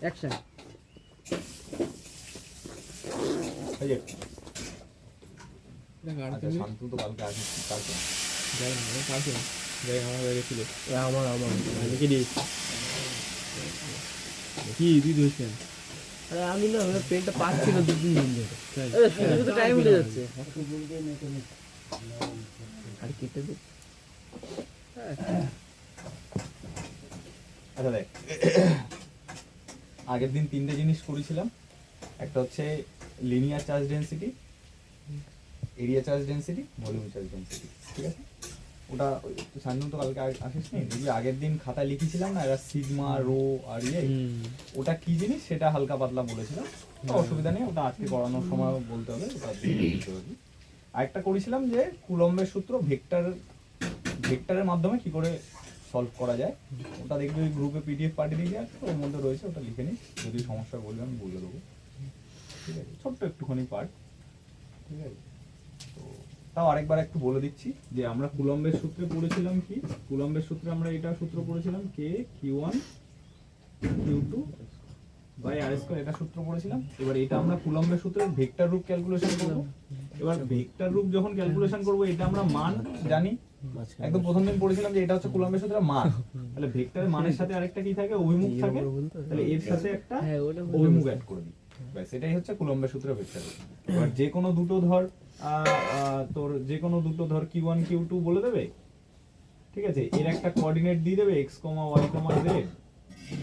Action. এই যে আচ্ছা শান্তু তো কালকে আসিস, কালকে যাই না কালকে যাই আমার হয়ে গেছিল আমার লিখে দিই কি তুই দিয়েছেন? আরে আমি না পেনটা পাচ্ছি না 2-3 দিন ধরে। শুধু তো টাইম উঠে যাচ্ছে। আরে কেটে দে। আচ্ছা দেখ, আগের দিন 3টে জিনিস করেছিলাম। একটা হচ্ছে linear charge density, area charge density, volume charge density, ঠিক আছে? ওটা শান্তনু তো কালকে আসিস নি, যদি আগের দিন খাতায় লিখেছিলাম না এরা সিগমা রো আর ইয়ে, ওটা কি জিনিস সেটা হালকা পাতলা বলেছিলাম, অসুবিধা নেই, ওটা আজকে করানোর সময় বলতে হবে, ওটা বলতে হবে। আরেকটা করেছিলাম যে কুলম্বের সূত্র ভেক্টরের মাধ্যমে কি করে সলভ করা যায়, ওটা দেখবি ওই গ্রুপে পিডিএফ পাঠিয়ে দিয়ে আছে, ওর মধ্যে রয়েছে, ওটা লিখে নিস, যদি সমস্যা বলবে আমি বলে দেবো, ঠিক আছে? ছোট্ট একটুখানি পার্ট, ঠিক আছে? তো তাও আরেকবার একটু বলে দিচ্ছি যে আমরা কুলম্বের সূত্রে পড়েছিলাম কি, কুলম্বের সূত্রে আমরা এটা সূত্র পড়েছিলাম কে Q1 Q2 by R square, এটা সূত্র পড়েছিলাম। এবার এটা আমরা কুলম্বের সূত্রের ভেক্টর রূপ ক্যালকুলেশন করব। এবার ভেক্টর রূপ যখন ক্যালকুলেশন করব, এটা আমরা মান জানি, একদম প্রথম দিন পড়েছিলাম যে এটা হচ্ছে কুলম্বের সূত্রের মান, তাহলে ভেক্টরের মানের সাথে আরেকটা কি থাকে, অভিমুখ থাকে, তাহলে এর সাথে একটা অভিমুখ অ্যাড করে দিই, ব্যাস এটাই হচ্ছে কুলম্বের সূত্রের ভেক্টর। এবার যে কোনো দুটো ধর তোর যে কোনো দুটো ধর Q1 Q2 বলে দেবে, ঠিক আছে? এর একটা কোঅর্ডিনেট দিয়ে দেবে x, y, z,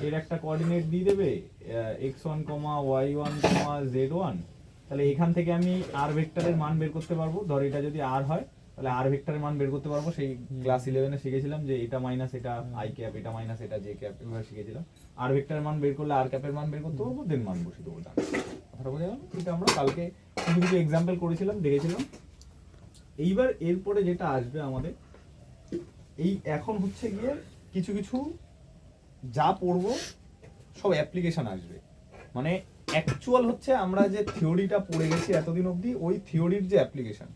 এর একটা কোঅর্ডিনেট দিয়ে দেবে x1, y1, z1, তাহলে এখান থেকে আমি r ভেক্টরের মান বের করতে পারবো। ধর এটা যদি r হয় তাহলে r ভেক্টরের মান বের করতে পারবো, সেই ক্লাস 11 এ শিখেছিলাম যে এটা মাইনাস এটা i ক্যাপ, এটা মাইনাস এটা j ক্যাপ, এভাবে শিখেছিলাম। r ভেক্টরের মান বের করলে r ক্যাপের মান বের করতে পারবো, দেন মান বসিয়ে দেবো। কথাটা বোঝা গেল? এটা আমরা কালকে কিছু কিছু এক্সাম্পল করেছিলাম, দেখেছিলাম। এইবার এরপরে যেটা আসবে আমাদের, এই এখন হচ্ছে গিয়ে কিছু কিছু যা পড়বো সব অ্যাপ্লিকেশন আসবে, মানে অ্যাকচুয়াল হচ্ছে আমরা যে থিওরিটা পড়ে গেছি এতদিন অবধি, ওই থিওরির যে অ্যাপ্লিকেশন,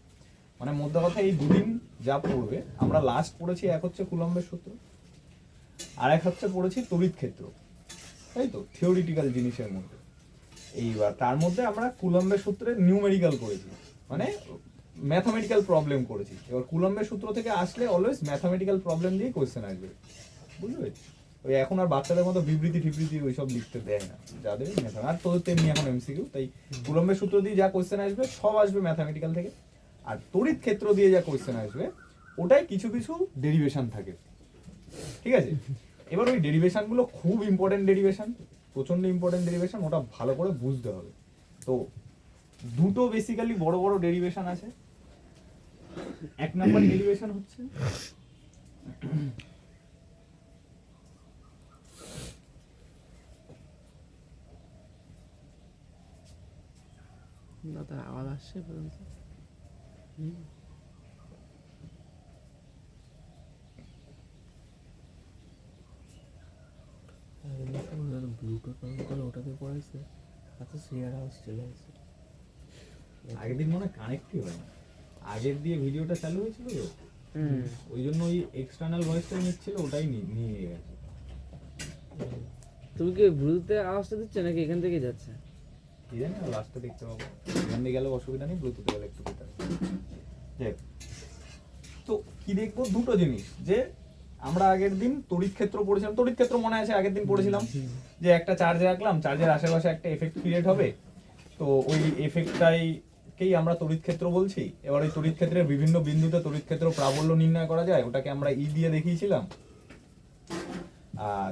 মানে মোদ্দা কথা এই দুদিন যা পড়বে, আমরা লাস্ট পড়েছি এক হচ্ছে কুলম্বের সূত্র, আর এক হচ্ছে পড়েছি তড়িৎ ক্ষেত্র, তাই তো থিওরিটিক্যাল জিনিসের মধ্যে। এইবার তার মধ্যে আমরা কুলম্বের সূত্রের নিউমেরিক্যাল করেছি, মানে ম্যাথামেটিক্যাল প্রবলেম করেছি। এবার কুলম্বের সূত্র থেকে আসলে অলওয়েজ ম্যাথামেটিক্যাল প্রবলেম দিয়ে কোয়েশ্চেন আসবে, বুঝলে? ওই এখন আর বাচ্চাদের মতো বিবৃতি ঠিবৃতি ওইসব লিখতে দেয় না, যাদের আর তোদের তেমনি এখন এমসিকিউ, তাই কুলম্বের সূত্র দিয়ে যা কোয়েশ্চেন আসবে সব আসবে ম্যাথামেটিক্যাল থেকে। আর তড়িৎ ক্ষেত্র দিয়ে যা কোয়েশ্চেন আসবে ওটাই কিছু কিছু ডেরিভেশন থাকে, ঠিক আছে? এবার ওই ডেরিভেশনগুলো খুব ইম্পর্টেন্ট ডেরিভেশন, প্রচন্ড ইম্পর্টেন্ট ডেরিভেশন, ওটা ভালো করে বুঝতে হবে। তো দুটো বেসিক্যালি বড় বড় ডেরিভেশন আছে। এক নাম্বার ডেরিভেশন হচ্ছে না তার আওয়াজ আসছে পর্যন্ত। ব্লুটুথ অন করে ওটাতে পড়েছে, আচ্ছা শেয়ার আওয়াজ চলে আসছে। আগের দিন মনে কানেক্টই হয় না, আগের দিয়ে ভিডিওটা চালু হয়েছিল তো, ওই জন্য ওই এক্সটার্নাল ভয়েসটা নিচ্ছিল, ওটাই নিয়ে গেছে। তুমি কি ব্লুটুথে আওয়াজটা দিচ্ছ নাকি এখান থেকে যাচ্ছে? কি জানি, লাস্টে দেখতে পাবো, এখান দিয়ে গেলে অসুবিধা নেই, ব্লুটুথে গেলে একটু বেটার। তো কি দেখবো, দুটো জিনিস, যে আমরা আগের দিন তড়িৎ ক্ষেত্র পড়েছিলাম, তড়িৎ ক্ষেত্র মনে আছে আগের দিন পড়েছিলাম, যে একটা চার্জ রাখলাম, চার্জের আশেপাশে একটা এফেক্ট ক্রিয়েট হবে, তো ওই এফেক্টটাইকেই আমরা তড়িৎ ক্ষেত্র বলছি। এবার ওই তড়িৎ ক্ষেত্রের বিভিন্ন বিন্দুতে তড়িৎ ক্ষেত্র প্রাবল্য নির্ণয় করা যায়, ওটাকে আমরা ই দিয়ে দেখিয়েছিলাম।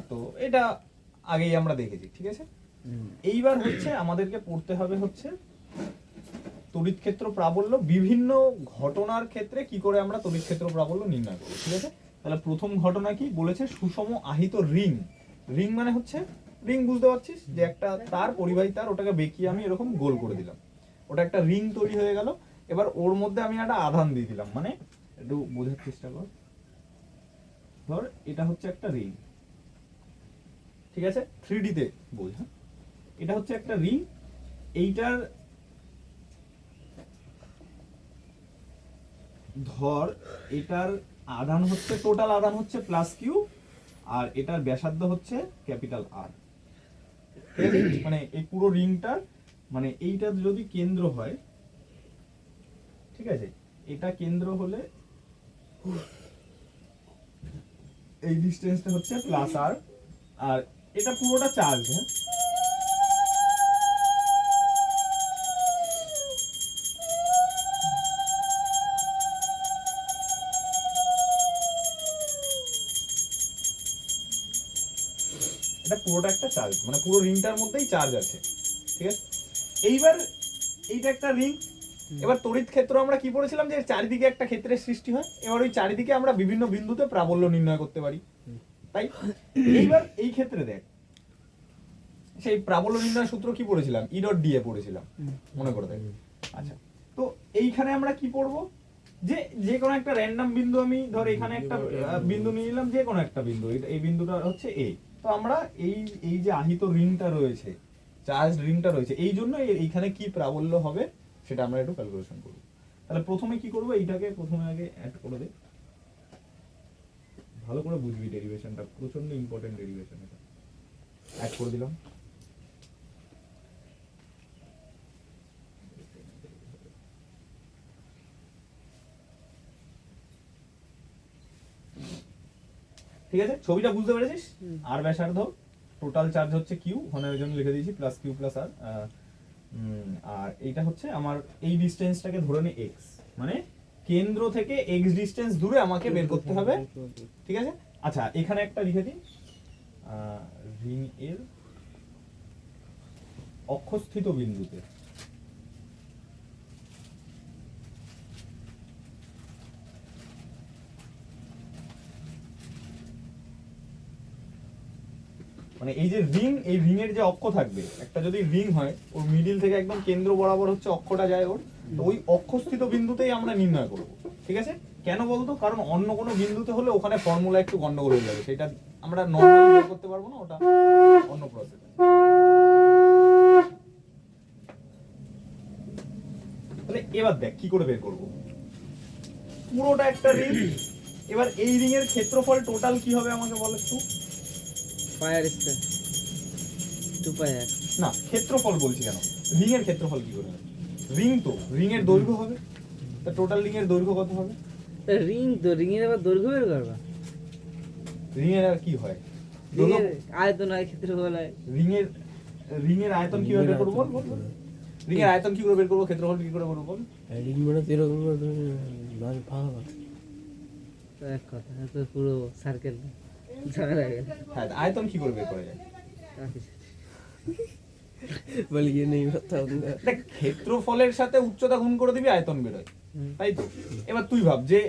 তো এটা আগেই আমরা দেখেছি, ঠিক আছে? এইবার হচ্ছে আমাদেরকে পড়তে হবে হচ্ছে তড়িৎ ক্ষেত্র প্রাবল্য বিভিন্ন ঘটনার ক্ষেত্রে কি করে আমরা তড়িৎ ক্ষেত্র প্রাবল্য নির্ণয় করব, ঠিক আছে? তাহলে প্রথম ঘটনা কি বলেছে, সুষম আহিত রিং। রিং মানে হচ্ছে, রিং বুঝতে পারছিস, যে একটা তার পরিবাহী তার, ওটাকে বেঁকিয়ে আমি এরকম গোল করে দিলাম, ওটা একটা রিং তৈরি হয়ে গেল। এবার ওর মধ্যে আমি একটা আধান দিয়ে দিলাম, মানে একটু বোঝার চেষ্টা কর, ধর এটা হচ্ছে একটা রিং, ঠিক আছে? 3D তে বোঝ, এটা হচ্ছে একটা রিং, এইটার ধর এটার আধান হচ্ছে, টোটাল আধান হচ্ছে প্লাস কিউ, আর এটার ব্যাসার্ধ হচ্ছে ক্যাপিটাল আর, ঠিক আছে? মানে এই পুরো রিংটার মানে এইটা যদি কেন্দ্র হয়, ঠিক আছে, এটা কেন্দ্র হলে এই ডিসটেন্সটা হচ্ছে প্লাস আর, আর এটা পুরোটা চার্জ। হ্যাঁ, এটা পুরোটা একটা চার্জ, মানে পুরো রিংটার মধ্যেই চার্জ আছে, ঠিক আছে? এইবার এইটা একটা রিং, এবার তড়িৎ ক্ষেত্র আমরা কি পড়েছিলাম যে চারিদিকে একটা ক্ষেত্রের সৃষ্টি হয়, এবার ওই চারিদিকে আমরা বিভিন্ন বিন্দুতে প্রাবল্য নির্ণয় করতে পারি, তাই? এইবার এই ক্ষেত্রে দেখ, সেই প্রাবল্য নির্ণয় সূত্র কি পড়েছিলাম, ই ডট ডি এ পড়েছিলাম, মনে করে দেখ। আচ্ছা, তো এইখানে আমরা কি পড়বো, যে যে কোনো একটা র্যান্ডম বিন্দু, আমি ধর এখানে একটা বিন্দু নিয়ে নিলাম, যে কোনো একটা বিন্দু, এই বিন্দুটা হচ্ছে এ। তো আমরা এই এই যে আহিত রিংটা রয়েছে, চার্জ রিংটা রয়েছে, এই জন্য এইখানে কি প্রাবল্য হবে সেটা আমরা একটু ক্যালকুলেশন করব। তাহলে প্রথমে কি করব, এইটাকে প্রথমে আগে অ্যাড করে দে, ভালো করে বুঝবি ডেরিভেশনটা, প্রচন্ড ইম্পর্টেন্ট ডেরিভেশন। এটা অ্যাড করে দিলাম। ঠিক আছে, ছবিটা বুঝতে পেরেছিস? আর ব্যাসার্ধ, টোটাল চার্জ হচ্ছে কিউ, ওখানে ওই জন্য লিখে দিয়েছি প্লাস কিউ প্লাস আর। আর এইটা হচ্ছে আমার এই ডিসটেন্সটাকে ধরে নে এক্স, মানে কেন্দ্র থেকে এক্স ডিসটেন্স দূরে আমাকে বের করতে হবে, ঠিক আছে? আচ্ছা, এখানে একটা লিখে দিই, রিং এর অক্ষস্থিত বিন্দুতে মানে এই যে রিং, এই রিং এর যে অক্ষ থাকবে, একটা যদি রিং হয় ওর মিডিল থেকে একদম কেন্দ্র বরাবর হচ্ছে অক্ষটা যায় ওর, তো ওই অক্ষস্থিত বিন্দুতেই আমরা নির্ণয় করব, ঠিক আছে? কেন বলতো, কারণ অন্য কোনো বিন্দুতে হলে ওখানে ফর্মুলা একটু গন্ডগোল হয়ে যাবে, সেটা আমরা নরমালি বের করতে পারবো না, ওটা অন্য প্রসেস। তাহলে এবার দেখ কি করে বের করব, পুরোটা একটা রিং, এবার এই রিং এর ক্ষেত্রফল টোটাল কি হবে আমাকে বল একটু। পায়ার স্কয়ার 2 পাই আর। না, ক্ষেত্রফল বলছি কেন, রিং এর ক্ষেত্রফল কি করে হবে? রিং তো রিং এর দৈর্ঘ্য হবে, তা টোটাল রিং এর দৈর্ঘ্য কত হবে? রিং তো রিং এর আবার দৈর্ঘ্য বের করবা, রিং এর আর কি হয়, রিং এর আয়তন হয়, ক্ষেত্রফল হয়। রিং এর আয়তন কিভাবে বের করব বল? রিং এর আয়তন কি করে বের করব, ক্ষেত্রফল কি করে করব বল? রিং মানে এরকম ভাবে ভাঙা, তো এক কথা, তো পুরো সার্কেল ঝামেলা গেল। হ্যাঁ, আয়তন কি করে বের করা যায় বলিয়ে নেই কথা। দেখ, ক্ষেত্রফলের সাথে উচ্চতা গুণ করে দিবি, আয়তন বেরোয়, তাই তো? এবার তুই ভাব যে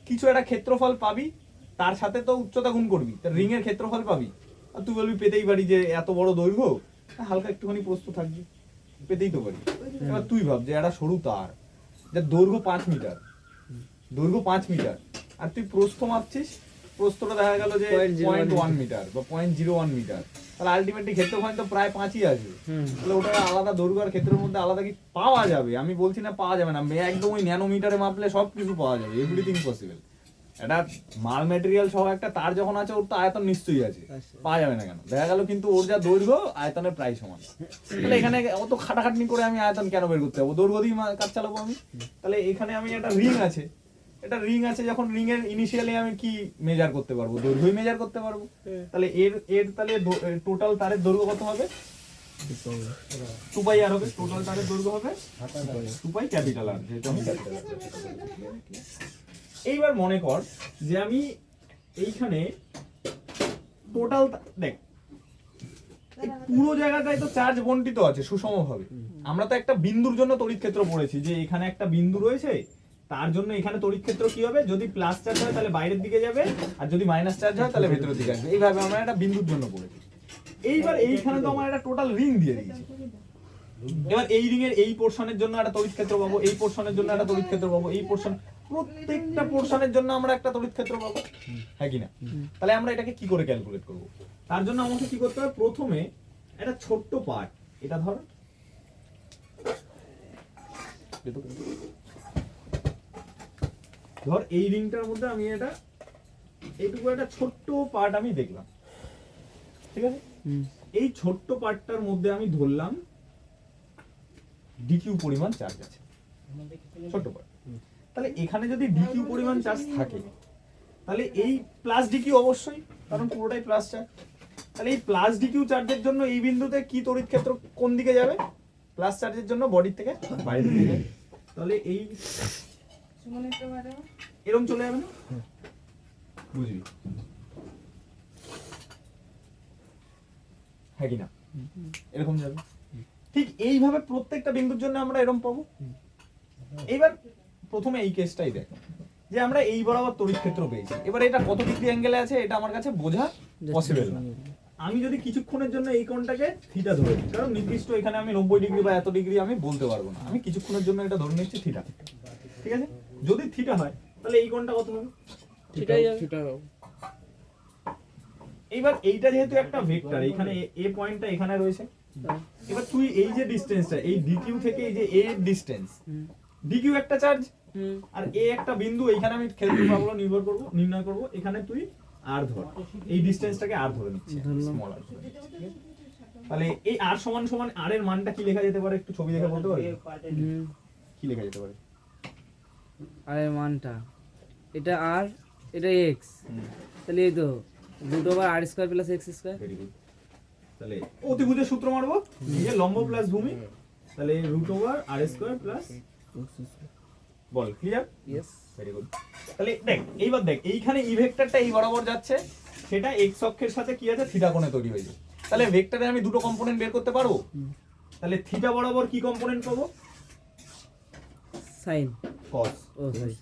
কিছু একটা ক্ষেত্রফল পাবি, তার সাথে তো উচ্চতা গুণ করবি, তার রিং এর ক্ষেত্রফল পাবি, আর তুই বলবি পেতেই পারি যে এত বড় দৈর্ঘ্য, হালকা একটুখানি প্রস্থ থাকবে, পেতেই তো পারি। এবার তুই ভাব যে একটা সরু তার, যার দৈর্ঘ্য 5 মিটার, দৈর্ঘ্য 5 মিটার, আর তুই প্রস্থ মাপছিস, প্রস্থটা দেখা গেল যে 0.1 মিটার বা 0.01 মিটার, তাহলে আলটিমেটলি ক্ষেত্রফল তো প্রায় 5ই আসবে। তাহলে ওটা আলাদা দৈর্ঘ্য আর ক্ষেত্রের মধ্যে আলাদা কি পাওয়া যাবে? আমি বলছি না পাওয়া যাবে না, একদম ওই ন্যানোমিটারে মাপলে সব কিছু পাওয়া যাবে, এভরিথিং পসিবল। এটা মাল ম্যাটেরিয়াল সহ একটা তার যখন আছে, ওর তো আয়তন নিশ্চয়ই আছে, পাওয়া যাবে না কেন? দেখা গেল কিন্তু ওর যা দৈর্ঘ্য আয়তনের প্রায় সমান। তাহলে এখানে অত খাটাখাটনি করে আমি আয়তন কেন বের করতে যাবো? দৈর্ঘ্য দিয়ে কাজ চালাবো আমি। তাহলে এখানে আমি একটা রিং আছে, এটা রিং আছে, যখন রিং এর ইনিশিয়ালি আমি কি মেজার করতে পারবো? দৈর্ঘ্যই মেজার করতে পারবো। তাহলে এর তাহলে টোটাল তারের দৈর্ঘ্য কত হবে? 2 পাই আর হবে, টোটাল তারের দৈর্ঘ্য হবে 2 পাই ক্যাপিটাল আর, যেহেতু আমি ক্যাপিটাল আর। এইবার মনে কর যে আমি এইখানে টোটাল, দেখ এই পুরো জায়গাটায় তো চার্জ বন্টিত আছে সুষমভাবে। আমরা তো একটা বিন্দুর জন্য তড়িৎ ক্ষেত্র পড়েছি, যে এখানে একটা বিন্দু রয়েছে, তার জন্য এখানে তড়িৎ ক্ষেত্র কি হবে, যদি প্লাস চার্জ হয় তাহলে বাইরের দিকে যাবে, আর যদি মাইনাস চার্জ হয় তাহলে ভেতরের দিকে আসবে। এইভাবে আমরা একটা বিন্দুর জন্য পড়েছি। এইবার এইখানে তো আমার একটা টোটাল রিং দিয়ে দিয়েছি, এবার এই রিং এর এই পোরশনের জন্য একটা তড়িৎ ক্ষেত্র পাবো, এই পোরশনের জন্য একটা তড়িৎ ক্ষেত্র পাবো, এই পোরশন, প্রত্যেকটা পোরশনের জন্য আমরা একটা তড়িৎ ক্ষেত্র পাবো, হ্যাঁ কি না? তাহলে আমরা এটাকে কি করে ক্যালকুলেট করব? তার জন্য আমাকে কি করতে হবে, প্রথমে একটা ছোট্ট পার্ট, এটা ধর, ধর এই রিংটার মধ্যে আমি এটা এইটুকু একটা ছোট্ট পার্ট আমি দেখলাম, ঠিক আছে? এই ছোট্ট পার্টটার মধ্যে আমি ধরলাম ডিকিউ পরিমাণ চার্জ আছে, ছোট্ট পার্ট। তাহলে এখানে যদি ডিকিউ পরিমাণ চার্জ থাকে তাহলে এই প্লাস ডিকিউ অবশ্যই, কারণ পুরোটাই প্লাস চার্জ। তাহলে এই প্লাস ডিকিউ চার্জের জন্য এই বিন্দুতে কি তড়িৎ ক্ষেত্র কোন দিকে যাবে? প্লাস চার্জের জন্য বডির থেকে বাইরের দিকে যাবে। তাহলে এই এরকম চলে যাবে না, বুঝবি? হ্যাঁ কি না? এরকম যাবে। ঠিক এইভাবে প্রত্যেকটা বিন্দুর জন্য আমরা এরকম পাবো। এইবার প্রথমে এই কেসটাই দেখো যে আমরা এই বরাবর তড়িৎ ক্ষেত্র পেয়েছি। এবার এটা কত ডিগ্রি অ্যাঙ্গেলে আছে এটা আমার কাছে বোঝা পসিবল না। আমি যদি কিছুক্ষণের জন্য এই কোণটাকে থিটা ধরে নিই, কারণ নির্দিষ্ট এখানে আমি 90 ডিগ্রি বা এত ডিগ্রি আমি বলতে পারবো না, আমি কিছুক্ষণের জন্য এটা ধরে নিচ্ছি থিটা। ঠিক আছে, যদি থিটা হয় তাহলে এই কোণটা কত হবে? থিটাই যাবে। এইবার এইটা যেহেতু একটা ভেক্টর, এখানে এ পয়েন্টটা এখানে রয়েছে, এবার তুই এই যে ডিসটেন্সটা এই ডিকিউ থেকে এই যে এ ডিসটেন্স, ডিকিউ একটা চার্জ আর এ একটা বিন্দু, এইখানে আমি ক্ষেত্র পাবো নির্ণয় করব। এখানে তুই আর ধর, এই ডিসটেন্সটাকে আর ধরে নিচ্ছি, স্মল আর। তাহলে এই আর সমান সমান আর এর মানটা কি লেখা যেতে পারে? একটু ছবি দেখে বলতে পারবি কি লেখা যেতে পারে? আর এর মানটা এটা আর এটা এক্স, তাহলে এই তো √r² + x²। Very good. তাহলে অতিভুজের সূত্র মারবো, এই যে লম্ব প্লাস ভূমি, তাহলে √r² + বল ক্লিয়ার? ইয়েস। Very good. তাহলে দেখ এইবার দেখ এইখানে ই ভেক্টরটা এই বরাবর যাচ্ছে, সেটা এক্স অক্ষের সাথে কি আছে থিটা কোণে তৈরি হয়েছে। তাহলে ভেক্টরে আমি দুটো কম্পোনেন্ট বের করতে পারবো। তাহলে থিটা বরাবর কি কম্পোনেন্ট পাবো? Sine cos. ও সরি।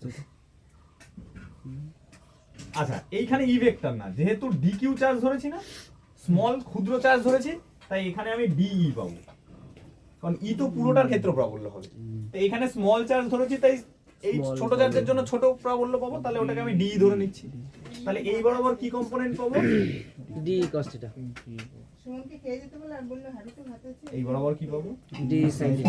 আচ্ছা এইখানে ই ভেক্টর না, যেহেতু ডিকিউ চার্জ ধরেছি না, স্মল ক্ষুদ্র চার্জ ধরেছি, তাই এখানে আমি ডিই পাবো, কারণ ই তো পুরোটার ক্ষেত্র প্রাবল্য হবে। তো এখানে স্মল চার্জ ধরেছি, তাই এই ছোট চার্জের জন্য ছোট প্রাবল্য পাবো, তাহলে ওটাকে আমি ডি ধরে নিচ্ছি। তাহলে এই বরাবর কি কম্পোনেন্ট পাবো? D cos θ। সুমনকে খেয়ে যেতে বলে আর বললো হাড়িতে ভাত আছে। এই বরাবর কি পাবো? D sin θ।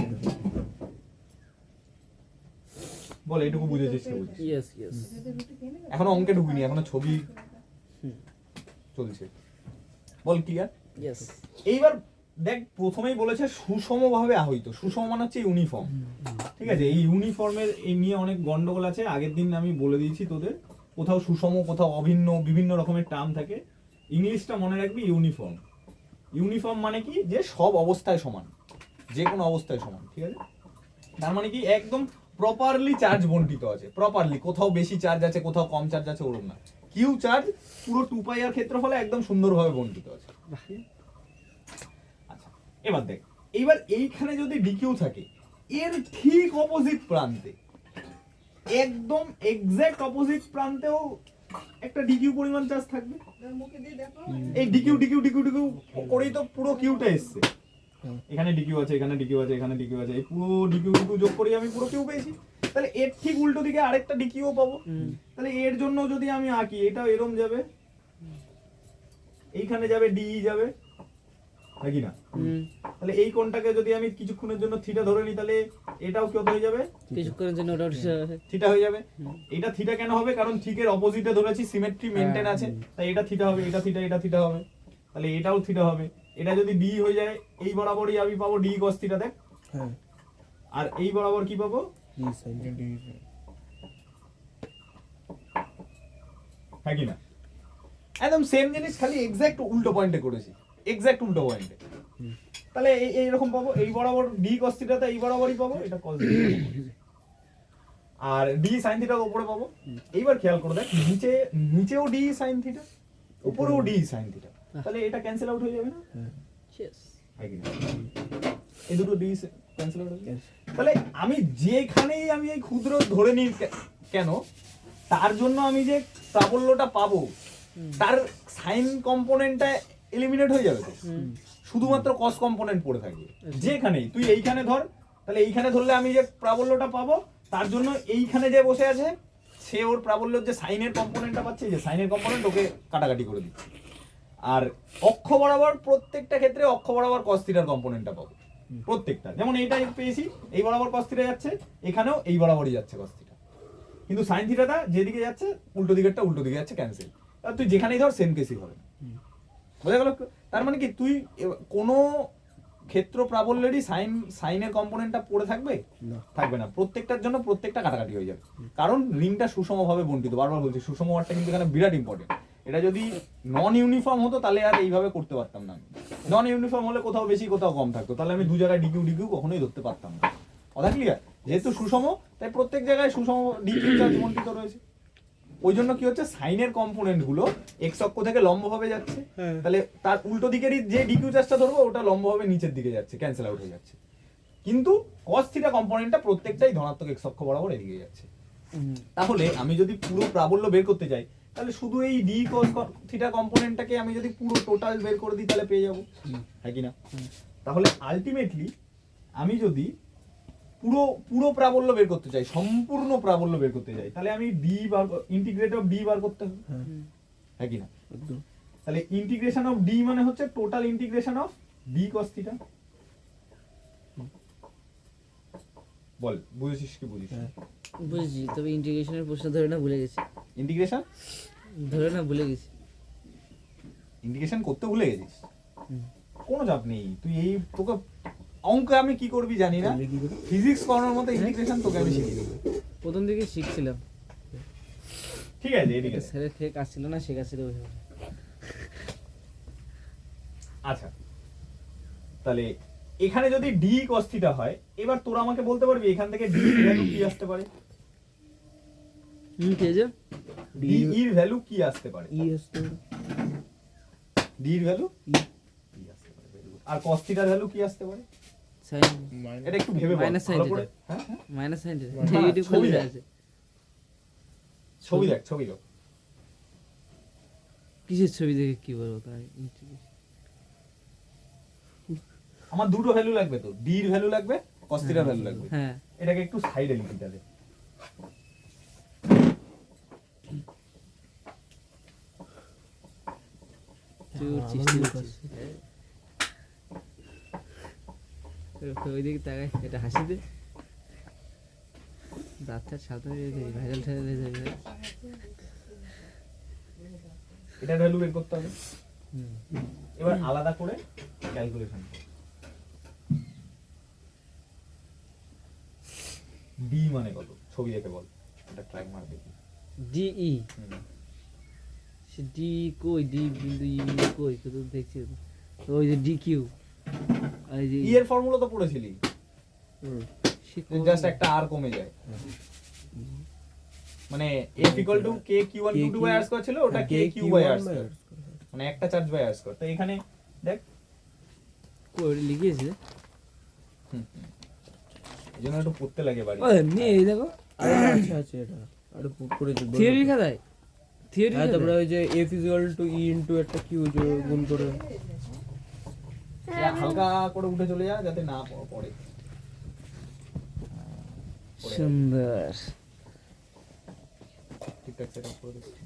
বল এইটুকু বুঝেছিস কি বুঝিস? Yes yes. রুটি খেয়ে নেবে? এখনো অঙ্কে ঢুকিনি, এখনো ছবি চলছে। বল ক্লিয়ার? ইয়েস। এইবার দেখ প্রথমেই বলেছে সুষমভাবে আহিত। সুষম মানে হচ্ছে ইউনিফর্ম। ঠিক আছে, এই ইউনিফর্মের এই নিয়ে অনেক গন্ডগোল আছে। আগের দিন আমি বলে দিয়েছি তোদের, কোথাও সুষম কোথাও অভিন্ন, বিভিন্ন রকমের টার্ম থাকে। ইংলিশটা মনে রাখবি ইউনিফর্ম। ইউনিফর্ম মানে কি? যে সব অবস্থায় সমান, যে কোনো অবস্থায় সমান। ঠিক আছে, তার মানে কি একদম প্রপারলি চার্জ বন্টিত আছে, প্রপারলি, কোথাও বেশি চার্জ আছে কোথাও কম চার্জ আছে ওরকম না। কিউ চার্জ পুরো 2π আর ক্ষেত্রফলে একদম সুন্দরভাবে বন্টিত আছে। আচ্ছা এবার দেখ, এইবার এইখানে যদি ডিকিউ থাকে, এর ঠিক অপোজিট প্রান্তে, একদম এক্সাক্ট অপোজিট প্রান্তেও একটা ডিকিউ পরিমাণ চার্জ থাকবে। দাও, মুখে দিয়ে দেখো। এই ডিকিউ ডিকিউ ডিকিউ ডিকিউ করেই তো পুরো কিউটা এসছে। এখানে ডিকিউ আছে, এখানে ডিকিউ আছে, এখানে ডিকিউ আছে, এই পুরো ডিকিউ ডিকিউ যোগ করে আমি পুরো কিউ পেয়েছি। তাহলে এর ঠিক উল্টো দিকে আরেকটা ডিকিউ পাবো। তাহলে এর জন্য যদি আমি আঁকি, এটা এরকম যাবে, এইখানে যাবে ডিই যাবে, নাকি না? তাহলে এই কোণটাকে যদি আমি কিছুক্ষণের জন্য থিটা ধরে নিই, তাহলে এটাও কত হয়ে যাবে? কিছুক্ষণের জন্য ওটা থিটা হয়ে যাবে। এটা থিটা কেন হবে? কারণ থিকের অপোজিটে ধরেছি, সিমেট্রি মেইনটেইন আছে, তাই এটা থিটা হবে, এটা থিটা, এটা থিটা হবে। তাহলে এটাও থিটা হবে। এটা যদি ডি হয়ে যায়, এই বরাবরই আমি পাবো ডি cos থিটা। দেখ, আর এই বরাবর কি পাবো? হ্যাঁ কি না? একদম সেম জিনিস, খালি এক্সাক্ট উল্টো পয়েন্টে করেছি, এক্সাক্ট উল্টো পয়েন্টে। তাহলে এইরকম পাবো, এই বরাবর ডি cos থিটাতে এই বরাবরই পাবো, এটা cos থিটা, আর ডি sin থিটার উপরে পাবো। এইবার খেয়াল করে দেখ, নিচেও ডি sin থিটা, উপরেও ডি sin থিটা, তাহলে এটা ক্যান্সেল আউট হয়ে যাবে না? হ্যাঁ কি না? এই দুটো ডি ক্যান্সেল আউট হয়ে যাবে। তাহলে আমি যেখানেই আমি এই ক্ষুদ্র ধরে নিই কেন, তার জন্য আমি যে প্রাবল্যটা পাবো, তার সাইন কম্পোনেন্টটা এলিমিনেট হয়ে যাবে, তো শুধুমাত্র কস কম্পোনেন্ট পড়ে থাকবে। যেখানেই তুই এইখানে ধর, তাহলে এইখানে ধরলে আমি যে প্রাবল্যটা পাবো, তার জন্য এইখানে যে বসে আছে সে ওর প্রাবল্যের যে সাইনের কম্পোনেন্টটা পাচ্ছে, যে সাইনের কম্পোনেন্ট ওকে কাটাকাটি করে দিচ্ছে। আর অক্ষ বরাবর প্রত্যেকটা ক্ষেত্রে অক্ষ বরাবর cos থিটার কম্পোনেন্টটা পাবো প্রত্যেকটা। যেমন এইটাই পেয়েছি, এই বরাবর cos থিটা যাচ্ছে, এখানেও এই বরাবরই যাচ্ছে cos থিটা, কিন্তু sin থিটাটা যেদিকে যাচ্ছে উল্টো দিকেরটা উল্টো দিকে যাচ্ছে, ক্যান্সেল। আর তুই যেখানেই ধর সেম কেসই হবে, বোঝা গেল? তার মানে কি তুই কোনো ক্ষেত্র প্রাবল্যেরই সাইনের কম্পোনেন্টটা পড়ে থাকবে না। থাকবে না, প্রত্যেকটার জন্য প্রত্যেকটা কাটাকাটি হয়ে যাবে, কারণ রিংটা সুষমভাবে বন্টিত। বারবার বলছি সুষম ওয়ার্ডটা কিন্তু এখানে বিরাট ইম্পর্টেন্ট। এটা যদি নন ইউনিফর্ম হতো তাহলে আর এইভাবে করতে পারতাম না আমি। নন ইউনিফর্ম হলে কোথাও বেশি কোথাও কম থাকতো, তাহলে আমি দু জায়গায় ডিকিউ ডিকিউ কখনোই ধরতে পারতাম না। কথা ক্লিয়ার? যেহেতু সুষম তাই প্রত্যেক জায়গায় সুষম ডিকিউ চার্জ বন্টিত রয়েছে। ওই জন্য কি হচ্ছে, সাইনের কম্পোনেন্ট গুলো এক্স অক্ষ থেকে লম্বভাবে যাচ্ছে, তাহলে তার উল্টো দিকেরই যে ডিকিউ চার্জটা ধরবো ওটা লম্বভাবে নিচের দিকে যাচ্ছে, ক্যান্সেল আউট হয়ে যাচ্ছে। কিন্তু cos থিটা কম্পোনেন্টটা প্রত্যেকটাই ধনাত্মক এক্স অক্ষ বরাবর এদিকে যাচ্ছে। তাহলে আমি যদি পুরো প্রাবল্য বের করতে চাই তাহলে শুধু এই ডি cos থিটা কম্পোনেন্টটাকে আমি যদি পুরো টোটাল বের করে দিই তাহলে পেয়ে যাবো, হ্যাঁ কি না? তাহলে আলটিমেটলি আমি যদি পুরো পুরো প্রাবল্য বের করতে চাই, সম্পূর্ণ প্রাবল্য বের করতে চাই, তাহলে আমি D bar integrate of D bar করতে হবে, হ্যাঁ কি না? তাহলে ইন্টিগ্রেশন অফ ডি মানে হচ্ছে total integration of D cos থিটা। বল বুঝেছিস কি বুঝিস? বুঝছি, তবে ইন্টিগ্রেশনের প্রশ্ন ধরে না ভুলে গেছি। ইন্টিগ্রেশন ধরে না ভুলে গেছি। ইন্টিগ্রেশন করতে ভুলে গেছিস? কোনো চাপ নেই, তুই এই তোকে অঙ্ক আমি কি করবি জানি না, ফিজিক্স করানোর মতো ইন্টিগ্রেশন তোকে আমি শিখিয়ে দেবো। প্রথম দিকে শিখছিলাম, ঠিক আছে, এদিকে আছে। স্যারের থেকে কাজ ছিল না, শেখাচ্ছিল ওইভাবে। আচ্ছা, তাহলে এখানে যদি ডি cos থিটা হয়, এবার তোরা আমাকে বলতে পারবি এখান থেকে ডি এর ভ্যালু কি আসতে পারে? কি যে ডি এর ভ্যালু কি আসতে পারে? ই আসতে ডি এর ভ্যালু ই আসতে পারে। Very good. আর cos থিটার ভ্যালু কি আসতে পারে? সাইন এটা একটু ভেবে বল মাইনাস সাইন ভালো করে। থিটা, হ্যাঁ মাইনাস সাইন থিটা। হ্যাঁ, থিওরি ছবি খুলে দেখ। আছে। ছবি দেখ, ছবি দেখ। কিসের ছবি দেখে কি বলবো তাই? আমার দুটো ভ্যালু লাগবে, তো ডি এর ভ্যালু লাগবে, cos থিটার ভ্যালু লাগবে। হ্যাঁ, এটাকে একটু সাইডে লিখি তাহলে। তুই উঠছিস। ওইদিকে তাকাই, এটা হাসি দে। দাঁতটা সাবধানে রেখে ভাইরাল ঠাইরাল হয়ে যাবে। এটার ভ্যালু বের করতে হবে। এবার আলাদা করে ক্যালকুলেশন কর। ডি মানে কত? ছবি দেখে বল, এটা ট্রাই মার দেখি। ডিই সে ডি কই, ডি বিন্দু ই কই, কত দেখছি তো। ওই যে ডি কিউ, এই যে ই এর ফর্মুলা তো পড়েছিলি, জাস্ট একটা আর কমে যায়, মানে f = k q1 q2 by r square ছিল, ওটা k q by r square, মানে একটা চার্জ বাই r স্কয়ার। তো এখানে দেখ কই লিখেছে, এজন্য একটু পড়তে লাগে বাড়ি। ওই নে এই দেখো আচ্ছা আচ্ছা, এটা আরে পুট করে দিই থিওরি খাতায়, থিওরি হ্যাঁ, তারপরে খাতায় ওই যে f = e * একটা q গুণ করে হালকা করে উঠে চলে যা যাতে না পড়ে। সুন্দর। ঠিকঠাক সেটআপ করে দিচ্ছি।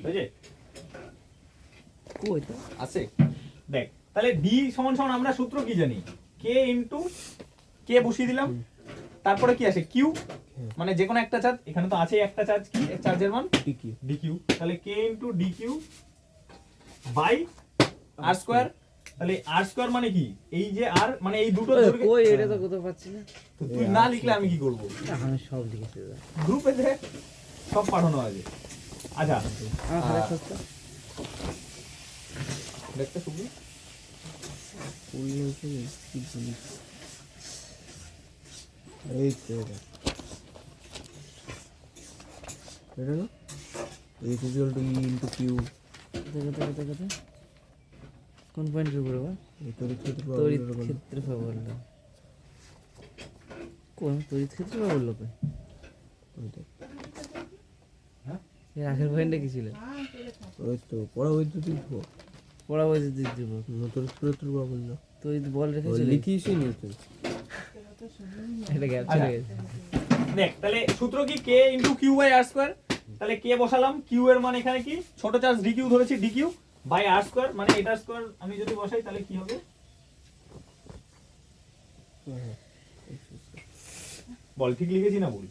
বুঝে কই তো আছে? দেখ তাহলে d সমান সমান আমরা সূত্র কি জানি, k ইনটু k বসিয়ে দিলাম, তারপরে কি আসে q, মানে যে কোনো একটা চার্জ, এখানে তো আছে একটা চার্জ, কি চার্জের মান dq dq, তাহলে k into dq by r square. তাহলে r স্কয়ার মানে কি, এই যে r মানে এই দুটো দৈর্ঘ্য। কই এটা তো কোথাও পাচ্ছি না। তো তুই না লিখলে আমি কি করব? আমি সব লিখেছি দাদা, গ্রুপে দেখ সব পাঠানো আছে। আচ্ছা আমার খাতা সস্তা। দেখতে শুনবি এই তো এটা না f = e * q দেখো দেখো দেখো দেখো। কোন পয়েন্টের উপরে বা এই তড়িৎ ক্ষেত্র তড়িৎ প্রবাহ ক্ষেত্রফল বললো। কোন তড়িৎ ক্ষেত্রফল বললো কই? হ্যাঁ এর আগের পয়েন্টটা কি ছিল? ওই তো পরাবৈদ্যুতিক ভোল্ট পড়া বলছে দিক দিব। তড়িৎ ক্ষেত্র প্রবাহ বললো তড়িৎ বল রেখে চলে লিখিসই নি তুই এটা গ্যাপ চলে গেছে। দেখ তাহলে সূত্র কি k into q by r square. তাহলে k বসালাম, q এর মান এখানে কি ছোট চার্জ dq ধরেছি, dq বাই r স্কয়ার, মানে এটা স্কয়ার আমি যদি বসাই তাহলে কি হবে, বল ঠিক লিখেছি না ভুল?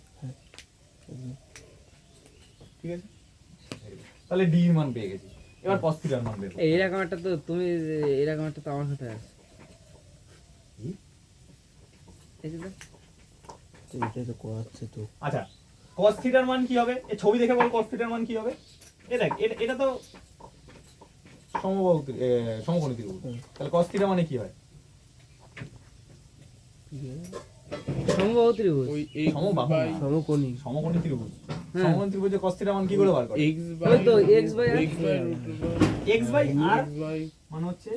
ঠিক আছে, তাহলে ডি এর মান পেয়ে গেছি। এবার cos থিটার মান বের করো। এরকম একটা তো তুমি এরকম একটা তো আমার সাথে আছে কি? এই যে দেখ। এটাই তো করাচ্ছে তো। আচ্ছা, cos থিটার মান কি হবে? এই ছবি দেখে বল cos থিটার মান কি হবে। এ দেখ, এটা তো সমবাহু সমকোণী ত্রিভুজ। তাহলে cos থিটা মানে কি হয়? সমবাহু ত্রিভুজ। ওই সমবাহু না, সমকোণী। সমকোণী ত্রিভুজ। হ্যাঁ। সমকোণী ত্রিভুজে cos থিটা মান কি করে বার করে? ওই তো x by r x by r মানে হচ্ছে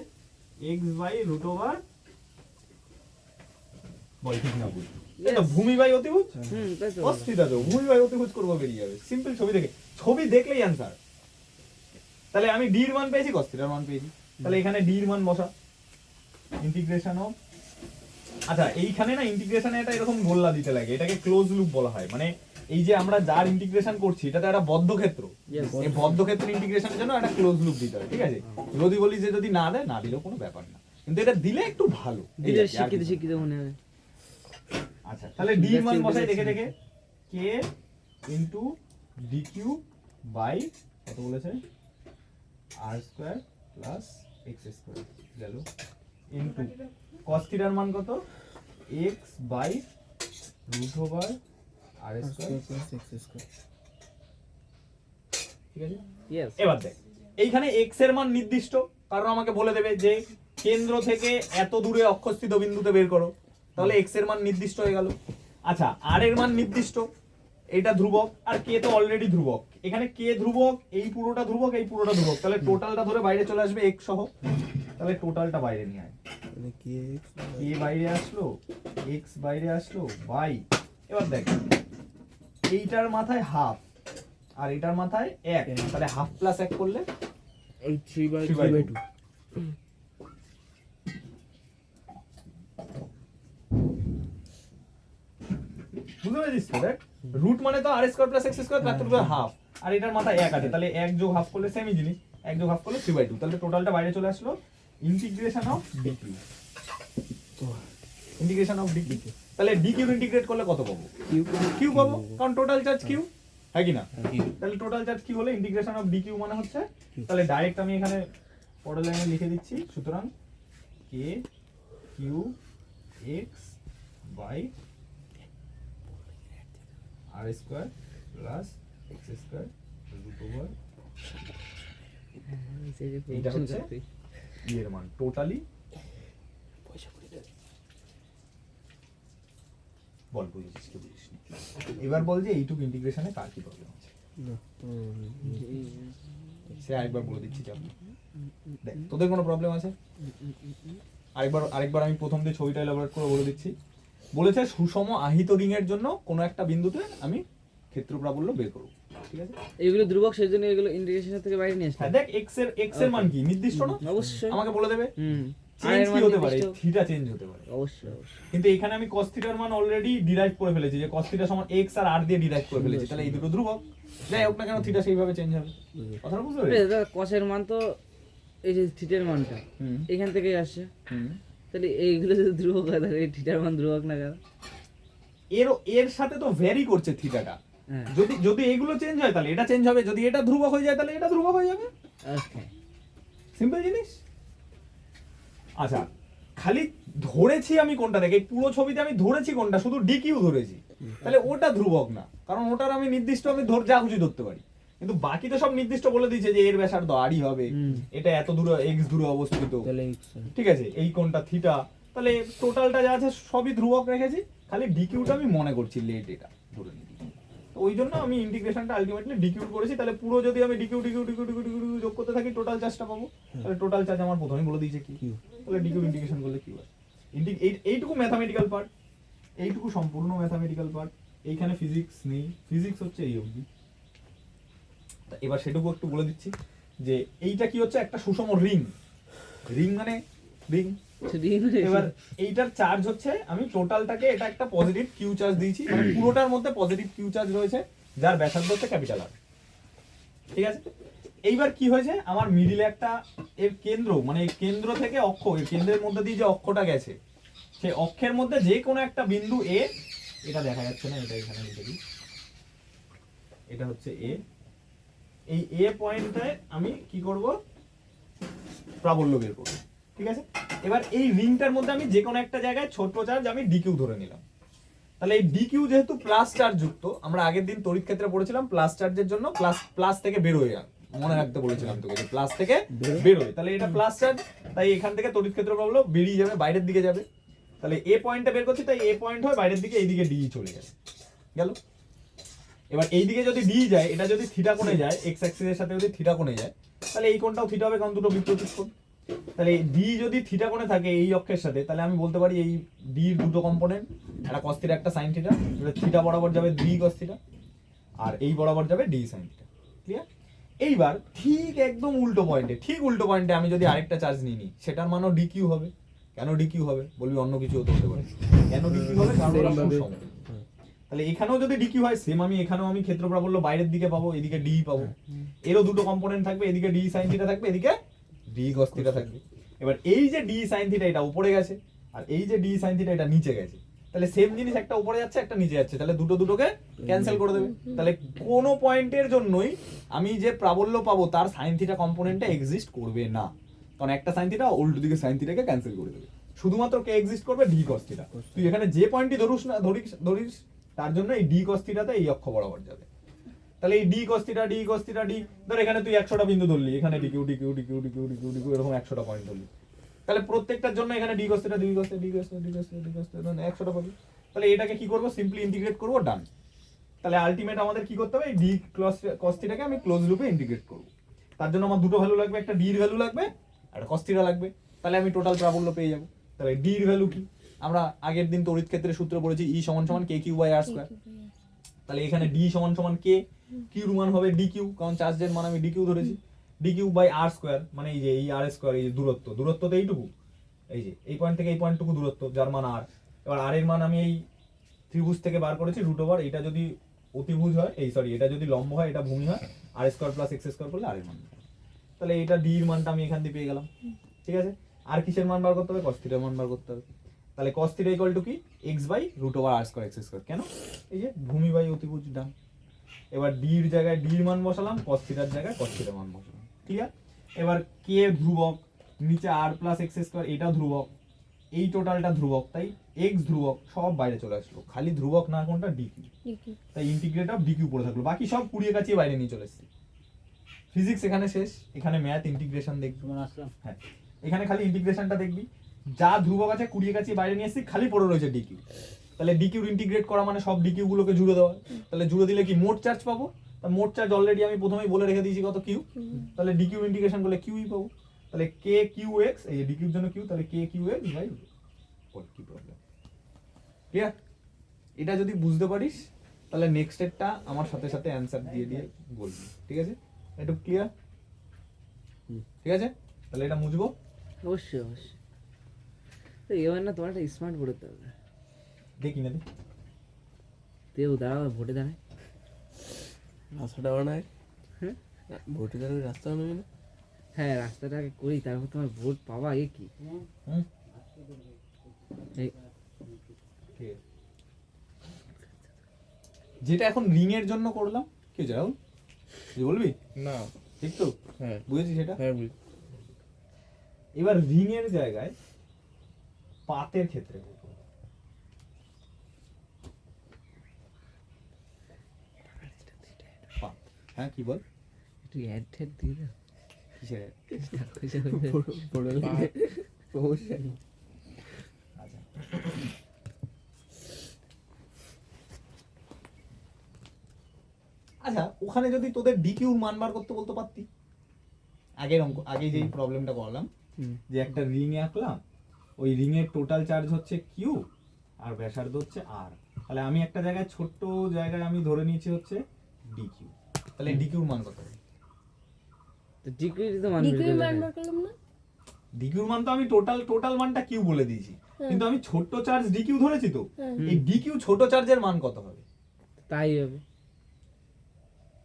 x বাই রুট ওভার বল ঠিক না ভুল? এই তো ভূমি বাই অতিভুজ। তাই তো cos থিটা তো ভূমি বাই অতিভুজ করবো, বেরিয়ে যাবে। সিম্পল ছবি দেখে, ছবি দেখলেই অ্যান্সার। তাহলে আমি ডি এর মান পেয়েছি, cos থিটার মান পেয়েছি। তাহলে এখানে ডি এর মান বসা, ইন্টিগ্রেশন অফ। আচ্ছা, এইখানে না ইন্টিগ্রেশনে এটা এরকম গোল্লা দিতে লাগে, এটাকে ক্লোজ লুপ বলা হয়। মানে এই যে আমরা যার ইন্টিগ্রেশন করছি এটা তো একটা বদ্ধ ক্ষেত্র, Yes. এই বদ্ধ ক্ষেত্রের ইন্টিগ্রেশনের জন্য একটা ক্লোজ লুপ দিতে হয়। ঠিক আছে, যদি বলি যে যদি না দেয়, না দিলেও কোনো ব্যাপার না, কিন্তু এটা দিলে একটু ভালো। এই দিলে আর কি, আর শিক্ষিত কিছু না। শিক্ষিত মনে হয়। আচ্ছা, তাহলে ডি এর মান That's বসাই it. দেখে দেখে, K into D Q by কত বলেছে, R square plus X square গেল, ইনটু cos থিটার মান কত, X by root over R square. ঠিক আছে, ইয়েস এবার দেখ, এইখানে x এর মান নির্দিষ্ট, কারণ আমাকে বলে দেবে যে কেন্দ্র থেকে এত দূরে অক্ষস্থিত বিন্দুতে বের করো, তাহলে x এর মান নির্দিষ্ট হয়ে গেল। আচ্ছা, r এর মান নির্দিষ্ট, এটা ধ্রুবক, আর k তো অলরেডি ধ্রুবক। এখানে k ধ্রুবক, এই পুরোটা ধ্রুবক, এই পুরোটা ধ্রুবক, তাহলে টোটালটা ধরে বাইরে চলে আসবে x সহ। তাহলে টোটালটা বাইরে নিয়ে আয়, মানে কি k বাইরে আসলো, x বাইরে আসলো, বাই, এবার দেখ এইটার মাথায় হাফ আর এটার মাথায় 1, তাহলে হাফ প্লাস 1 করলে ওই 3/2 3/2। বুঝতে পেরেছিস তো? দেখ, রুট মানে তো আর স্কয়ার প্লাস এক্স স্কয়ার তার তো হাফ, আর এটার মাথায় 1 আছে, তাহলে 1 যোগ হাফ করলে সেমই জিনিস, 1 যোগ হাফ করলে 3/2, তাহলে টোটালটা বাইরে চলে আসলো। Integration of D Q, integration of D Q, তাহলে ডি কিউ ইন্টিগ্রেট করলে কত পাবো, কিউ পাবো, কারণ টোটাল চার্জ কিউ, হ্যাঁ কি না? তাহলে টোটাল চার্জ কি হলে ইন্টিগ্রেশন অফ ডি কিউ মানে হচ্ছে, তাহলে ডাইরেক্ট আমি এখানে পরের লাইনে লিখে দিচ্ছি, সুতরাং K Q X by R square plus X square root over, এইটা হচ্ছে এর মান টোটালি। বল বুঝেছিস কি বুঝিস? এবার বল যে এইটুকু ইন্টিগ্রেশনে কার কি প্রবলেম আছে, সে আরেকবার বলে দিচ্ছি। চাপ দেখ, তোদের কোনো প্রবলেম আছে? আরেকবার আমি প্রথম দিয়ে ছবিটা এলাবোরেট করে বলে দিচ্ছি। বলেছে সুষম আহিত রিং এর জন্য কোনো একটা বিন্দুতে আমি ক্ষেত্র প্রাবল্য বের করব। ঠিক আছে, এগুলো ধ্রুবক, সেজন্য এগুলো ইন্টিগ্রেশন থেকে বাইরে নিয়ে আসলাম। হ্যাঁ দেখ, x এর মান কি নির্দিষ্ট না? অবশ্যই আমাকে বলে দেবে। আর চেঞ্জ এর কি মান হতে পারে, নির্দিষ্ট। থিটা চেঞ্জ হতে পারে। অবশ্যই কিন্তু এখানে আমি cos থিটার মান অলরেডি ডিরাইভ করে ফেলেছি, যে cos থিটা সমান x আর r দিয়ে ডিরাইভ করে ফেলেছি, তাহলে এই দুটো ধ্রুবক, যাই হোক না কেন থিটা সেইভাবে চেঞ্জ হবে। কথাটা বুঝতে পেরেছিস? দাদা কসের মান তো এই যে থিটার মানটা হুম এখান থেকেই আসছে, হুম। তাহলে এইগুলো যদি ধ্রুবক হয় তাহলে এই থিটার মান ধ্রুবক না কেন? এর সাথে তো ভ্যারি করছে থিটাটা, হ্যাঁ যদি এগুলো চেঞ্জ হয় তাহলে এটা চেঞ্জ হবে, যদি এটা ধ্রুবক হয়ে যায় তাহলে এটা ধ্রুবক হয়ে যাবে। ওকে সিম্পল জিনিস। আচ্ছা, খালি ধরেছি আমি কোনটা, দেখে এই পুরো ছবিতে আমি ধরেছি কোনটা, শুধু ডি কিউ ধরেছি, তাহলে ওটা ধ্রুবক না, কারণ ওটার আমি নির্দিষ্ট আমি যা খুশি ধরতে পারি, কিন্তু বাকি তো সব নির্দিষ্ট বলে দিয়েছে যে এর ব্যাসার্ধ আরই হবে, এটা এত দূরে এক্স দূরে অবস্থিত, তাহলে ঠিক আছে, এই কোনটা থিটা, তাহলে টোটালটা যা আছে সবই ধ্রুবক রেখেছি, খালি ডি কিউটা আমি মনে করছি লেট এটা ধরে নিই, তো ওই জন্য আমি ইন্টিগ্রেশনটা আলটিমেটলি ডি কিউ করেছি। তাহলে পুরো যদি আমি ডি কিউ যোগ করতে থাকি টোটাল চার্জটা পাবো, তাহলে টোটাল চার্জ আমার প্রথমেই বলে দিয়েছে কি, তাহলে ডি কিউ ইন্টিগ্রেশন করলে কি হয়, এইটুকু ম্যাথামেটিক্যাল পার্ট, এইটুকু সম্পূর্ণ ম্যাথামেটিক্যাল পার্ট, এইখানে ফিজিক্স নেই, ফিজিক্স হচ্ছে এই অবধি। এবার সেটুকু একটু বলে দিচ্ছি যে এইটা কি হচ্ছে, একটা সুষম রিং, রিং মানে রিং। এবার এইটার চার্জ হচ্ছে, আমি টোটালটাকে এটা একটা পজিটিভ কিউ চার্জ দিয়েছি, মানে পুরোটার মধ্যে পজিটিভ কিউ চার্জ রয়েছে, যার ব্যাসার্ধ হচ্ছে ক্যাপিটাল আর। ঠিক আছে, এইবার কি হয়েছে, আমার মিডিলে একটা এর কেন্দ্র, মানে এই কেন্দ্র থেকে অক্ষ, এই কেন্দ্রের মধ্যে দিয়ে যে অক্ষটা গেছে, সেই অক্ষের মধ্যে যে কোনো একটা বিন্দু এ এটা দেখা যাচ্ছে না, এটা এখানে লিখে দিই। এটা হচ্ছে এ, এই এ পয়েন্টটায় আমি কি করব, প্রাবল্য বের করব, ঠিক আছে। এবার এই রিংটার মধ্যে আমি যে কোনো একটা জায়গায় ছোট চার্জ আমি ডিকিউ ধরে নিলাম। তাহলে এই ডিকিউ যেহেতু প্লাস চার্জ যুক্ত, আমরা আগের দিন তড়িৎ ক্ষেত্রে পড়েছিলাম প্লাস চার্জের জন্য প্লাস থেকে বেরোয়, মনে রাখতে বলেছিলাম তোকে যে প্লাস থেকে বেরোয়, তাহলে এটা প্লাস চার্জ, তাই এখান থেকে তড়িৎ ক্ষেত্র প্রবল বেরিয়ে যাবে, বাইরের দিকে যাবে। তাহলে এ পয়েন্টটা বের করছি, তাই এ পয়েন্ট হয় বাইরের দিকে, এইদিকে ডি চলে যাবে, গেল। এবার এইদিকে যদি ডি যায়, এটা যদি থিটা কোণে যায়, এক্স অ্যাক্সিসের সাথে যদি থিটা কোণে যায়, তাহলে এই কোণটাও থিটা হবে, কারণ দুটো বিপরীত কোণ। তাহলে ডি যদি থিটা কোণে থাকে এই অক্ষের সাথে, তাহলে আমি বলতে পারি এই ডির দুটো কম্পোনেন্ট, একটা cos থিটা একটা sin থিটা, তাহলে থিটা বরাবর যাবে ডি cos থিটা, আর এই বরাবর যাবে ডি sin থিটা, ক্লিয়ার। এইবার ঠিক একদম উল্টো পয়েন্টে আমি যদি আরেকটা চার্জ নিয়ে নিই, সেটার মানও ডিকিউ হবে। কেন ডিকিউ হবে বলবি, অন্য কিছু হতে পারে। কেন ডিকিউ হবে, কারণ ওরা সুষম। তাহলে এখানেও যদি ডিকিউ হয় সেম, এখানেও আমি ক্ষেত্র প্রাবল্য বাইরের দিকে পাবো, এদিকে ডি পাবো, এরও দুটো কম্পোনেন্ট থাকবে, এদিকে ডি sin থিটা থাকবে, এদিকে ডি cos থিটা থাকবে। এবার এই যে ডি sin থিটা এটা উপরে গেছে, আর এই যে ডি sin থিটা এটা নিচে গেছে, তাহলে সেম জিনিস, একটা উপরে যাচ্ছে একটা নিচে যাচ্ছে, তাহলে দুটোকে ক্যান্সেল করে দেবে। তাহলে কোন পয়েন্টের জন্যই আমি যে প্রাবল্য পাবো তার sin থিটা কম্পোনেন্টটা এক্সিস্ট করবে না, কারণ একটা sin থিটা উল্টো দিকে sin থিটাকে ক্যান্সেল করে দেবে। শুধুমাত্র কে এক্সিস্ট করবে, ডি cos থিটা। তুই এখানে যে পয়েন্টই ধরিস তার জন্য এই ডি cos থিটাতে এই অক্ষ বরাবর যাবে। তাহলে এই ডি cos থিটা ডি, ধর এখানে তুই 100টা বিন্দু ধরলি, এখানে ডিকিউ এরকম 100টা পয়েন্ট ধরলি, তাহলে প্রত্যেকটার জন্য এখানে ডি cos থিটা 100টা পাবি। তাহলে এটাকে কি করব, সিম্পলি ইন্টিগ্রেট করব, ডান। তাহলে আলটিমেট আমাদের কি করতে হবে, এই ডি cos থিটাকে আমি ক্লোজ লুপে ইন্টিগ্রেট করব। তার জন্য আমার দুটো ভ্যালু লাগবে, একটা ডি এর ভ্যালু লাগবে আর একটা cos থিটা লাগবে, তাহলে আমি টোটাল প্রাবল্য পেয়ে যাব। তাহলে ডি এর ভ্যালু কি, আমরা আগের দিন তড়িৎ ক্ষেত্রে সূত্র পড়েছি, E = kq/r²। তাহলে এখানে D = k, কিউর মান হবে dq, কারণ চার্জের মান আমি dq ধরেছি, dq/r², মানে এই যে এই r², এই যে দূরত্ব তো এইটুকু, এই যে এই পয়েন্ট থেকে এই পয়েন্টটুকু দূরত্ব, যার মান r। এবার r এর মান আমি এই ত্রিভুজ থেকে বার করেছি √, এটা যদি অতিভুজ হয়, এটা যদি লম্ব হয়, এটা ভূমি হয়, r² + x² করলে r এর মান। তাহলে এটা d এর মানটা আমি এখান দিয়ে পেয়ে গেলাম, ঠিক আছে। আর কিসের মান বার করতে হবে, cos থিটার মান বার করতে হবে। তাহলে cos থিটা = কি, x/√r² x², কেন, এই যে ভূমি বাই অতিভুজ, ডান। এবার d এর জায়গায় d এর মান বসালাম, cos থিটার জায়গায় cos থিটার মান বসালাম, ক্লিয়ার। এবার k ধ্রুবক, নিচে r + x², এটা ধ্রুবক, এই টোটালটা ধ্রুবক, তাই x ধ্রুবক, সব বাইরে চলে আসলো, খালি ধ্রুবক না কোনটা, dq। তাই ইন্টিগ্রেট অফ dq পড়ে থাকলো, বাকি সব কুড়িয়ে কাছিয়ে বাইরে নিয়ে চলে এসেছে। ফিজিক্স এখানে শেষ, এখানে ম্যাথ ইন্টিগ্রেশন দেখবি। হ্যাঁ, এখানে খালি ইন্টিগ্রেশনটা দেখবি, যা ধ্রুবক আছে কুড়িয়ে কাছিয়ে বাইরে নিয়ে এসেছি, খালি পড়ে রয়েছে dq। তাহলে dq ইন্টিগ্রেট করা মানে সব dq গুলোকে জুড়ে দেওয়া, তাহলে জুড়ে দিলে কি মোট চার্জ পাবো, তা মোট চার্জ অলরেডি আমি প্রথমেই বলে রেখে দিয়েছি কত, q। তাহলে dq ইন্টিগ্রেশন করলে qই পাবো, তাহলে kqx, এই dq এর জন্য q, তাহলে kqx/, কি প্রবলেম, ক্লিয়ার। এটা যদি বুঝতে পারিস তাহলে নেক্সট স্টেপটা আমার সাথে সাথে অ্যানসার দিয়ে বলবি, ঠিক আছে। একটু ক্লিয়ার, ঠিক আছে। তাহলে এটা মুছবো, অবশ্যই। তো এবার না তোমার একটা স্মার্ট বোর্ড হতে হবে, দেখি না তেও দাঁড়াও, ভোটে দাঁড়ায়, রাস্তাটা বানায়, হ্যাঁ ভোটে দাঁড়িয়ে রাস্তা বানাবে না। হ্যাঁ, রাস্তাটা আগে করি, তারপর তোমার ভোট পাবা আগে কি। যেটা এখন রিং এর জন্য করলাম, কি হয়েছে রাহুল, তুই বলবি না, ঠিক তো, হ্যাঁ বুঝেছি সেটা। হ্যাঁ বুঝি। এবার রিং এর জায়গায় পাতের ক্ষেত্রে পাত, হ্যাঁ কি বল, একটু অ্যাড ট্যাড দিয়ে দাও, কিসের? প্রমোশন। আচ্ছা, আচ্ছা ওখানে যদি তোদের ডিকিউর মান বার করতে বলতে পারতি, আগে যেই প্রবলেমটা করলাম, যে একটা রিং আঁকলাম, ওই রিং এর টোটাল চার্জ হচ্ছে কিউ আর ব্যাসার্ধ হচ্ছে আর, তাহলে আমি একটা জায়গায় ছোট্ট জায়গায় আমি ধরে নিয়েছি হচ্ছে ডিকিউ, তাহলে ডিকিউর মান কত হবে? তো ডিগ্রি তো মান ডিগ্রি মান বার করলাম না, ডিকিউর মান তো আমি টোটাল মানটা কিউ বলে দিয়েছি, কিন্তু আমি ছোট্ট চার্জ ডিকিউ ধরেছি, তো এই ডিকিউ ছোট চার্জের মান কত হবে? তাই হবে,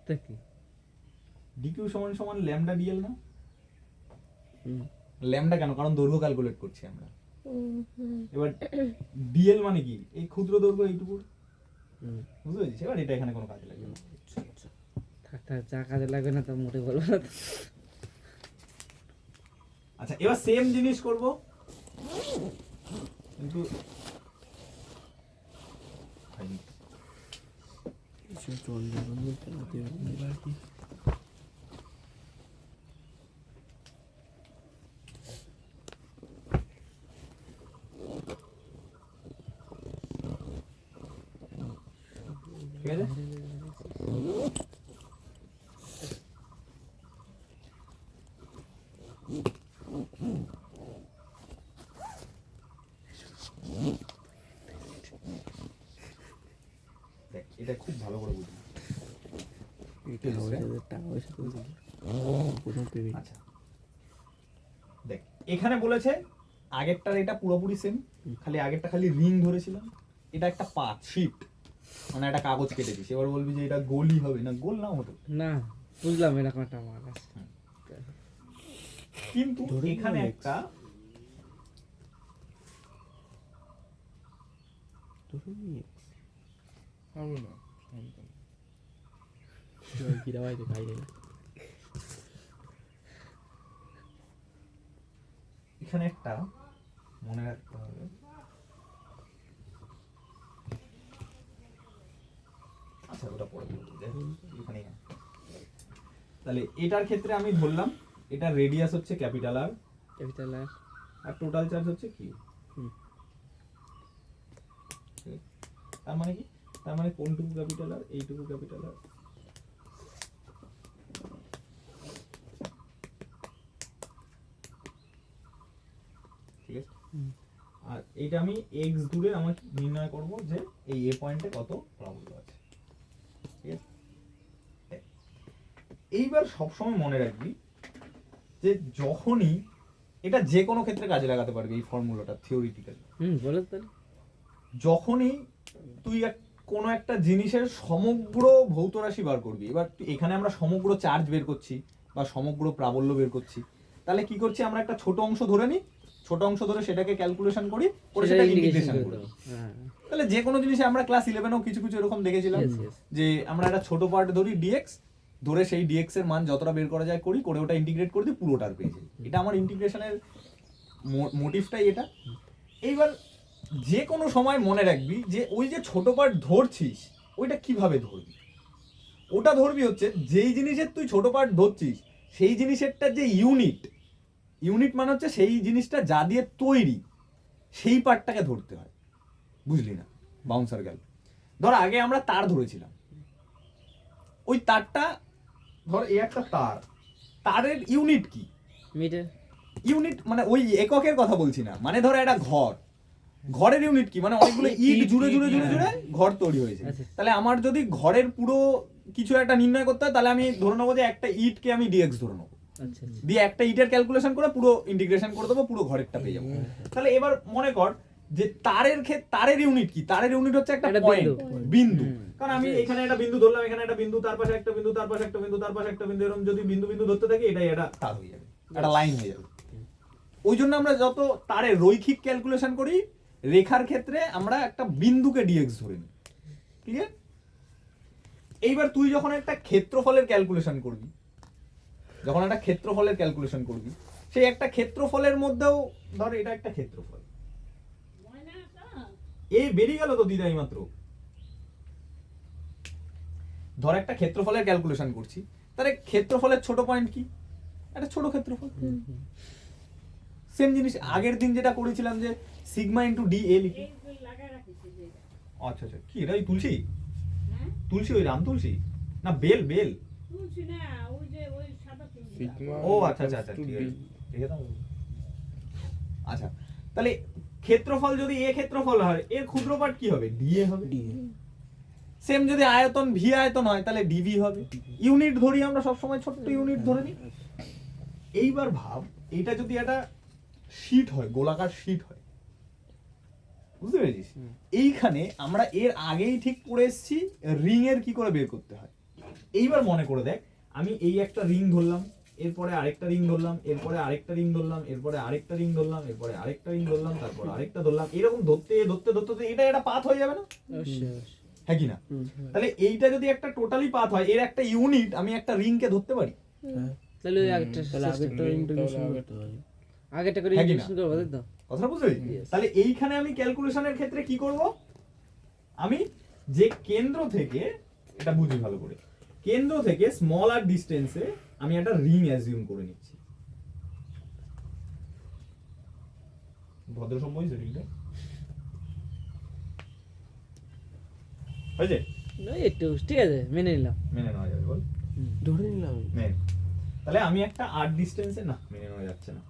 তা কি ডিকিউ সমান ল্যামডা ডিএল না, ল্যামডা কেন, কারণ দৈর্ঘ্য ক্যালকুলেট করছি আমরা। এবার ডিএল মানে কি, এই ক্ষুদ্র দৈর্ঘ্য এইটুকু, বুঝতে পেরেছিস? এবার এটা এখানে কোনো কাজে লাগবে না। থাক থাক, যা কাজে লাগবে না তা মোটে বলবো না। আচ্ছা এবার সেম জিনিস করব, কিন্তু কিছু জল জল বলতে রাতে এবার কি ঠিক আছে? দেখ এটা খুব ভালো করে বুঝবি। এটা ওদের টাকা পয়সা তো প্রথম পেমেন্ট। আচ্ছা দেখ এখানে বলেছে আগেরটার এটা পুরোপুরি সেম, খালি আগেরটা খালি রিং ধরেছিলাম, এটা একটা পাত শীট, মানে একটা কাগজ কেটে দিস। এবার বলবি যে এটা গোলই হবে, না গোল নাও হতো, না বুঝলাম এরকম একটা মাল আছে। কিন্তু ধরে এখানে নিলাম একটা ধরে নিয়ে হবে না কিরা ভাই খাই রে এখানে একটা মনে রাখতে হবে, আচ্ছা ওটা পরে বলবো, যাই হোক, এখানেই আছে। তাহলে এটার ক্ষেত্রে আমি ধরলাম এটা রেডিয়াস হচ্ছে ক্যাপিটাল আর, ক্যাপিটাল আর আর টোটাল চার্জ হচ্ছে কিউ। তার মানে কি? তার মানে কোনটুকু ক্যাপিটাল আর এইটুকু ক্যাপিটাল আর, ঠিক আছে? আর এইটা আমি এক্স দূরে আমার নির্ণয় করব যে এই এ পয়েন্টে কত প্রাবল্য আছে, ঠিক আছে? এইবার সবসময় মনে রাখবি যে যখনই এটা যে কোনো ক্ষেত্রে কাজে লাগাতে পারবি এই ফর্মুলাটা থিওরিটিক্যালি, বলো তাহলে। যখনই তুই কোনো একটা জিনিসের সমগ্র ভৌত রাশি বার করবি, এবার এখানে আমরা সমগ্র চার্জ বের করছি বা সমগ্র প্রাবল্য বের করছি, তাহলে কি করছি আমরা একটা ছোট অংশ ধরে নিই, ছোট অংশ ধরে সেটাকে ক্যালকুলেশন করি, করে সেটা ইন্টিগ্রেশন করি। হ্যাঁ তাহলে যে কোনো জিনিসে আমরা ক্লাস 11এও কিছু কিছু এরকম দেখেছিলাম Yes, yes. যে আমরা একটা ছোট পার্ট ধরি ডিএক্স, ধরে সেই ডিএক্স এর মান যতটা বের করা যায় করি, করে ওটা ইন্টিগ্রেট করে দিই, পুরোটার পেয়ে যাই। এটা আমার ইন্টিগ্রেশনের মোটিভটাই এটা। এইবার যে কোনো সময় মনে রাখবি যে ওই যে ছোট পার্ট ধরছিস ওইটা কিভাবে ধরবি, ওটা ধরবি হচ্ছে যেই জিনিসের তুই ছোট পার্ট ধরছিস সেই জিনিসেরটা যে ইউনিট, ইউনিট মানে হচ্ছে সেই জিনিসটা যা দিয়ে তৈরি সেই পার্টটাকে ধরতে হয়, বুঝলি না? বাউন্সার গেল, ধর আগে আমরা তার ধরেছিলাম, ওই তারটা ধর এই একটা তার, তারের ইউনিট কি? মিটার। ইউনিট মানে ওই এককের কথা বলছি না, মানে ধর একটা ঘর, ঘরের ইউনিট কি? মানে অনেকগুলো ইট জুড়ে জুড়ে জুড়ে জুড়ে ঘর তৈরি হয়েছে। আচ্ছা। তাহলে আমার যদি ঘরের পুরো কিছু একটা নির্ণয় করতে হয়, তাহলে আমি ধরে নেবো যে একটা ইটকে আমি ডিএক্স ধরে নেবো, আচ্ছা আচ্ছা। দিয়ে একটা ইটের ক্যালকুলেশন করে পুরো ইন্টিগ্রেশন করে দেবো, পুরো ঘরেরটা পেয়ে যাবো। তাহলে এবার মনে কর যে তারের তারের ইউনিট কি? তারের ইউনিট হচ্ছে একটা একটা পয়েন্ট, বিন্দু। হুম। কারণ আমি এখানে একটা বিন্দু ধরলাম, এখানে একটা বিন্দু, তার পাশে একটা বিন্দু, তার পাশে একটা বিন্দু, তার পাশে একটা বিন্দু, এরকম যদি বিন্দু বিন্দু ধরতে থাকি এটাই একটা তার হয়ে যাবে, একটা লাইন হয়ে যাবে। ওই জন্য আমরা যত তারের রৈখিক ক্যালকুলেশন করি, রেখার ক্ষেত্রে আমরা একটা বিন্দুকে ডিএক্স ধরে নিই, ক্লিয়ার? এইবার তুই যখন একটা ক্ষেত্রফলের ক্যালকুলেশন করবি, যখন একটা ক্ষেত্রফলের ক্যালকুলেশন করবি, সেই একটা ক্ষেত্রফলের মধ্যেও ধর এটা একটা ক্ষেত্রফল, এই বেরিয়ে গেল তো দিদা এইমাত্র। ধর একটা ক্ষেত্রফলের ক্যালকুলেশন করছি, তাহলে ক্ষেত্রফলের ছোট পয়েন্ট কি? একটা ছোট ক্ষেত্রফল। সেম জিনিস আগের দিন যেটা করেছিলাম যে সিগমা ইন্টু ডি এ লিখি। আচ্ছা আচ্ছা, কি এটা? ওই তুলসী? তুলসী ওই রাম তুলসী না বেল? বেল। ও আচ্ছা আচ্ছা আচ্ছা, ঠিক আছে, ঠিক আছে। আচ্ছা তাহলে ক্ষেত্রফল যদি এ ক্ষেত্রফল হয়, এর ক্ষুদ্র পার্ট কি হবে? ডিএ হবে। সেম যদি আয়তন ভি আয়তন হয় তাহলে ডিভি হবে। ইউনিট ধরি আমরা সব সময়, ছোট্ট ইউনিট ধরে নিই। এইবার ভাব এটা যদি একটা শীট হয়, গোলাকার শীট হয়, বুঝতে পেরেছিস? এইখানে আমরা এর আগেই ঠিক পড়ে এসেছি রিং এর কি করে বের করতে হয়। এইবার মনে করে দেখ, আমি এই একটা রিং ধরলাম, এরপরে আরেকটা রিং ধরলাম, এরপরে আরেকটা রিং ধরলাম, এরপরে আরেকটা রিং ধরলাম, এরপরে আরেকটা রিং ধরলাম, তারপর আরেকটা ধরলাম, এরকম ধরতে ধরতে ধরতে ধরতে এটা একটা পাথ হয়ে যাবে না? অবশ্যই। হ্যাঁ কি না? তাহলে এইটা যদি একটা টোটালি পাথ হয়, এর একটা ইউনিট আমি একটা রিংকে ধরতে পারি। হ্যাঁ তাহলে ওই আগেরটা তাহলে আগেরটা তাহলে ইন্টিগ্রেশন আগে- করতে হবে। আগেরটা করে হ্যাঁ কি না? ইন্টিগ্রেশন করবো তাই তো? কথা বুঝতে পেরেছি? তাহলে এইখানে আমি ক্যালকুলেশনের ক্ষেত্রে কি করব, আমি যে কেন্দ্র থেকে, এটা বুঝি ভালো করে, কেন্দ্র থেকে স্মল আর ডিস্টেন্সে আমি একটা রিং অ্যাজিউম করে নিচ্ছি। ভদ্র সভ্য হয়েছে রিংটা? হয়েছে? না একটু ঠিক আছে মেনে নিলাম। মেনে নেওয়া যাবে, বল। ধরে নিলাম আমি। মেনে। তাহলে আমি একটা আর ডিস্টেন্সে, না মেনে নেওয়া যাচ্ছে না।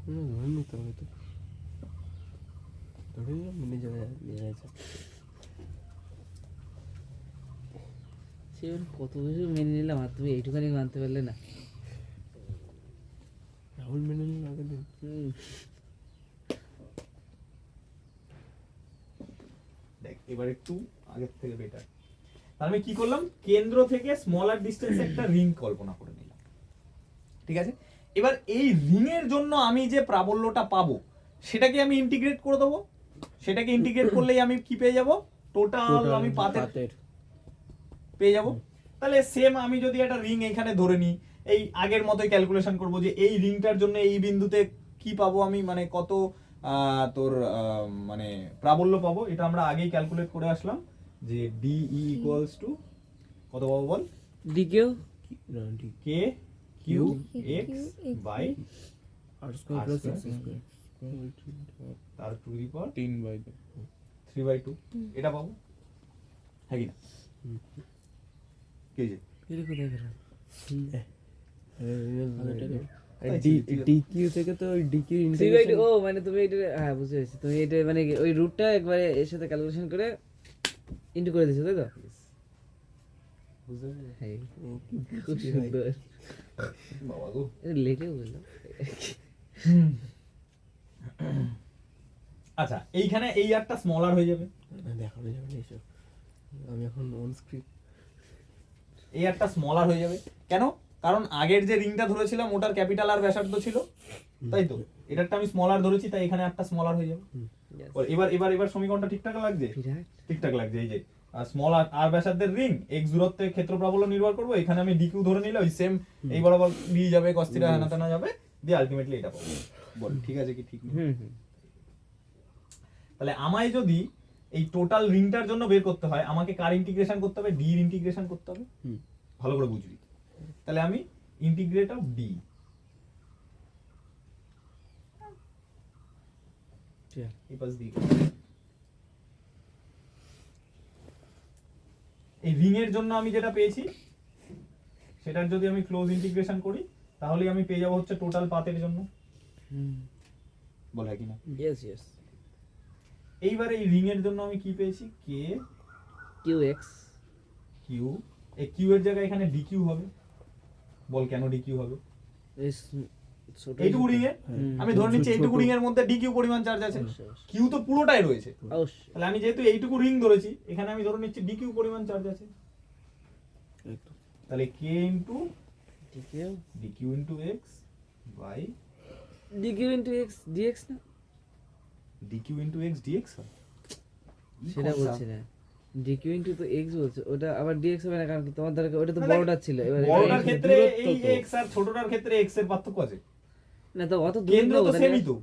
ধরে নিতে হবে তো। ধরে নিলাম মেনে যাবে যাচ্ছে। সে কত কিছু মেনে নিলাম আর তুমি এইটুখানি মানতে পারলে না। রাহুল মেনে নিল আগের দিন। দেখ এবার একটু আগের থেকে বেটার। তাহলে আমি কি করলাম, কেন্দ্র থেকে স্মলার ডিস্টেন্সে একটা রিং কল্পনা করে নিলাম, ঠিক আছে? এবার এই রিং এর জন্য আমি যে প্রাবল্যটা পাবো সেটাকে আমি ইন্টিগ্রেট করে দেবো। সেটাকে ইন্টিগ্রেট করলেই আমি কি পেয়ে যাব, টোটাল আমি পাতের পেয়ে যাব। তাহলে সেম আমি যদি একটা রিং এখানে ধরে নিই, এই আগের মতোই ক্যালকুলেশন করব যে এই রিংটার জন্য এই বিন্দুতে কি পাবো আমি, মানে কত তোর মানে প্রাবল্য পাবো, এটা আমরা আগেই ক্যালকুলেট করে আসলাম যে ডি ইকুয়ালস টু কত পাবো বল, ডিকেও K Q X by R square plus X square তার টু দি পাওয়ার 3/2 3/2 এটা পাবো, হ্যাঁ কি না? কি যে এটা কোথায় গেল? ডিকিউ থেকে তো ওই ডিকিউ 3/2 ও মানে তুমি এটা, হ্যাঁ বুঝতে পেরেছি, তুমি এটা মানে কি ওই রুটটা একবারে এর সাথে ক্যালকুলেশন করে ইনটু করে দিছো তাই তো? বুঝতে পেরেছি? হ্যাঁ খুব সুন্দর। বাবা গো। এটা লেখে বললো। আচ্ছা এইখানে এই আরটা স্মলার হয়ে যাবে, দেখানো যাবে না এসব। আমি এখন অন স্ক্রিন। এই আরটা স্মলার হয়ে যাবে কেন? কারণ আগের যে রিংটা ধরেছিলাম ওটার ক্যাপিটাল আর ব্যাসার্ধ ছিল, তাই তো? এটারটা আমি স্মলার ধরেছি, তাই এখানে একটা স্মলার হয়ে যাবে। এবার এবার এবার সমীকরণটা ঠিকঠাক লাগছে? বিরাট। ঠিকঠাক লাগছে। এই যে স্মল আর ব্যাসার্ধের রিং এক্স দূরত্বে ক্ষেত্র প্রাবল্য নির্ভর করবো, এখানে আমি ডিকিউ ধরে নিলে ওই সেম এই বরাবর দিয়ে যাবে, cos থিটা হেনা তেনা যাবে, দিয়ে আলটিমেটলি এটা পাবো। বল ঠিক আছে কি ঠিক নেই? তাহলে আমায় যদি এই টোটাল রিংটার জন্য বের করতে হয়, আমাকে কার ইন্টিগ্রেশন করতে হবে, ডি এর ইন্টিগ্রেশন করতে হবে। ভালো করে বুঝবি। তাহলে আমি ইন্টিগ্রেট অফ ডি, এই পাশ দিয়ে এই রিং এর জন্য আমি যেটা পেয়েছি সেটার যদি আমি ক্লোজ ইন্টিগ্রেশন করি তাহলে আমি পেয়ে যাবো হচ্ছে টোটাল পাতের জন্য। বল হ্যাঁ কি না? Yes yes. এইবার এই রিং এর জন্য আমি কি পেয়েছি, কে কিউ এক্স কিউ, এই কিউ এর জায়গায় এখানে ডি কিউ হবে। বল কেন ডি কিউ হবে? এইটুকু রিং এর আমি ধরে নিচ্ছি এইটুকু রিং এর মধ্যে ডি কিউ পরিমাণ চার্জ আছে, কিউ তো পুরোটাই রয়েছে। অবশ্যই। তাহলে আমি যেহেতু এইটুকু রিং ধরেছি, এখানে আমি ধরে নিচ্ছি ডি কিউ পরিমাণ চার্জ আছে। তাহলে K into DQ D Q into X by DQ into X DX না, D Q into X DX হয়। সেটা বলছি না, ডিকিউ ইনটু তো এক্স বলছো, ওটা আবার ডিএক্স হবে না, কারণ কি তোমার দ্বারা ওটা তো বড়টা ছিল। এবার বড়টার ক্ষেত্রে এই এক্স আর ছোটটার ক্ষেত্রে এক্স এর পার্থক্য আছে, না তো অত দূর কেন্দ্র তো সেমই তো।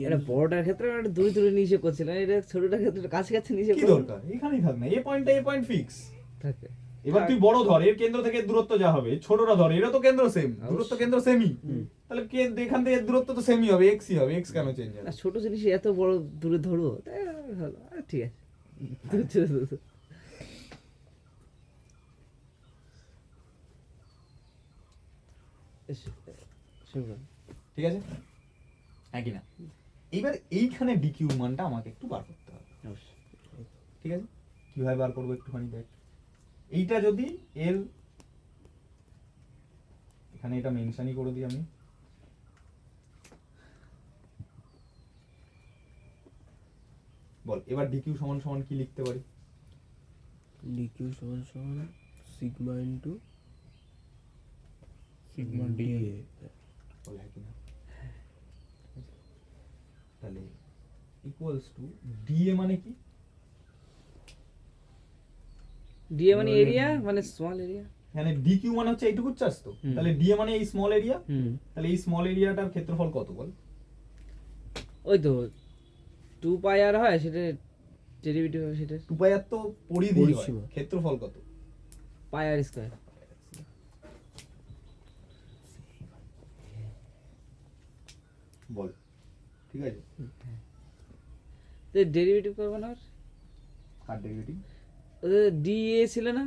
এটা বড়টার ক্ষেত্রে আমরা দূরে দূরে নিচে করছিলাম, এটা ছোটটার ক্ষেত্রে কাছে কাছে নিচে কি দরকার, এখানেই থাক না, এ পয়েন্ট ফিক্স থাকে। এবার তুই বড় ধর, এর কেন্দ্র থেকে দূরত্ব যা হবে, ছোটরা ধর, এরও তো কেন্দ্র সেম, দূরত্ব কেন্দ্র সেমই, তাহলে কে এখান থেকে দূরত্ব তো সেমই হবে, এক্সই হবে, এক্স কেন চেঞ্জ হবে? না ছোট জিনিস এত বড় দূরে ধরবো, তাই ভালো, ঠিক আছে। ঠিক আছে হ্যাঁ কি না? এইবার এইখানে ডিকিউ মানটা আমাকে একটু বার করতে হবে, ঠিক আছে? কিভাবে বার করবো একটুখানি দেখ। এইটা যদি এর এখানে এটা মেনশনই করে দিই আমি, বল এবার ডিকিউ সমান সমান কি লিখতে পারি? ডিকিউ সমান সমান সিগমা ইনটু সিগমা ডি বল হ্যাঁ কি না? তাহলে ইকুয়ালস টু ডিএ মানে কি? ডিএ মানে এরিয়া, মানে স্মল এরিয়া। মানে ডিকিউ মানে হচ্ছে এইটুকু চার্জ তো, হুম। তাহলে ডিএ মানে এই স্মল এরিয়া, হুম, তাহলে এই স্মল এরিয়াটার ক্ষেত্রফল কত বল? ওই তো 2 পাই আর হয়, সেটা ডেরিভেটিভ হবে সেটা 2 পাই আর তো পরিধি হয়, পরিসীমা। ক্ষেত্রফল কত? পাই আর স্কয়ার। বল, ঠিক আছে? তো ডেরিভেটিভ করব না, কার ডেরিভেটিভ? ডিএ ছিল না,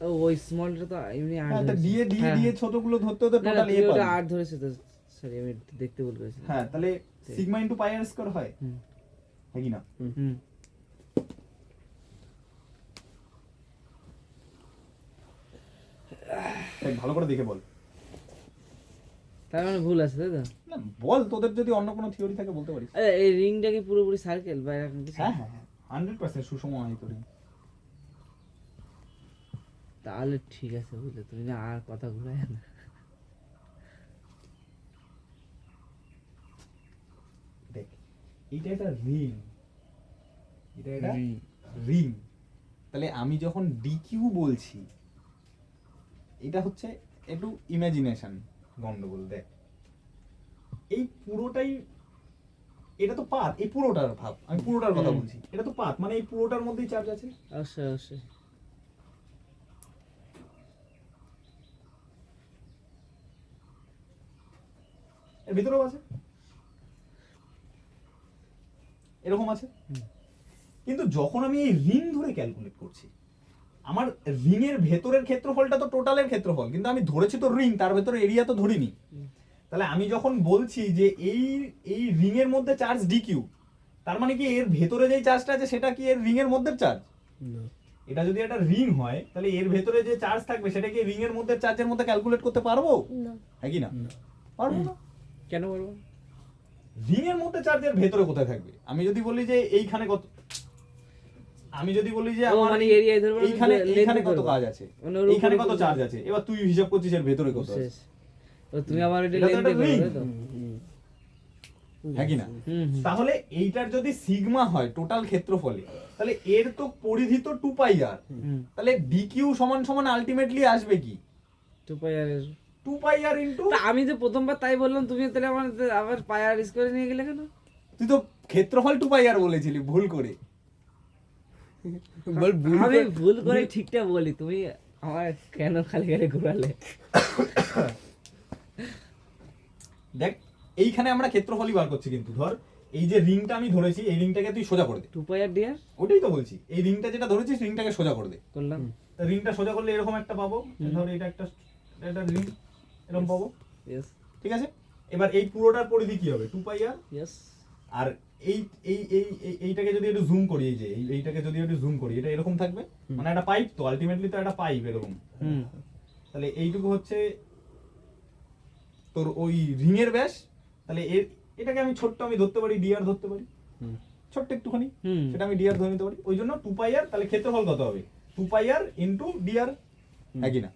ও ওই স্মলটা তো এমনি আর হ্যাঁ, তা ধরেছে। ডিএ হ্যাঁ, ডিএ ছোটগুলো ধরতে হতে না, না, টোটাল এ তুমি ওটা পাবে। আর ধরেছে তো, সরি আমি দেখতে ভুল করেছি। হ্যাঁ, তাহলে সিগমা ইনটু পাই আর স্কয়ার হয়, হুম। হ্যাঁ কি না? হুম, দেখ, ভালো করে দেখে বল। তার মানে ভুল আছে তাই তো? না বল, তোদের যদি অন্য কোনো থিওরি থাকে বলতে পারিস। আরে এই রিংটা কি পুরোপুরি সার্কেল বা এরকম কিছু? হ্যাঁ হ্যাঁ হ্যাঁ, 100% সুষম আহিত ring। তাহলে ঠিক আছে, বুঝলে, তুমি না আর কথা ঘুরাই না। দেখ, এইটা একটা রিং, এটা একটা রিং। রিং। তাহলে আমি যখন ডিকিউ বলছি, এটা হচ্ছে একটু ইমাজিনেশন গন্ডগোল। দেখ, এই পুরোটাই, এটা তো পাত, এই পুরোটার ভাব, আমি পুরোটার কথা বলছি, এটা তো পাত, মানে এই পুরোটার মধ্যেই চার্জ আছে। অবশ্যই অবশ্যই। এর ভিতরেও আছে, এরকম আছে। কিন্তু যখন আমি এই রিং ধরে ক্যালকুলেট করছি, আমার রিং এর ভেতরের ক্ষেত্রফলটা তো টোটালের ক্ষেত্রফল, কিন্তু আমি ধরেছি তো রিং, তার ভেতরে এরিয়া তো ধরিনি। তাহলে আমি যখন বলছি যে এই এই রিং এর মধ্যে চার্জ ডিকিউ, তার মানে কি এর ভেতরে যেই চার্জটা আছে সেটা কি এর রিং এর মধ্যে চার্জ? না। এটা যদি একটা রিং হয়, তাহলে এর ভেতরে যে চার্জ থাকবে সেটা কি রিং এর মধ্যে চার্জের মধ্যে ক্যালকুলেট করতে পারবো? না। হ্যাঁ কি না? পারবো না। কেন বলবো? রিং এর মধ্যে চার্জের ভেতরে কোথায় থাকবে? আমি যদি বলি যে এইখানে কত, আমি যদি বলি যে ও, আমার মানে এরিয়ায় ধরবো, এইখানে length এইখানে কত ধরবো। কাজ আছে, মানে ওর এইখানে উপরে কত কত- চার্জ আছে, এবার তুই হিসাব করছিস এর ভেতরে কত আছে। শেষ। ও, তুমি আবার এটা এটা তো লেনতে একটা করো ring। তাই তো? হ্যাঁ কি না? হুম, হুম। তাহলে এইটার যদি সিগমা হয় টোটাল ক্ষেত্রফলে, তাহলে এর তো পরিধি তো 2 পাই আর, হুম, তাহলে ডিকিউ সমান সমান আলটিমেটলি আসবে কি? 2 পাই আর। 2 পাই আর ইনটু, তা আমি তো প্রথমবার তাই বললাম, তুমি তাহলে আমার আবার পাই আর স্কয়ার নিয়ে গেলে কেন? তুই তো ক্ষেত্রফল 2 পাই আর বলেছিলি ভুল করে। বল ভুল আমি করে- ভুল করে ঠিকটা বলি, তুমি আমার কেন খালি খালি ঘুরালে? দেখ, এইখানে আমরা ক্ষেত্রফলই বার করছি, কিন্তু ধর এই যে রিংটা আমি ধরেছি, এই রিংটাকে তুই সোজা করে দে। 2 পাই আর ডিআর ওটাই তো বলছি, এই রিংটা যেটা ধরেছিস রিংটাকে সোজা করে দে। করলাম। তা রিংটা সোজা করলে এরকম একটা পাবো, ধর এটা একটা রিং, এরকম পাবো, ইয়েস, ঠিক আছে? এবার এই পুরোটার পরিধি কি হবে? 2 পাই আর। ইয়েস। আর এই এই এই এইটাকে যদি একটু জুম করি, এই যে এইটাকে যদি একটু জুম করি, এটা এরকম থাকবে, মানে একটা পাইপ তো, আলটিমেটলি তো একটা পাইপ এরকম। হুম, তাহলে এইটুকু হচ্ছে তোর ওই রিং এর ব্যাস। তাহলে এর এটাকে আমি ছোট্ট আমি ধরতে পারি, ডিআর ধরতে পারি, ছোট্ট একটুখানি, হুম। সেটা আমি ডিআর ধরে নিতে পারি। ওই জন্য 2 পাই আর, তাহলে ক্ষেত্রফল কত হবে? 2 পাই আর ইনটু ডিআর, হ্যাঁ কি না?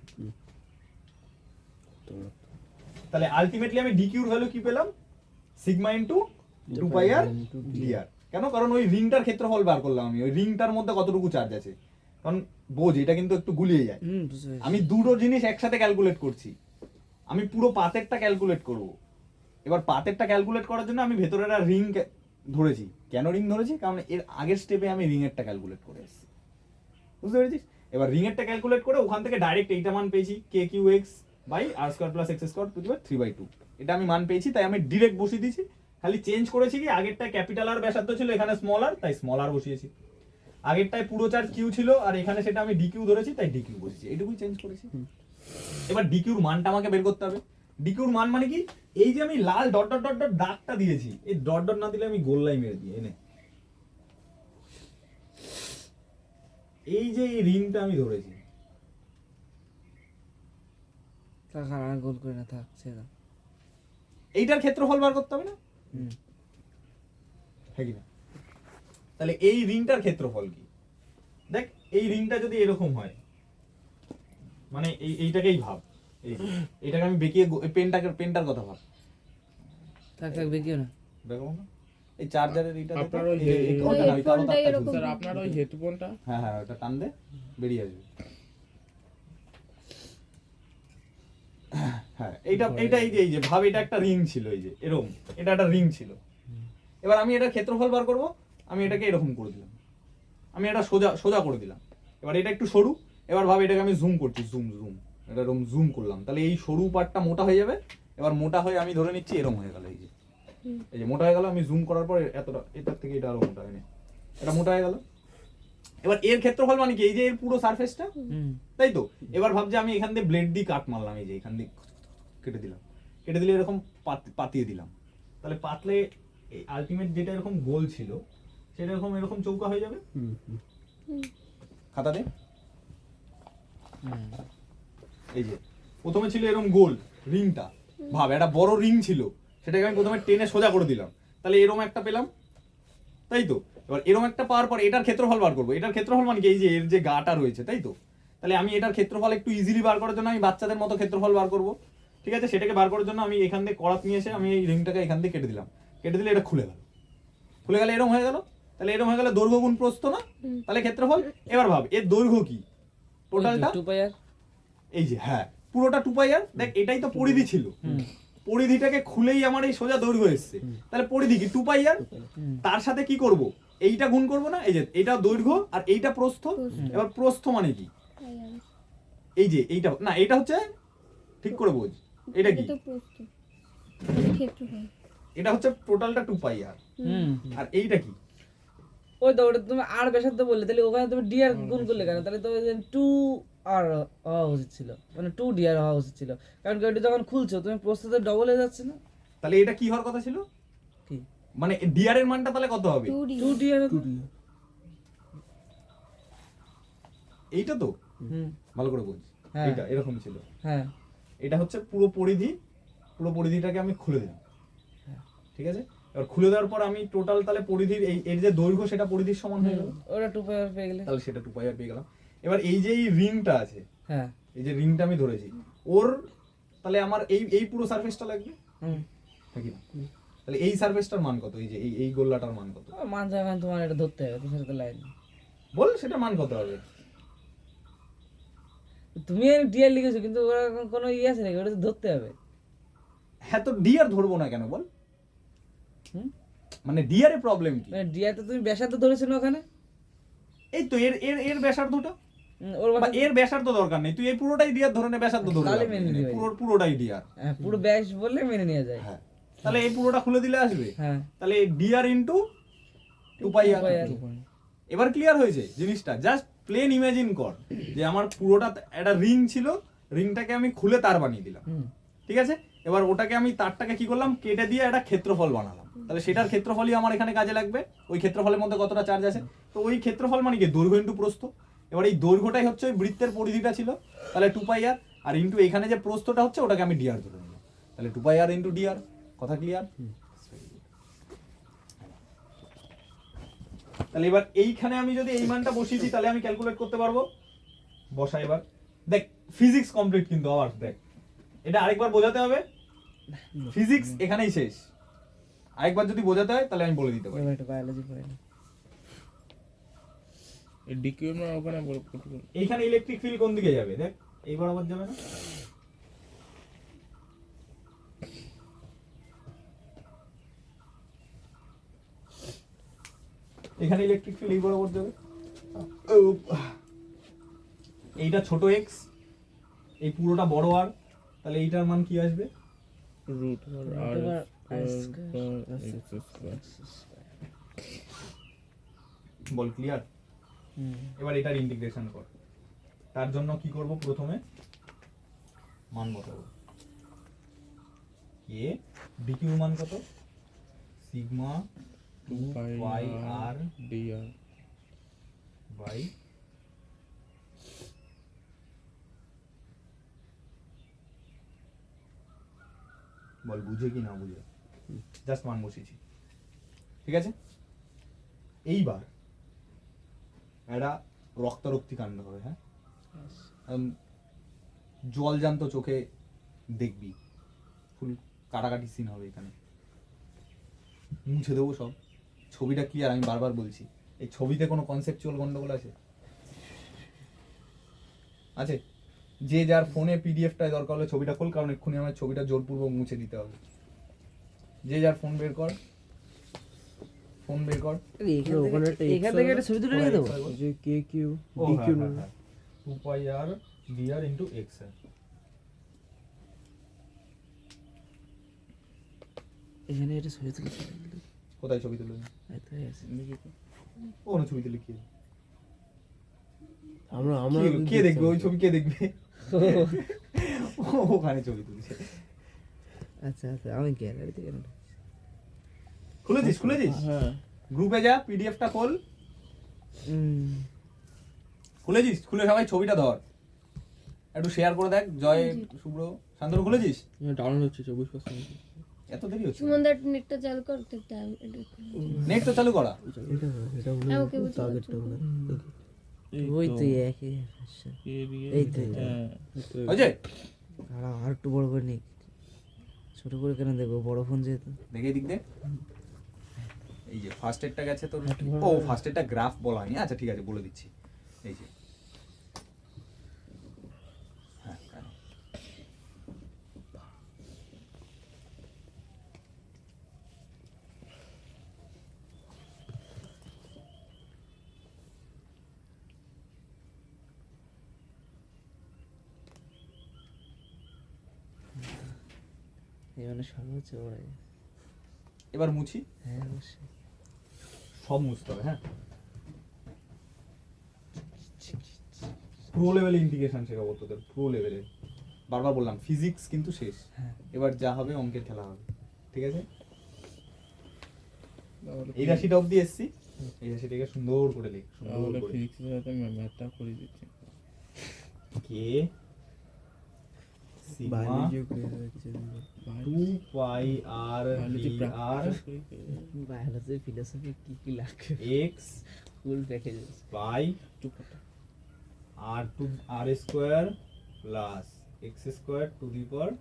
তাহলে আলটিমেটলি আমি ডিকিউর ভ্যালু কি পেলাম? Sigma into 2 pi R DR. কেন? কারণ ওই রিংটার ক্ষেত্রফল বার করলাম আমি, ওই রিংটার মধ্যে কতটুকু চার্জ আছে। কারণ বোঝ, এটা কিন্তু একটু গুলিয়ে যায়। হুম, বুঝতে পেরেছি। আমি দুটো জিনিস একসাথে ক্যালকুলেট করছি, আমি পুরো পাতেরটা ক্যালকুলেট করব। এবার পাতেরটা ক্যালকুলেট করার জন্য আমি ভেতরে একটা রিং ধরেছি। কেন রিং ধরেছি? কারণ এর আগের স্টেপে আমি রিং এরটা ক্যালকুলেট করে এসেছি, বুঝতে পেরেছিস? এবার রিং এরটা ক্যালকুলেট করে ওখান থেকে ডাইরেক্ট এইটা মান পেয়েছি, K Q X by R square plus X square to the power 3/2। এটা আমি মান পেয়েছি, তাই আমি ডিরেক্ট বসিয়ে দিয়েছি। খালি চেঞ্জ করেছি কি, আগেরটা ক্যাপিটাল আর ব্যাসার্ধ ছিল, এখানে স্মল আর, তাই স্মল আর বসিয়েছি। আগেরটায় পুরো চার্জ কিউ ছিল, আর এখানে সেটা আমি ডিকিউ ধরেছি, তাই ডিকিউ বসিয়েছি। এইটুকুই চেঞ্জ করেছি। এবার ডিকিউর মানটা আমাকে বের করতে হবে। ডিকিউর মান মানে কি? এই যে আমি লাল ডট ডট ডট ডট দাগটা দিয়েছি, এই ডট ডট না দিলে আমি গোল্লাই মেরে দিই। এনে এই যে এই রিংটা আমি ধরেছি, থাক, আর গোল করে না, থাক, ছেড়ে দাও। এইটার ক্ষেত্রফল বার করতে হবে না? হুম। হ্যাঁ কি না? তাহলে এই রিংটার ক্ষেত্রফল কি? দেখ, এই রিংটা যদি এরকম হয়, মানে এইটাকেই ভাব, এইটাকে আমি বেঁকিয়ে পেনটার কথা ভাব। থাক থাক, বেঁকিও না। দেখো না এই চার্জারের এইটা দেখো, আপনার ওই ওটা না, ওই কালো হেডফোনটাই তারটা এরকম। ঝুলছে। স্যার আপনার ওই হেডফোনটা হ্যাঁ হ্যাঁ ওটা টান দে বেরিয়ে আসবে। হ্যাঁ এইটা এইটা এই যে ভাব এটা একটা রিং ছিল, এই যে এরকম এটা একটা রিং ছিল। এবার আমি এটা ক্ষেত্রফল বার করব, আমি এটাকে এরকম করে দিলাম, আমি এটা সোজা সোজা করে দিলাম। এবার এটা একটু সরু, এবার ভাব এটাকে আমি জুম করছি, জুম জুম এটা এরকম জুম করলাম, তাহলে এই সরু পার্টটা মোটা হয়ে যাবে। এবার মোটা হয়ে আমি ধরে নিচ্ছি এরকম হয়ে গেল, এই যে মোটা হয়ে গেল। আমি জুম করার পর এতটা এটার থেকে এটা আরো মোটা হয়নি, এটা মোটা হয়ে গেল। এবার এর ক্ষেত্রফল মানে কি, এই যে এর পুরো সারফেসটা, তাই তো। এবার ভাবছি আমি এখান দিয়ে ব্লেড দিয়ে কাট মারলাম, এই যে এখান দিয়ে কেটে দিলাম, কেটে দিলে এরকম পাতিয়ে দিলাম, তাহলে পাতলে এই আলটিমেট যেটা এরকম গোল ছিল সেটা এরকম এরকম চৌকা হয়ে যাবে। খাতা দে। এই যে প্রথমে ছিল এরকম গোল রিংটা, ভাব একটা বড় রিং ছিল, সেটাকে আমি প্রথমে টেনে সোজা করে দিলাম, তাহলে এরকম একটা পেলাম, তাই তো। এবার এরকম একটা পাওয়ার পর এটার ক্ষেত্রফল বার করবো। এটার ক্ষেত্রফল মানে কি, এই যে এর যে গাটা রয়েছে, তাই তো। তাহলে আমি এটার ক্ষেত্রফল একটু ইজিলি বার করার জন্য আমি বাচ্চাদের মতো ক্ষেত্রফল বার করব, ঠিক আছে। সেটাকে বার করার জন্য আমি এখান থেকে করাত নিয়ে এসে আমি এই রিংটাকে এখান দিয়ে কেটে দিলাম, কেটে দিলে এটা খুলে গেল, খুলে গেলে এরকম হয়ে গেল। তাহলে এরকম হয়ে গেলে দৈর্ঘ্য গুণ প্রস্থ না, তাহলে ক্ষেত্রফল। এবার ভাব এর দৈর্ঘ্য কি টোটালটা, 2 পাই আর এই যে হ্যাঁ পুরোটা 2 পাই আর। দেখ এটাই তো পরিধি ছিল, পরিধিটাকে খুলেই আমার এই সোজা দৈর্ঘ্য এসছে, তাহলে পরিধি কি 2 পাই আর। তার সাথে কি করব, এইটা গুণ করব না, এই যে এটা দৈর্ঘ্য আর এইটা প্রস্থ। এবার প্রস্থ মানে কি, এই যে এইটা না, এটা হচ্ছে ঠিক করে বোঝ, এটা কি, তো প্রস্থ ক্ষেত্রফল। এটা হচ্ছে টোটালটা 2 পাই আর। আর এইটা কি, ওই তো ওটা তুমি আর ব্যাসার্ধ বললে, তাহলে ওখানে তুমি ডিআর গুণ করলে কেন? তাহলে তো 2 আর হওয়া উচিত ছিল, মানে 2 ডিআর হওয়া উচিত ছিল, কারণ কি ওটা যখন খুলছো তুমি প্রস্থতে ডবল হয়ে যাচ্ছে না? তাহলে এটা কি হওয়ার কথা ছিল, কি মানে ডিআর এর মানটা তাহলে কত হবে, 2 ডিআর? এইটা তো ভালো করে বোঝ, হ্যাঁ। এইটা এরকম ছিল। হ্যাঁ এটা হচ্ছে পুরো পরিধি, পুরো পরিধিটাকে আমি খুলে দিলাম, ঠিক আছে। এবার খুলে দেওয়ার পর আমি টোটাল তাহলে পরিধির এই এর যে দৈর্ঘ্য সেটা পরিধির সমান হয়ে গেল, ওটা 2 পাই আর পেয়ে গেলে। তাহলে সেটা 2 পাই আর পেয়ে গেলাম। এবার এই যে এই রিংটা আছে, হ্যাঁ এই যে রিংটা আমি ধরেছি, ওর তাহলে আমার এই এই পুরো সারফেসটা লাগবে নাকি না, তাহলে এই সারফেসটার মান কত, এই যে এই গোল্লাটার মান কত, মান যায় মানে তোমার এটা ধরতে হবে, তোমার সাথে লাইন। বল সেটা মান কত হবে। তুমি ডিআর লিখেছো কিন্তু ওরা কোনো ইয়ে আছে নাকি, ওটা তো ধরতে হবে। হ্যাঁ তো ডিআর ধরবো না কেন বল, মানে ডিআর এর প্রবলেম কি, মানে ডিআর তো তুমি ব্যাসার্ধ ধরেছো না ওখানে, এই তো এর এর এর ব্যাসার্ধটা, ওর বা এর ব্যাসার্ধ দরকার নেই, তুই এই পুরোটাই ডিআর ধরে নে, ব্যাসার্ধ ধরে তাহলে লাভ মেনে নেই, নিবে। পুরোটাই ডিআর। হ্যাঁ পুরো ব্যাস বললে মেনে নেওয়া যায়। হ্যাঁ তাহলে এই পুরোটা খুলে দিলে আসবে, হ্যাঁ তাহলে ডিআর ইনটু 2 পাই আর। 2 পাই আর। এবার ক্লিয়ার হয়েছে জিনিসটা, জাস্ট প্লেন ইমাজিন কর যে আমার পুরোটা একটা রিং ছিল, রিংটাকে আমি খুলে তার বানিয়ে দিলাম, ঠিক আছে। এবার ওটাকে আমি তারটাকে কি করলাম, কেটে দিয়ে একটা ক্ষেত্রফল বানালাম, তাহলে সেটার ক্ষেত্রফলই আমার এখানে কাজে লাগবে। ওই ক্ষেত্রফলের মধ্যে কতটা চার্জ আছে, তো ওই ক্ষেত্রফল মানে কি দৈর্ঘ্য ইনটু প্রস্থ। এবার এই দৈর্ঘ্যটাই হচ্ছে ওই বৃত্তের পরিধিটা ছিল, তাহলে 2 পাই আর, আর ইনটু এখানে যে প্রস্থটা হচ্ছে ওটাকে আমি ডিআর ধরে নিলাম, তাহলে 2 পাই আর ইনটু ডিআর। কথা ক্লিয়ার? তাহলে এবার এইখানে আমি যদি এই মানটা বসিয়ে দিই তাহলে আমি ক্যালকুলেট করতে পারবো। বসা এবার, দেখ ফিজিক্স কমপ্লিট কিন্তু আবার দেখ, এটা আরেকবার বোঝাতে হবে, ফিজিক্স এখানেই শেষ, আরেকবার যদি বোঝাতে হয় তাহলে আমি বলে দিতে পারি। এবার একটা বায়োলজি পড়ে না। এই ডিকিউ না ওখানে বড় এইখানে ইলেকট্রিক ফিল্ড কোন দিকে যাবে, দেখ এইবার আবার যাবে না, এখানে ইলেকট্রিক ফিল্ড এই বরাবর যাবে। এইটা ছোট এক্স, এই পুরোটা বড় আর, তাহলে এইটার মান কি আসবে, রুট আর বল ক্লিয়ার? এবার এটার ইন্টিগ্রেশন কর, তার জন্য কি করব, প্রথমে মান বসাবো, কে ডিকিউ মান কত, sigma 2 pi R DR by বল বুঝে কি না বুঝে, জাস্ট মান বসিয়েছি, ঠিক আছে। এইবার একটা রক্তারক্তি কাণ্ড হবে, হ্যাঁ জল জ্যান্ত চোখে দেখবি, ফুল কাটাকাটি সিন হবে এখানে। মুছে দেবো সব, ছবিটা ক্লিয়ার। আমি বারবার বলছি, এই ছবিতে কোনো কনসেপচুয়াল গন্ডগোল আছে? আছে? যে যার ফোনে পিডিএফটা দরকার হলে ছবিটা খোল, কারণ এক্ষুনি আমার ছবিটা জোরপূর্বক মুছে দিতে হবে। যে যার ফোন বের কর, ফোন বের কর। ওখানে একটা এখান থেকে একটা ছবি তুলে রেখে দেবো। ওই যে কে কিউ ও ডি কিউ হ্যাঁ 2πr dr into x। এখানে একটা ছবি তুলে কোথায় ছবি তুলে? ও না, ছবি তুলে কি আমরা আমরা কে দেখবে ওই ছবি? কে দেখবে? ওখানে ছবি তুলছে। আচ্ছা আচ্ছা, আমি গ্যালারিতে কেন? খুলেছিস? হ্যাঁ গ্রুপে যা, পিডিএফটা খোল। খুলেছিস? খুলে সবাই ছবিটা ধর, একটু শেয়ার করে দেখ। জয়, শুভ্র, শান্তনু খুলেছিস? ডাউনলোড হচ্ছে 24%। এত দেরি হচ্ছে? সুমনদার নেটটা চালু কর দেখতে হবে। নেট তো চালু করা। এটা এটা মনে হ্যাঁ, হয় ওকে বুঝতে টার্গেটটা মনে হয়। ওই তো একই। আচ্ছা এই তো এটা। হ্যাঁ হয়েছে? আর একটু বড় করে নি, ছোট করে কেন দেখবো, বড় ফোন যেহেতু। দেখে দিক দে। এই যে ফার্স্ট এডটা গেছে তোর। ও ফার্স্ট এডটা গ্রাফ বলা হয়নি। আচ্ছা ঠিক আছে, বলে দিচ্ছি। এই যে হ্যাঁ, কেন? এই মানে সর্বোচ্চ বড়। এবার মুছি। হ্যাঁ অবশ্যই। সব মুছতে হবে। হ্যাঁ, প্রো লেভেলে ইন্টিগ্রেশন শেখাবো তোদের, প্রো লেভেলে। বারবার বললাম ফিজিক্স কিন্তু শেষ। এবার যা হবে অঙ্কের খেলা হবে, ঠিক আছে? এই রাশিটা অবধি এসছি, এই রাশিটাকে সুন্দর করে লিখ, সুন্দর তাহলে করে। ফিজিক্সের সাথে ম্যাথটা করে দিচ্ছি। কে সিগমা বায়োলজি করে রাখছে 2πr বায়োলজি dr প্র্যাকটিস করি। বায়োলজি, ফিলোসফি কি কি লাগবে, x full package. by r to r square plus x square to the power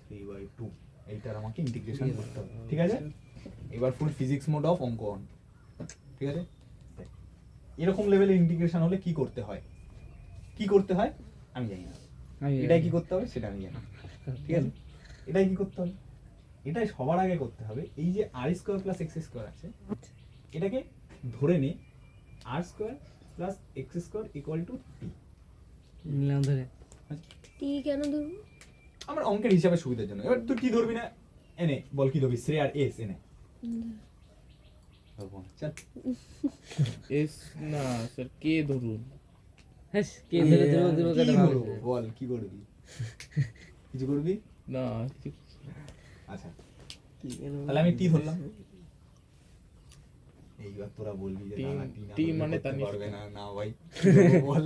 3/2। এইটার আমাকে ইন্টিগ্রেশন করতে হবে, ঠিক আছে? এবার ফুল ফিজিক্স মোড অফ অঙ্কন, ঠিক আছে? দেখ, এরকম লেভেলের ইন্টিগ্রেশন হলে কি করতে হয়, কি করতে হয় আমি জানি না। এটাই কি করতে হবে সেটা আমি জানি, ঠিক আছে? এটাই কি করতে হবে, এটাই সবার আগে করতে হবে। এই যে r square plus x square আছে, এটাকে ধরে নে r square plus x square equal to t। নিলাম ধরে। টি কেন ধরবো? আমার অঙ্কের হিসাবে সুবিধার জন্য। এবার তুই কি ধরবি না, এনে বল কি ধরবি, শ্রে আর এস এনে ধরবো না। চল এস না স্যার, কে ধরুন। হ্যাঁ কে ধরে দেবো দেবো কি কেন করবো বল, কি করবি? কিছু করবি? না আচ্ছা তাহলে আমি টি ধরলাম। এইবার তোরা বলবি যে না টি না টি ধরলে মানে করতে তানিশ পারবে তো। না। না ভাই কি ধরবো বল।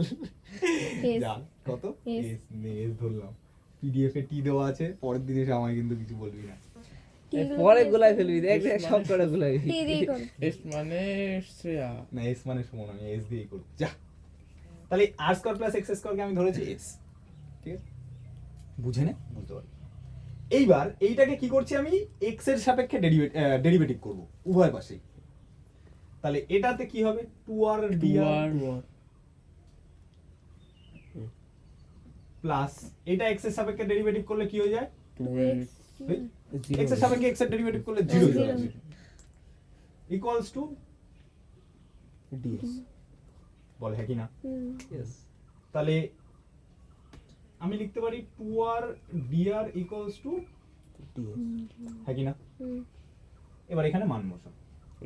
এস। যা কত এস। এস নে, এস ধরলাম। পিডিএফ এ টি দেওয়া আছে, পরের দিন এসে আমায় কিন্তু কিছু বলবি না। টি পরে গোলাই ফেলবি, দেখ দেখ সব করে গোলাই। টি দিয়ে কর। এস মানে শ্রেয়া। না এস মানে সমান, আমি এস দিয়েই করব। যা তাহলে আর স্কয়ার প্লাস এক্স স্কয়ারকে আমি ধরেছি এস, ঠিক আছে? বুঝে নে, বুঝতে পারবি। এইবার এইটাকে কি করছি আমি, এক্স এর সাপেক্ষে ডেরিভেটিভ করব উভয় পাশেই। তাহলে এটাতে কি হবে, 2r dr প্লাস এটা এক্স এর সাপেক্ষে ডেরিভেটিভ করলে কি হয়ে যায়, 2x এক্স এর সাপেক্ষে এক্স এর ডেরিভেটিভ করলে 0 হয়ে যাবে, ইকুয়ালস টু ডিএস বল হ্যাঁ কি না? Yes. তাহলে আমি লিখতে পারি 2r dr equals to DS হ্যাঁ কি না? এবার এখানে মান বসা।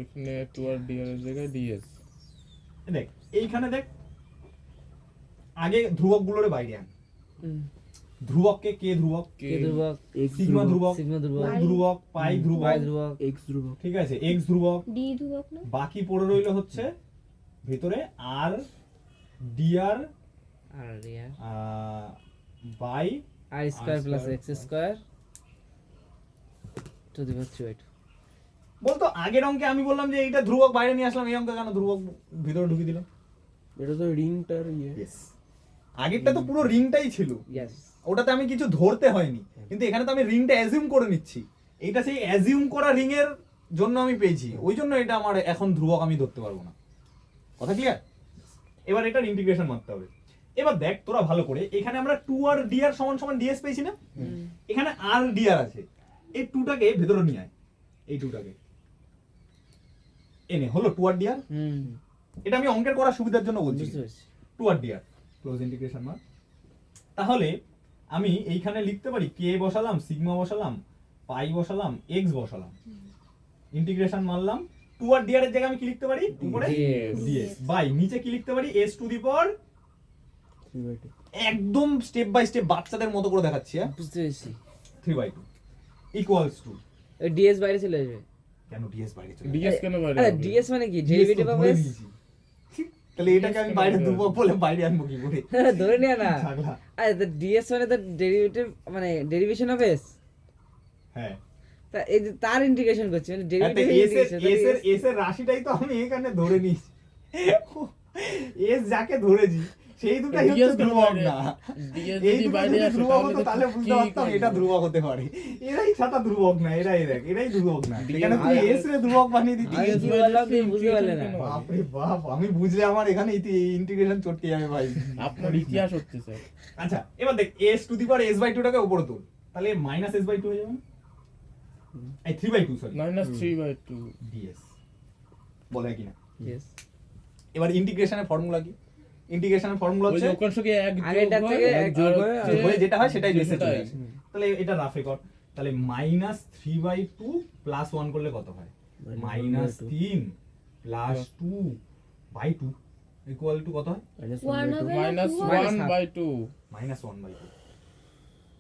এখানে 2r dr এর জায়গায় ds। দেখ এইখানে দেখ, আগে ধ্রুবকগুলোরে বাইরে আন। ধ্রুবককে কে ধ্রুবক, কে ধ্রুবক, সিগমা ধ্রুবক, সিগমা ধ্রুবক, ও ধ্রুবক, পাই ধ্রুবক, পাই ধ্রুবক, এক্স ধ্রুবক ঠিক আছে, এক্স ধ্রুবক। ডি ধ্রুবক না? বাকি পড়ে রইল হচ্ছে ভিতরে আর dr আর রিয়া by R square plus square X square to the power 3/2। বলতো আগের অঙ্কে আমি বললাম যে এইটা ধ্রুবক বাইরে নিয়ে আসলাম, এই অঙ্কে কেন ধ্রুবক ভিতরে ঢুকিয়ে দিলাম? এটা তো রিংটার ইয়ে ইয়েস, আগেরটা তো পুরো রিংটাই ছিল, ইয়েস। ওটাতে আমি কিছু ধরতে হয়নি, কিন্তু এখানে তো আমি রিংটা অ্যাজিউম করে নিচ্ছি। এইটা সেই অ্যাজিউম করা রিং এর জন্য আমি পেয়েছি, ওই জন্য এটা আমার এখন ধ্রুবক আমি ধরতে পারবো না। কথা ক্লিয়ার? এবার এটার ইন্টিগ্রেশন মারতে হবে। এবার দেখ তোরা ভালো করে, এখানে আমরা 2r dr সমান সমান ds পেয়েছি না, এখানে r dr আছে, এই 2টাকে ভেতরে নিয়ে আয়, এই 2টাকে এনে হলো 2r dr। এটা আমি অঙ্কের করার সুবিধার জন্য বলছি, বুঝতে পেরেছি। 2r dr ক্লোজ ইন্টিগ্রেশন মার। তাহলে আমি এইখানে লিখতে পারি k বসালাম, সিগমা বসালাম, পাই বসালাম, x বসালাম, ইন্টিগ্রেশন মারলাম। 2r dr এর জায়গায় আমি কি লিখতে পারি? উপরে ds বাই নিচে কি লিখতে পারি? s টু দি পাওয়ার, 3/2 একদম স্টেপ বাই স্টেপ বাচ্চাদের মতো করে দেখাচ্ছি, হ্যাঁ, বুঝতে পেরেছি। 3/2 ইকুয়ালস টু, ডিএস বাইরে চলে আসবে। কেন ds বাইরে চলে ডিএস কেন বাইরে আরে হবে? ডিএস মানে কি? DS তো ডেরিভেটিভ অফ ধরে এস। নিয়েছি। তাহলে এটাকে আমি বাইরে ধ্রুবক বলে বাইরে আনবো কি করে? ধরে নিয়ে না। ছাগলা। আরে তো ডিএস মানে তো ডেরিভেটিভ, মানে ডেরিভেশন অফ এস। হ্যাঁ, তা এই যে তার ইন্টিগ্রেশন করছে, মানে ডেরিভেটিভ এস এর রাশিটাই তো আমি এখানে ধরে নিয়েছি। এস যাকে ধরেছি সেই দুটাই হচ্ছে DS কেন ধ্রুবক বাইরে? না। DS এই যদি দুটো বাইরে যদি আসে ধ্রুবক হতো তো তাহলে বুঝতে কি পারতাম করবে? এটা ধ্রুবক হতে পারে। এরাই ছাতা ধ্রুবক না, এরাই দেখ, এরাই ধ্রুবক না। DS এখানে তুই এস রে ধ্রুবক বানিয়ে দিতি। আমি কি বললাম তুই বুঝতে পারলে না। বাপরে বাপ, আমি বুঝলে আমার এখানে ইন্টিগ্রেশন চটকে যাবে ভাই। আপনার ইতিহাস হচ্ছে স্যার। আচ্ছা এবার দেখ, s two the power s/2 টাকে উপরে তোল, তাহলে মাইনাস s/2 হয়ে যাবে না? এই 3/2 সরি, -3/2 ds বলে কি না? ইয়েস। এবার ইন্টিগ্রেশনের ফর্মুলা কি? ইন্টিগ্রেশনের ফর্মুলা ওই হচ্ছে যে ওখান থেকে এক আগেরটার যোগ থেকে হয়, এক যোগ আর হয়, হচ্ছে- হয়ে যেটা হয় সেটাই বেসে চলে সেটাই। আসে। তাহলে এটা রাফে কর, তাহলে -3/2 প্লাস 1 করলে কত হয়? -3 প্লাস 2/2 ইকুয়াল টু কত হয়? ওয়ান হবে না, মাইনাস two হবে? 1/2 -1/2,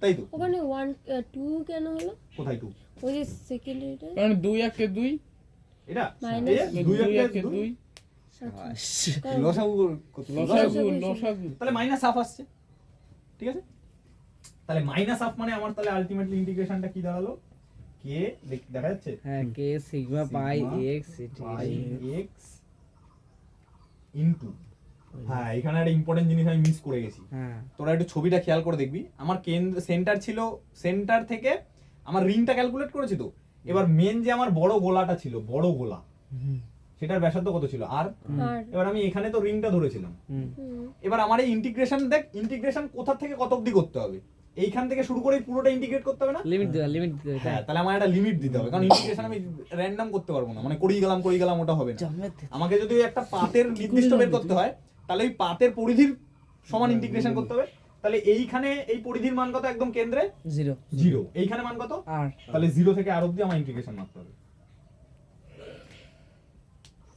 তাই তো? ওখানে 1 2 কেন হলো? কোথায় 2? ওই যে সেকেন্ডারিটা কারণ 2 1 2 এটা Minus এই যে 2 2 1 1 2 লসাগু লসাগু তাহলে মাইনাস হাফ আসছে, ঠিক আছে? তাহলে মাইনাস হাফ মানে আমার তাহলে আলটিমেটলি ইন্টিগ্রেশনটা কি দাঁড়ালো? কে দেখা যাচ্ছে? হ্যাঁ, কে সিগমা পাই Sigma এক্স পাই এক্স ইনটু, হ্যাঁ এখানে একটা ইম্পর্টেন্ট জিনিস আমি মিস করে গেছি। হ্যাঁ, তোরা একটু ছবিটা খেয়াল করে দেখবি, আমার কেন্দ্র সেন্টার ছিল, সেন্টার থেকে আমার রিংটা ক্যালকুলেট করেছি তো। এবার মেন যে আমার বড় গোলাটা ছিল, বড় গোলা, সেটার ব্যাসার্ধ কত ছিল? আর আর এবার আমি এখানে তো রিংটা ধরেছিলাম। হুম, এবার আমার এই ইন্টিগ্রেশন দেখ, ইন্টিগ্রেশন কোথা থেকে কত অবধি করতে হবে? এইখান থেকে শুরু করে পুরোটা ইন্টিগ্রেট করতে হবে না? লিমিট দিতে হবে। হ্যাঁ, তাহলে আমার একটা লিমিট দিতে হবে, কারণ ইন্টিগ্রেশন আমি র্যান্ডম করতে পারবো না, মানে করেই গেলাম ওটা হবে না। জন্মেতে আমাকে যদি একটা পাতের নির্দিষ্ট বের করতে হয়, তাহলে ওই পাতের পরিধির সমান ইন্টিগ্রেশন করতে হবে। তাহলে এইখানে এই পরিধির মান কত? একদম কেন্দ্রে 0 0, এইখানে মান কত? আর তাহলে 0 থেকে আর অবধি আমার ইন্টিগ্রেশন মারতে হবে।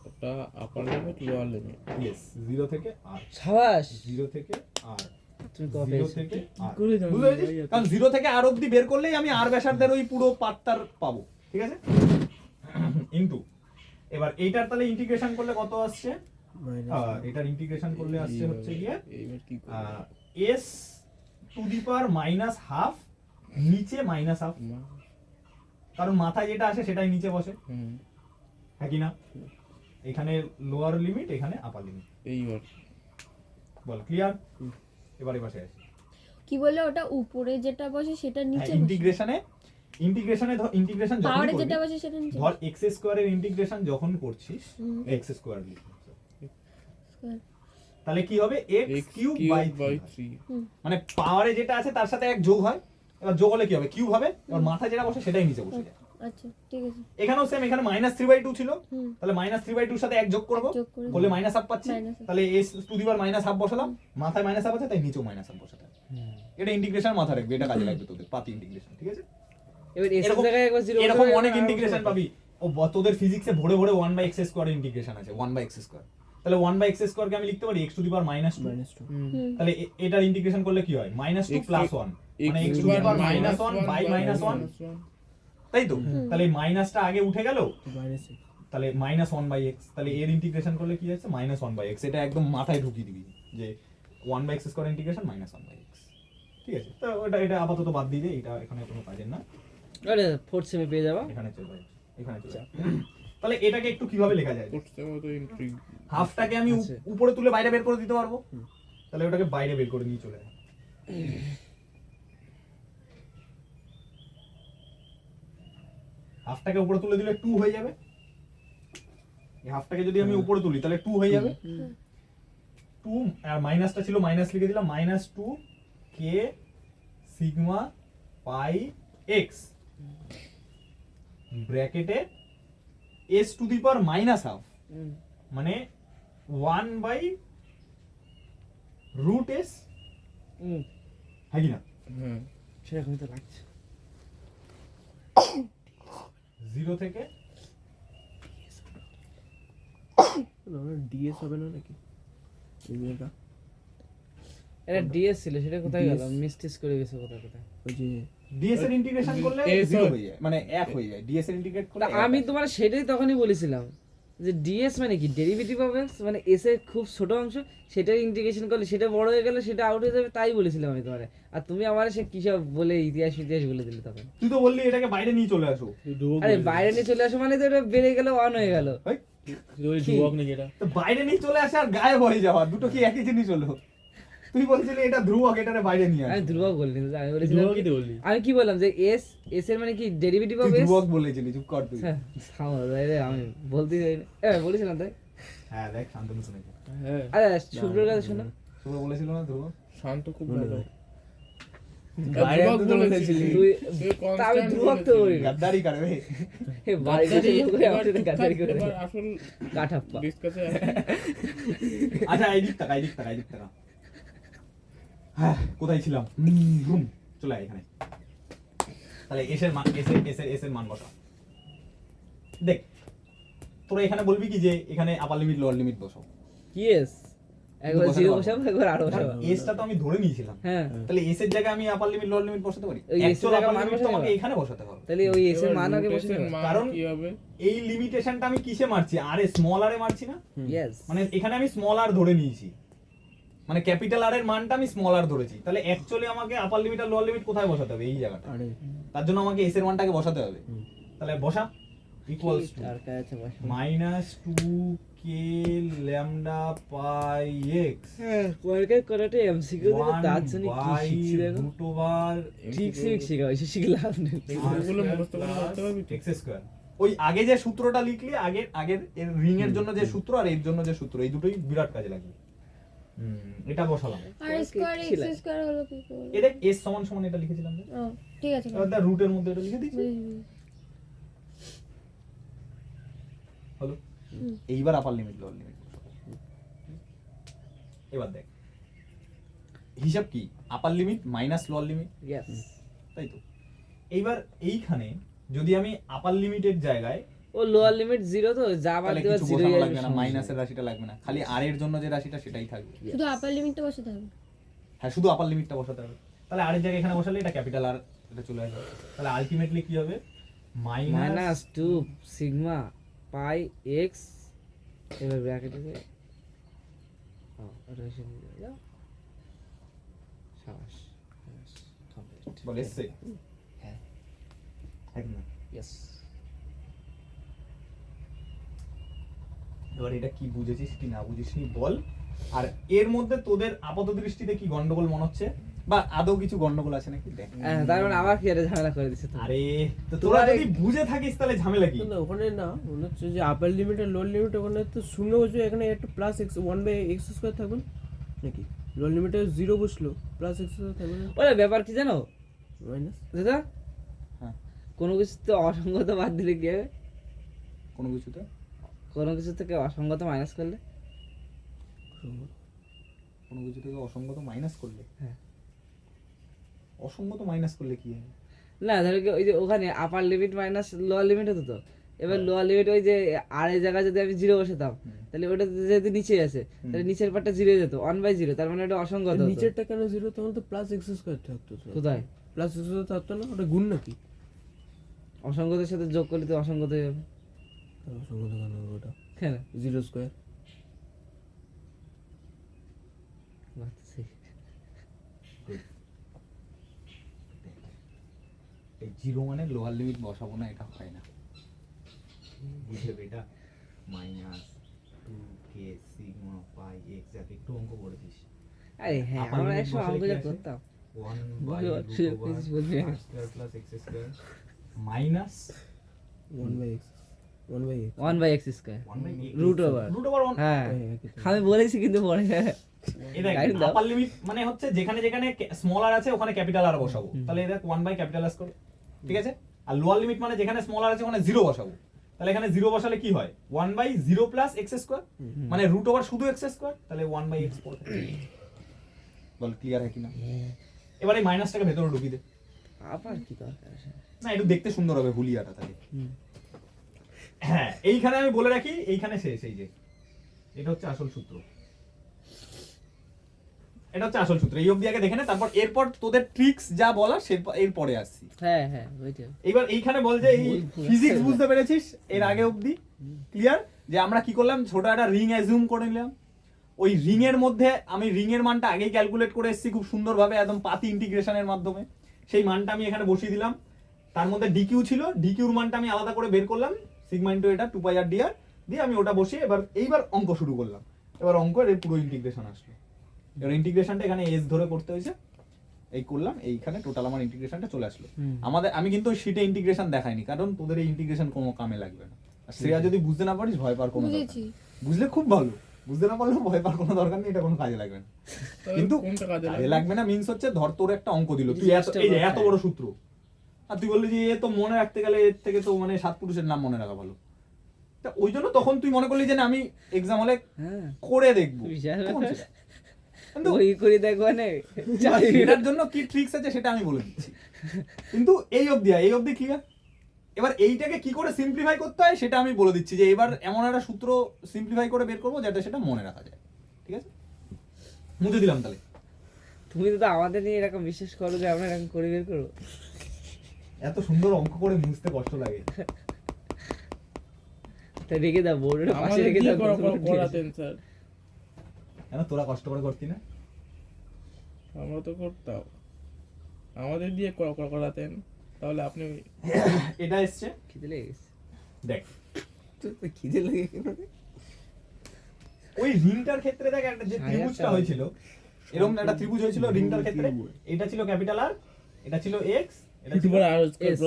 ওটা আপার লিমিট লোয়ার লিমিট ইয়েস, 0 থেকে আর, সাবাস 0 থেকে আর, তুমি কবে 0 থেকে আর, করে দাও, বুঝতে পেরেছিস? কারণ 0 থেকে আর অবধি বের করলেই আমি আর ব্যাসার্ধের ওই পুরো পাতটার পাবো, ঠিক আছে? ইনটু, এবার এইটার তাহলে ইন্টিগ্রেশন করলে কত আসছে? এটার ইন্টিগ্রেশন করলে আসছে হচ্ছে গিয়ে এইবার কি করব s two the power minus half, নিচে মাইনাস হাফ, কারণ মাথায় যেটা আসে সেটাই নিচে বসে, হুম হ্যাঁ কি না? এখানে লোয়ার লিমিট, এখানে আপার লিমিট। এইবার বল ক্লিয়ার? এবারে বসে আসি কি বলে ওটা উপরে যেটা বসে সেটা নিচে ইন্টিগ্রেশনে ইন্টিগ্রেশন যখন পাওয়ারে করবি, যেটা বসে সেটা নিচে ধর x স্কয়ারের ইন্টিগ্রেশন যখন করছিস, হুম। x স্কয়ার লিখবি, Square। তাহলে কি হবে? x কিউব বাই 3, 3 মানে পাওয়ারে যেটা আছে তার সাথে এক যোগ হয়, এবার যোগ হলে কি হবে? কিউব হবে, এবার মাথায় যেটা বসে সেটাই নিচে বসে যায়। আচ্ছা ঠিক আছে এখানেও সেম, এখানে -3/2 ছিল, হুম তাহলে -3/2 এর সাথে এক যোগ করব, যোগ করে করলে মাইনাস হাফ পাচ্ছি, Minus half। তাহলে s two the power minus half বসালাম, মাথায় মাইনাস হাফ আছে তাই নিচেও মাইনাস হাফ বসাতে হবে। এটা ইন্টিগ্রেশন মাথা রাখবে, এটা কাজে লাগবে তোদের পাতি ইন্টিগ্রেশন, ঠিক আছে? এবার এস এর এরকম- জায়গায় একবার 0 এরকম অনেক ইন্টিগ্রেশন পাবি। ও তোদের ফিজিক্সে ভরে ভরে 1/x² ইন্টিগ্রেশন আছে, 1/x²। তাহলে 1/x² কে আমি লিখতে পারি x টু দি পাওয়ার -2। হুম তাহলে এটার ইন্টিগ্রেশন করলে কি হয়? -2 X প্লাস 1, মানে x to the power -1 by -1, তাই তো? তাহলে এই মাইনাসটা আগে উঠে গেল, তাহলে -1/x, তাহলে এর ইন্টিগ্রেশন করলে কি হচ্ছে? -1/x। এটা একদম মাথায় ঢুকিয়ে দিবি যে 1/x² ইন্টিগ্রেশন -1/x, ঠিক আছে? তো এটা আপাতত বাদ দিয়ে দে, এটা এখানে কোনো কাজের না, আরে 4th সেমে পেয়ে যাবা। এখানে চলে যাবে, এখানে চলে যাবে। তাহলে এটাকে একটু কিভাবে লেখা যায়? করতে মতো ইন্ট্রিগ হাফটাকে আমি উপরে তুলে বাইরে বের করে দিতে পারবো, তাহলে ওটাকে বাইরে বের করে নিয়ে চলে যায়। হাফটাকে উপরে তুলে দিলে 2 হয়ে যাবে। এই হাফটাকে যদি আমি উপরে তুলি তাহলে 2 হয়ে যাবে। 2 আর মাইনাসটা ছিল, মাইনাস লিখে দিলাম, -2 k সিগমা পাই x ব্র্যাকেটে s two the power minus half, মানে 1/√s, হ্যাঁ কি না? হুম সেরকমই তো লাগছে। 0 থেকে ডিএস হবে না নাকি এই মেয়েটা? এটা ডিএস ছিল, সেটা কোথায় গেল? DS মিস্টেক করে গেছে কোথায় কোথায়। ওই যে ds এর ইন্টিগ্রেশন করলে S 0 হয়ে যায়, মানে 1 হয়ে যায়। ds এর ইন্টিগ্রেট করলে তা আমি তোমার সেটাই তখনই বলেছিলাম যে ডিএস মানে কি ডেরিভেটিভ অফ এক্স, মানে এস এর খুব ছোট অংশ, সেটা ইন্টিগ্রেশন করলে সেটা বড় হয়ে গেলে সেটা আউট হয়ে যাবে, তাই বলেছিলাম আমি তোমার। আর তুমি আমার সে কি সব বলে ইতিহাস বলে দিলে তখন। তুই তো বললি এটাকে বাইরে নিয়ে চলে আসো। আরে বাইরে নিয়ে চলে আসো মানে তো এটা বেড়ে গেল, অন হয়ে গেল। ধ্রুবক নাকি এটা? তো বাইরে নিয়ে চলে আসে আর গায়েব হয়ে যাওয়া, দুটো কি একই জিনিস হলো? তুই বলছিলি এটা ধ্রুবক, এটারে বাইরে নিয়ে আমি আসো। ধ্রুবক বলিনি, আমি বলেছিলাম ধ্রুবক কি- কি বললি? আমি কি বললাম যে এস এস এর মানে কি ডেরিভেটিভ তুই অফ এস। ধ্রুবক বলেছিলি, চুপ কর তুই। আমি বলতে বলেছিলাম তাই। হ্যাঁ দেখ, শান্তনু শুনেছে। হ্যাঁ আরে শুক্রের কাছে শোনো, তোমরা বলেছিল না ধ্রুবক? শান্ত খুব মনে ভালো। নেই। বাইরে ধ্রুবক একদম বলেছিলি। তুই তুই তা আমি constant ধ্রুবক তো বলি না। গাদ্দারি করবে। এ বাড়ি গেছে লোক হয়ে আমার সাথে এবার গাদ্দারি করে এবার আসল কাঠাপ্পা। ডিসকাসে আচ্ছা এই দিক টাকা, এই দিক টাকা, এই দিক টাকা। হ্যাঁ কোথায় ছিলাম? চলে আয় এখানে। তাহলে এস এর মান, এস এর মান বসা। দেখ তোরা এখানে বলবি কি যে এখানে আপার লিমিট লোয়ার লিমিট বসাও। কি এস একবার বসাতে জিরো পারবো। বসাবো, একবার আরো বসাবো। এসটা তো আমি ধরে নিয়েছিলাম, হ্যাঁ, তাহলে এস এর জায়গায় আমি আপার লিমিট লোয়ার লিমিট বসাতে পারি। ওই S এর অ্যাকচুয়াল জায়গায় আপার মান লিমিট তো বসাতে আমাকে হবে। এখানে বসাতে হবে। তাহলে ওই এস এর মান আগে বসে rotation নেবে। মান কারণ কি হবে? এই লিমিটেশনটা আমি কিসে মারছি? আর এ স্মল আর এ মারছি না, ইয়েস, মানে এখানে আমি স্মল আর ধরে নিয়েছি, মানে ক্যাপিটাল আর এর মানটা আমি স্মল আর ধরেছি। তাহলে অ্যাকচুয়ালি আমাকে আপার লিমিট আর লোয়ার লিমিট কোথায় বসাতে হবে? এই জায়গাটা। আরে তার জন্য আমাকে এস এর মানটাকে বসাতে হবে। তাহলে বসা ইকুয়ালস টু আর কাছে বসে। -2k ল্যামডা পাই x হ্যাঁ, ওয়ার্কের করাটা এমসিকিউ দিলে তার জন্য কি শিখছি দেখো। ঠিক শিখা হয়েছে, শিখলাম না। এগুলো মুখস্থ করে করতে পারবি তো? x square. ওই আগে যে সূত্রটা লিখলি, আগের এর রিং এর জন্য যে সূত্র আর এর জন্য যে সূত্র, এই দুটোই বিরাট কাজে লাগবে। এটা বসালাম। আর স্কয়ার এক্স স্কয়ার হলো কি করে? এ দেখ s সমান সমান এটা লিখেছিলাম যে, ও ঠিক আছে, এবার দা রুটের মধ্যে এটা লিখে দিচ্ছি বুঝেছি। হলো। এইবার আপার লিমিট লোয়ার লিমিট। এবার দেখ হিসাব কি, আপার limit minus lower limit, yes, তাই তো? এইবার এইখানে যদি আমি আপার লিমিটের জায়গায়, ও লোয়ার লিমিট 0 তো যা বাদ তাহলে দেওয়া কিছু 0 বসানো ই লাগবে না, মাইনাসের রাশিটা লাগবে না, খালি আর এর জন্য যে রাশিটা সেটাই থাকবে। শুধু আপার লিমিটটা বসাতে হবে। হ্যাঁ শুধু আপার লিমিটটা বসাতে হবে। তাহলে আর এর জায়গায় এখানে বসালে এটা ক্যাপিটাল আর এটা চলে আসবে। তাহলে আলটিমেটলি কি হবে? মাইনাস -2 সিগমা পাই এক্স, এবার ব্র্যাকেটে দিয়ে এটা এসে দিয়ে দাও। শাবাশ, কমপ্লিট। বলে এসছে। হ্যাঁ, একদম। ইয়েস। এবার এটা কি বুঝেছিস কি না বুঝিসনি বল। আর এর মধ্যে তোদের আপাত দৃষ্টিতে কি গন্ডগোল মনে হচ্ছে, বা আদৌ কিছু গন্ডগোল আছে নাকি দেখ। হ্যাঁ, তার মানে আবার কি একটা ঝামেলা করে দিচ্ছে তো। আরে তো তোরা যদি বুঝে থাকিস তাহলে ঝামেলা কি? না ওখানে না মনে হচ্ছে যে আপার লিমিট আর লোয়ার লিমিট ওখানে তো শূন্য বসবে, এখানে একটা প্লাস এক্স 1/x স্কয়ার থাকবে না? নাকি লোয়ার লিমিটে 0 বসলো, প্লাস এক্স স্কয়ার থাকবে না, ওরে ব্যাপার কি জানো মাইনাস। দাদা? হ্যাঁ। কোনো কিছুতে অসঙ্গত বাদ দিলে কি হবে? কোনো কিছুতে কোনো কিছু থেকে অসঙ্গত মাইনাস করলে? কোনো কিছু থেকে অসঙ্গত মাইনাস করলে, হ্যাঁ। অসঙ্গত মাইনাস করলে কি হবে? না ধরো কি ওই যে ওখানে আপার লিমিট মাইনাস লোয়ার লিমিট হতো তো, এবার লোয়ার লিমিট ওই যে আর এই জায়গায় যদি আমি 0 বসাতাম, তাহলে ওটা যেহেতু নিচে আছে, তাহলে নিচের পার্টটা 0 যেত, 1/0, তার মানে ওটা অসঙ্গত হতো। নিচেরটা কেন 0? তখন তো প্লাস এক্স স্কয়ার থাকতো তো। কোথায় প্লাস এক্স স্কয়ার থাকতো না, ওটা গুণ নাকি? অসঙ্গতের সাথে যোগ করলে তো অসঙ্গত হয়ে যাবে। সঙ্গত কেন হবে ওটা? কেন? 0 স্কয়ার। ভাবতেছি। এই জিরো মানে লোয়ার লিমিট বসাবো না, এটা হয় না, বুঝলে এটা? -2k সিগমা পাই x, যাকে একটু অঙ্ক করেছিস। আরে হ্যাঁ, আপার আমরা limit একসময় বসালে অঙ্ক কি যা আছে? করতাম। 1 বলো, সুযোগ পেয়েছিস বলবি না। Square plus x square minus one by X square root over root over one. হ্যাঁ আমি বলেছি কিন্তু পরে এই দেখ Guide দাও। আপার লিমিট মানে হচ্ছে যেখানে যেখানে স্মল আর আছে ওখানে ক্যাপিটাল আর বসাবো, তাহলে এই দেখ 1 বাই ক্যাপিটাল আর করে, ঠিক আছে। আর লোয়ার লিমিট মানে যেখানে স্মল আর আছে ওখানে 0 বসাবো, তাহলে এখানে 0 বসালে কি হয় 1 বাই 0 প্লাস এক্স স্কোয়ার, মানে রুট ওভার শুধু এক্স স্কোয়ার, তাহলে 1 বাই এক্স পড়ে থাকে। বল ক্লিয়ার হয় কিনা? এবার এই মাইনাসটাকে ভেতরে ঢুকিয়ে দে। আবার কি দরকার আছে? না একটু দেখতে সুন্দর হবে হুলিয়াটা তাহলে। হ্যাঁ এইখানে আমি বলে রাখি, এইখানে শেষ। এই যে এটা হচ্ছে আসল সূত্র, এটা হচ্ছে আসল সূত্র। এই অবধি আগে দেখে নে, তারপর এরপর তোদের ট্রিক্স যা বলা এর পরে আসছি। হ্যাঁ হ্যাঁ ওইটা এবার এইখানে বল যে এই ফিজিক্স বুঝতে পেরেছিস এর আগে অবধি ক্লিয়ার? যে আমরা কি করলাম, ছোট একটা রিং অ্যাজিউম করে নিলাম, ওই রিং এর মধ্যে আমি রিং এর মানটা আগেই ক্যালকুলেট করে এসেছি খুব সুন্দরভাবে একদম পাতি ইন্টিগ্রেশনের মাধ্যমে। সেই মানটা আমি এখানে বসিয়ে দিলাম, তার মধ্যে ডিকিউ ছিল, ডিকিউর মানটা আমি আলাদা করে বের করলাম, সিগমা ইনটু এটা 2 পাই আর ডিআর দিয়ে আমি ওটা বসিয়ে এইবার অঙ্ক শুরু করলাম। এবার অঙ্কের এই পুরো ইন্টিগ্রেশন আসলো। এবার ইন্টিগ্রেশনটা এখানে এস ধরে করতে হয়েছে, এই করলাম, এইখানে টোটাল আমার ইন্টিগ্রেশনটা চলে আসলো। আমি কিন্তু ওই শীটে ইন্টিগ্রেশন দেখাইনি, কারণ তোদের এই ইন্টিগ্রেশন কোনো কামে লাগবে না। আর শ্রেয়া যদি বুঝতে না পারিস ভয় পাওয়ার কোনো দরকার বুঝেছি। নেই। বুঝলে খুব ভালো, বুঝতে না পারলেও ভয় পাওয়ার কোনো দরকার নেই, এটা কোনো কাজে লাগবে না। কিন্তু কোনটা কাজে কাজে লাগবে না মিন্স হচ্ছে ধর তোর একটা অঙ্ক দিল, তুই এই যে এত বড় সূত্র, আর তুই বললি যে এ তো মনে রাখতে গেলে এর থেকে তো মানে 7 পুরুষের নাম মনে রাখা ভালো। তা ওই জন্য তখন তুই মনে করলি যে না আমি এক্সাম হলে হ্যাঁ করে দেখবো, বিশাল তখন ব্যাপার। সেটা। কিন্তু ওই করে দেখবো না সেটার জন্য কি ট্রিক্স আছে সেটা আমি বলে দিচ্ছি। কিন্তু এই অবধি ক্লিয়ার। এবার এইটাকে কি করে সিম্পলিফাই করতে হয় সেটা আমি বলে দিচ্ছি, যে এবার এমন একটা সূত্র সিম্পলিফাই করে বের করবো যাতে সেটা মনে রাখা যায়, ঠিক আছে? মুছে দিলাম তাহলে। তুমি তো আমাদের নিয়ে এরকম বিশ্বাস করো যে আমরা এরকম করে বের করবো। এত সুন্দর অঙ্ক করে মুছতে কষ্ট লাগে। তাই রেখে দাও বোর্ডের পাশে আমাদের রেখে দিয়ে দাও করাতেন স্যার, কেন তোরা কষ্ট করে করতি না? আমরা তো করতাম, আমাদের দিয়ে করাতেন, তাহলে আপনি এটা এসছে খিদে লেগে গেছে। দেখ, খিদে লেগে গেল। ওই রিংটার ক্ষেত্রে দেখ একটা যে ত্রিভুজটা হয়েছিল, এরকম একটা ত্রিভুজ হয়েছিল রিংটার ক্ষেত্রে, এটা ছিল ক্যাপিটাল আর, এটা ছিল এক্স, এটা ছিল আর Yes.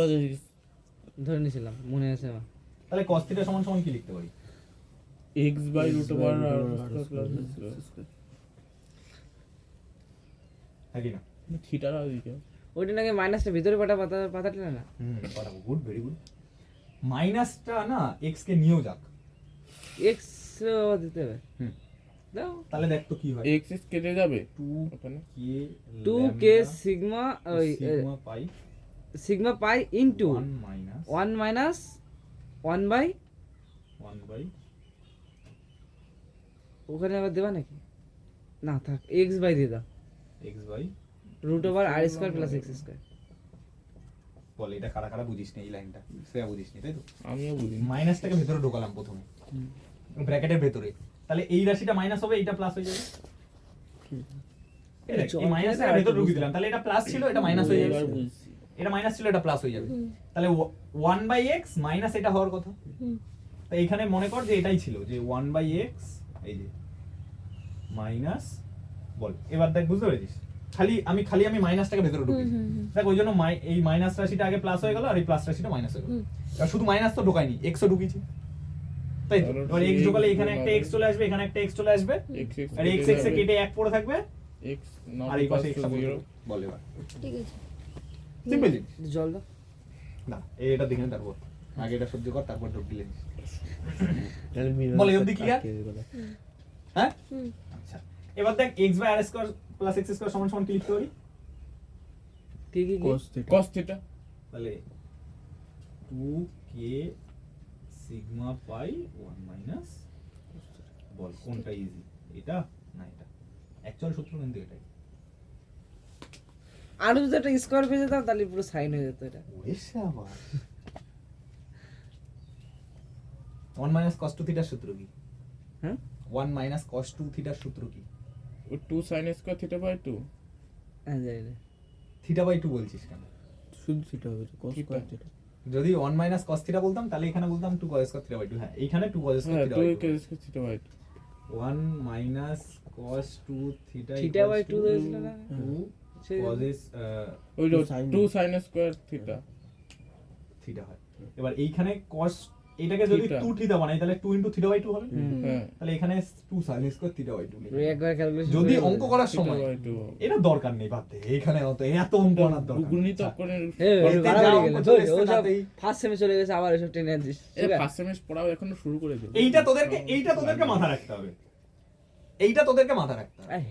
ধরে নিয়েছিলাম মনে আছে আমার। তাহলে cos θ সমান সমান কি লিখতে পারি? x বাই রুট ওভার আর হ্যাঁ কি না? থিটার দিকে ওইটা নাকি মাইনাসটা ভিতরে পাঠালে না। পাঠাবো, গুড, ভেরি গুড। মাইনাসটা না এক্স কে নিয়েও যাক। এক্স দিতে হবে। হুম। দাও তাহলে দেখ তো কি হয়, x কেটে যাবে 2 2k সিগমা ওই sigma pi sigma pi into 1 minus 1 minus 1 by 1 by ওখানে আবার দেবা নাকি? না থাক এক্স বাই দিয়ে দাও x by, root over R square plus X square. বল এটা কারা কারা বুঝিস না এই লাইনটা, শ্রেয়া বুঝিস না তাই তো? আমিও বুঝি মাইনাসটাকে ভেতরে ঢোকালাম প্রথমে ব্র্যাকেটের ভেতরে, তাহলে এই রাশিটা মাইনাস হবে, এইটা প্লাস হয়ে যাবে। এই দেখ, এই মাইনাসটা ভেতরে ঢুকিয়ে দিলাম, তাহলে এটা প্লাস ছিল এটা মাইনাস হয়ে যাবে, এবার বুঝছি। এটা মাইনাস ছিল এটা প্লাস হয়ে যাবে। তাহলে 1 বাই x মাইনাস এটা হওয়ার কথা। তাই এখানে মনে কর যে এটাই ছিল, যে 1 বাই x এই যে মাইনাস, বল এবার দেখ বুঝতে পেরেছিস? খালি আমি মাইনাসটাকে ভেতরে ঢুকিয়েছি। দেখ ওই জন্য এই মাইনাস রাশিটা আগে প্লাস হয়ে গেল আর এই প্লাস রাশিটা মাইনাস হয়ে গেল। আর শুধু মাইনাস তো ঢোকাইনি, x ও ঢুকিয়েছি, তাই তো? এবার x ঢোকালে এখানে একটা x চলে আসবে, এখানে একটা x চলে আসবে, আর x এ কেটে 1 পড়ে থাকবে, x not আর এই পাশে equals x to 0 বল এবার ঠিক আছে। সিম্পল জিনিস জল দাও। না, এটা দেখে নে তারপর, আগে এটা সহ্য কর তারপর ঢুক দিলে বল এই অবধি ক্লিয়ার? হ্যাঁ আচ্ছা, এবার দেখ x by R square plus x square সমান সমান কি লিখতে পারি? কি কি কি? cos থিটা তাহলে 2k সিগমা পাই 1 মাইনাস, বল কোনটা ইজি, এটা না এটা? অ্যাকচুয়াল সূত্র কিন্তু এটাই। আর যদি একটা স্কোয়ার পেয়ে যেতাম তাহলে পুরো সাইন হয়ে যেত এটা। ওরে শাবাশ। 1 মাইনাস cos 2 থিটার সূত্র কি? হ্যাঁ 1 মাইনাস cos 2 থিটার সূত্র কি? 2 sin স্কয়ার থিটা বাই 2 হ্যাঁ জানি না। থিটা বাই 2 বলছিস কেন? শুধু সেটা হবে cos থিটা। square theta। যদি 1 মাইনাস cos থিটা বলতাম তাহলে এখানে বলতাম 2 cos স্কয়ার থিটা বাই 2। হ্যাঁ এইখানে 2 cos স্কয়ার হ্যাঁ theta 2 by 2। cos square theta by 1 minus cos 2 theta theta by 2 দিয়েছিল না? 2 সেই cos জন্য। is ওই 2 sin স্কয়ার থিটা থিটা হয়। এবার এইখানে cos এটাকে যদি থিটা। 2 থিটা বানাই তাহলে 2 * θ/2 হবে। হ্যাঁ তাহলে এখানে 2 sin স্কয়ার θ/2 লিখি। তুমি একবার ক্যালকুলেশন যদি অঙ্ক করার সময় একটু এটা দরকার নেই, বাদ দে, এখানে এত অঙ্ক আনার দরকার নেই। গুণিত করে এতে যা অঙ্ক চলে এসছে তাতেই। ফার্স্ট সেমে চলে গেছে, আবার এসব টেনে আনছিস। ঠিক আছে? ফার্স্ট সেমিস্টার পড়াও এখনো শুরু করে দেবে। এইটা তোদেরকে মাথা রাখতে হবে, এইটা তোদেরকে মাথা রাখতে হবে। আহ,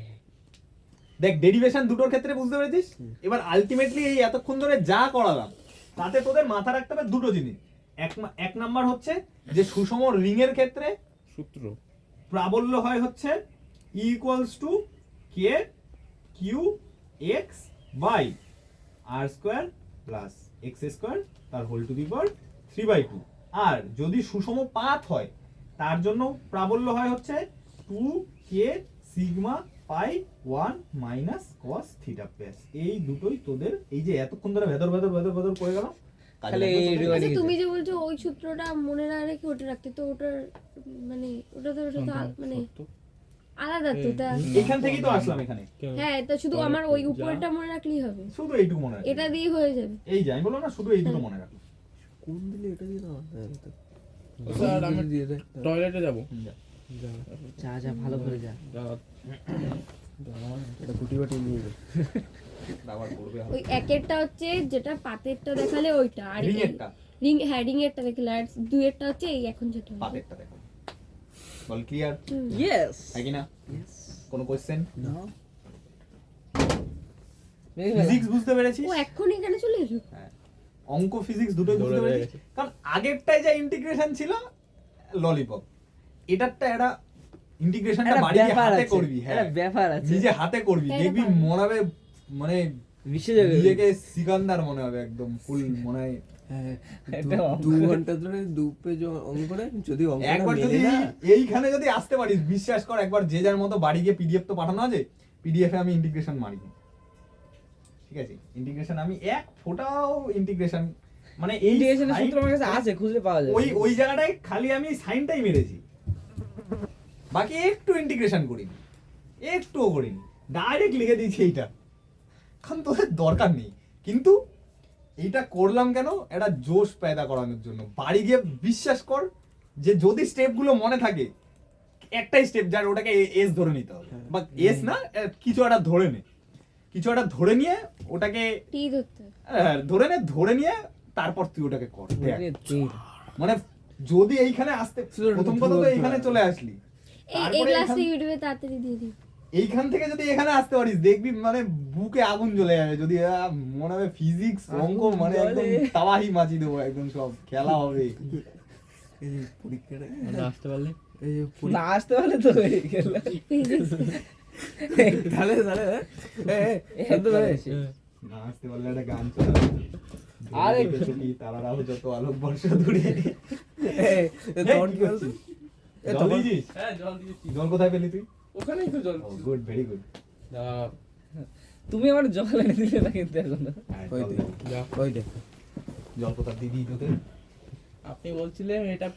দেখ ডেরিভেশন দুটোর ক্ষেত্রে বুঝতে পেরেছিস। এবার আলটিমেটলি এই এতক্ষণ ধরে যা করালাম তাতে তোদের মাথা রাখতে হবে দুটো জিনিস। এক নাম্বার হচ্ছে যে সুষম রিং এর ক্ষেত্রে সূত্র প্রাবল্য হয় হচ্ছে E = k q x by r² + x² তার হোল টু দি পাওয়ার 3/2। আর যদি সুষম পাত হয় তার জন্য প্রাবল্য হয় হচ্ছে 2k সিগমা পাই 1 - cos θ+। এই দুটোই তোদের এই যে এতক্ষণ ধরে ভেদর করে গেল খালি এই আচ্ছা তুমি যে বলছো ওই সূত্রটা মনে না রেখে ওটা রাখতে, তো ওটার মানে ওটা তো মানে আলাদা তো তা। এখান থেকেই তো আসলাম এখানে, হ্যাঁ, তো শুধু আমার ওই উপরটা মনে রাখলেই হবে, শুধু এইটুকু মনে রাখ। এটা দিয়ে হয়ে যাবে। এই যে আমি বললাম না, শুধু এই দুটো মনে রাখ। কোন দিলে এটা দিয়ে দাও? হ্যাঁ, তো। স্যার আমি দিয়ে দে। টয়লেটে যাব। যা যা ভালো করে যা। এটা কুটি বাটি নিয়ে যা। আবার করবে ওই একেরটা হচ্ছে যেটা পাতেরটা দেখালে ওইটা, আর রিং এরটা রিং হ্যাঁ রিং এরটা দেখালে, আর দুইয়েরটা হচ্ছে এই এখন যেটা হলো। পাতেরটা দেখো। বল ক্লিয়ার ইয়েস হয় কি না? কোনো কোশ্চেন? নো ফিজিক্স বুঝতে পেরেছিস? ও এখন এখানে চলে এলো। হ্যাঁ, অঙ্ক ফিজিক্স দুটোই বুঝতে দৌড়ে পেরেছিস। কারণ আগেরটায় যা ইন্টিগ্রেশন ছিল ললিপপ, এটারটা একটা ইন্টিগ্রেশনটা বাড়িয়ে হাতে করবি। হ্যাঁ, ব্যাপার আছে, নিজে হাতে করবি, হ্যাঁ, দেখবি ব্যাপার। মনে হবে মানে বিশ্বজগৎ নিজেকে সিকান্দার মনে হবে, একদম ফুল মনে হয়। হ্যাঁ, এটা 2 ঘন্টা ধরে 2 পেজ অঙ্ক করে, যদি অঙ্কটা একবার মেলে যদি না, এইখানে যদি আসতে পারিস, বিশ্বাস কর, একবার যে যার মতো বাড়ি গিয়ে পিডিএফ তো পাঠানো আছে, পিডিএফ এ আমি ইন্টিগ্রেশন মারি, ঠিক আছে? ইন্টিগ্রেশন আমি এক ফোটাও ইন্টিগ্রেশন মানে এই ইন্টিগ্রেশনের sign- সূত্র আমার কাছে আছে, খুঁজলে পাওয়া যাবে। ওই জায়গাটায় খালি আমি সাইনটাই মেরেছি, বাকি একটু ইন্টিগ্রেশন করিনি, একটুও করিনি, ডাইরেক্ট লিখে দিয়েছি এইটা। কারণ তোদের দরকার নেই, কিন্তু এইটা করলাম কেন? একটা জোশ পয়দা করানোর জন্য। বাড়ি গিয়ে বিশ্বাস কর যে যদি স্টেপগুলো মনে থাকে, একটাই স্টেপ যার ওটাকে এস ধরে নিতে হবে, বা এস না কিছু একটা ধরে নে, কিছু একটা ধরে নিয়ে ওটাকে টি ধরতে হবে। ধরে নিয়ে তারপর তুই ওটাকে কর। দেখ, তীর। মানে যদি এইখানে আসতে, প্রথম কথা তো এইখানে চলে আসলি, এই তারপরে ক্লাসে এইখান- ইউটিউবে তাড়াতাড়ি দিয়ে দিই। এইখান থেকে যদি এখানে আসতে পারিস, দেখবি মানে বুকে আগুন জ্বলে যাবে। যদি মনে হবে ফিজিক্স অঙ্ক মানে একদম তাওয়াহি মাছি দেবো, একদম সব খেলা হবে। এই যে পরীক্ষাটা, আসতে পারলে এই যে না আসতে পারলে তো হয়ে গেল। Physics। তাহলে শান্ত ভাই, না আসতে পারলে একটা গান চলে, আরে ছুটি তারারাও যত আলোক বর্ষা দূরে। তখন কি বলতো? জল দিয়েছিস? হ্যাঁ জল দিয়েছি। জল কোথায় পেলি তুই? ওখানেই তো জল। Good, very good. তুমি আমার জল এনে দিলে না কিন্তু এখন। ওই দেখ, ওই দেখ। জল কোথা দিদি তোদের? আপনি বলছিলেন এটা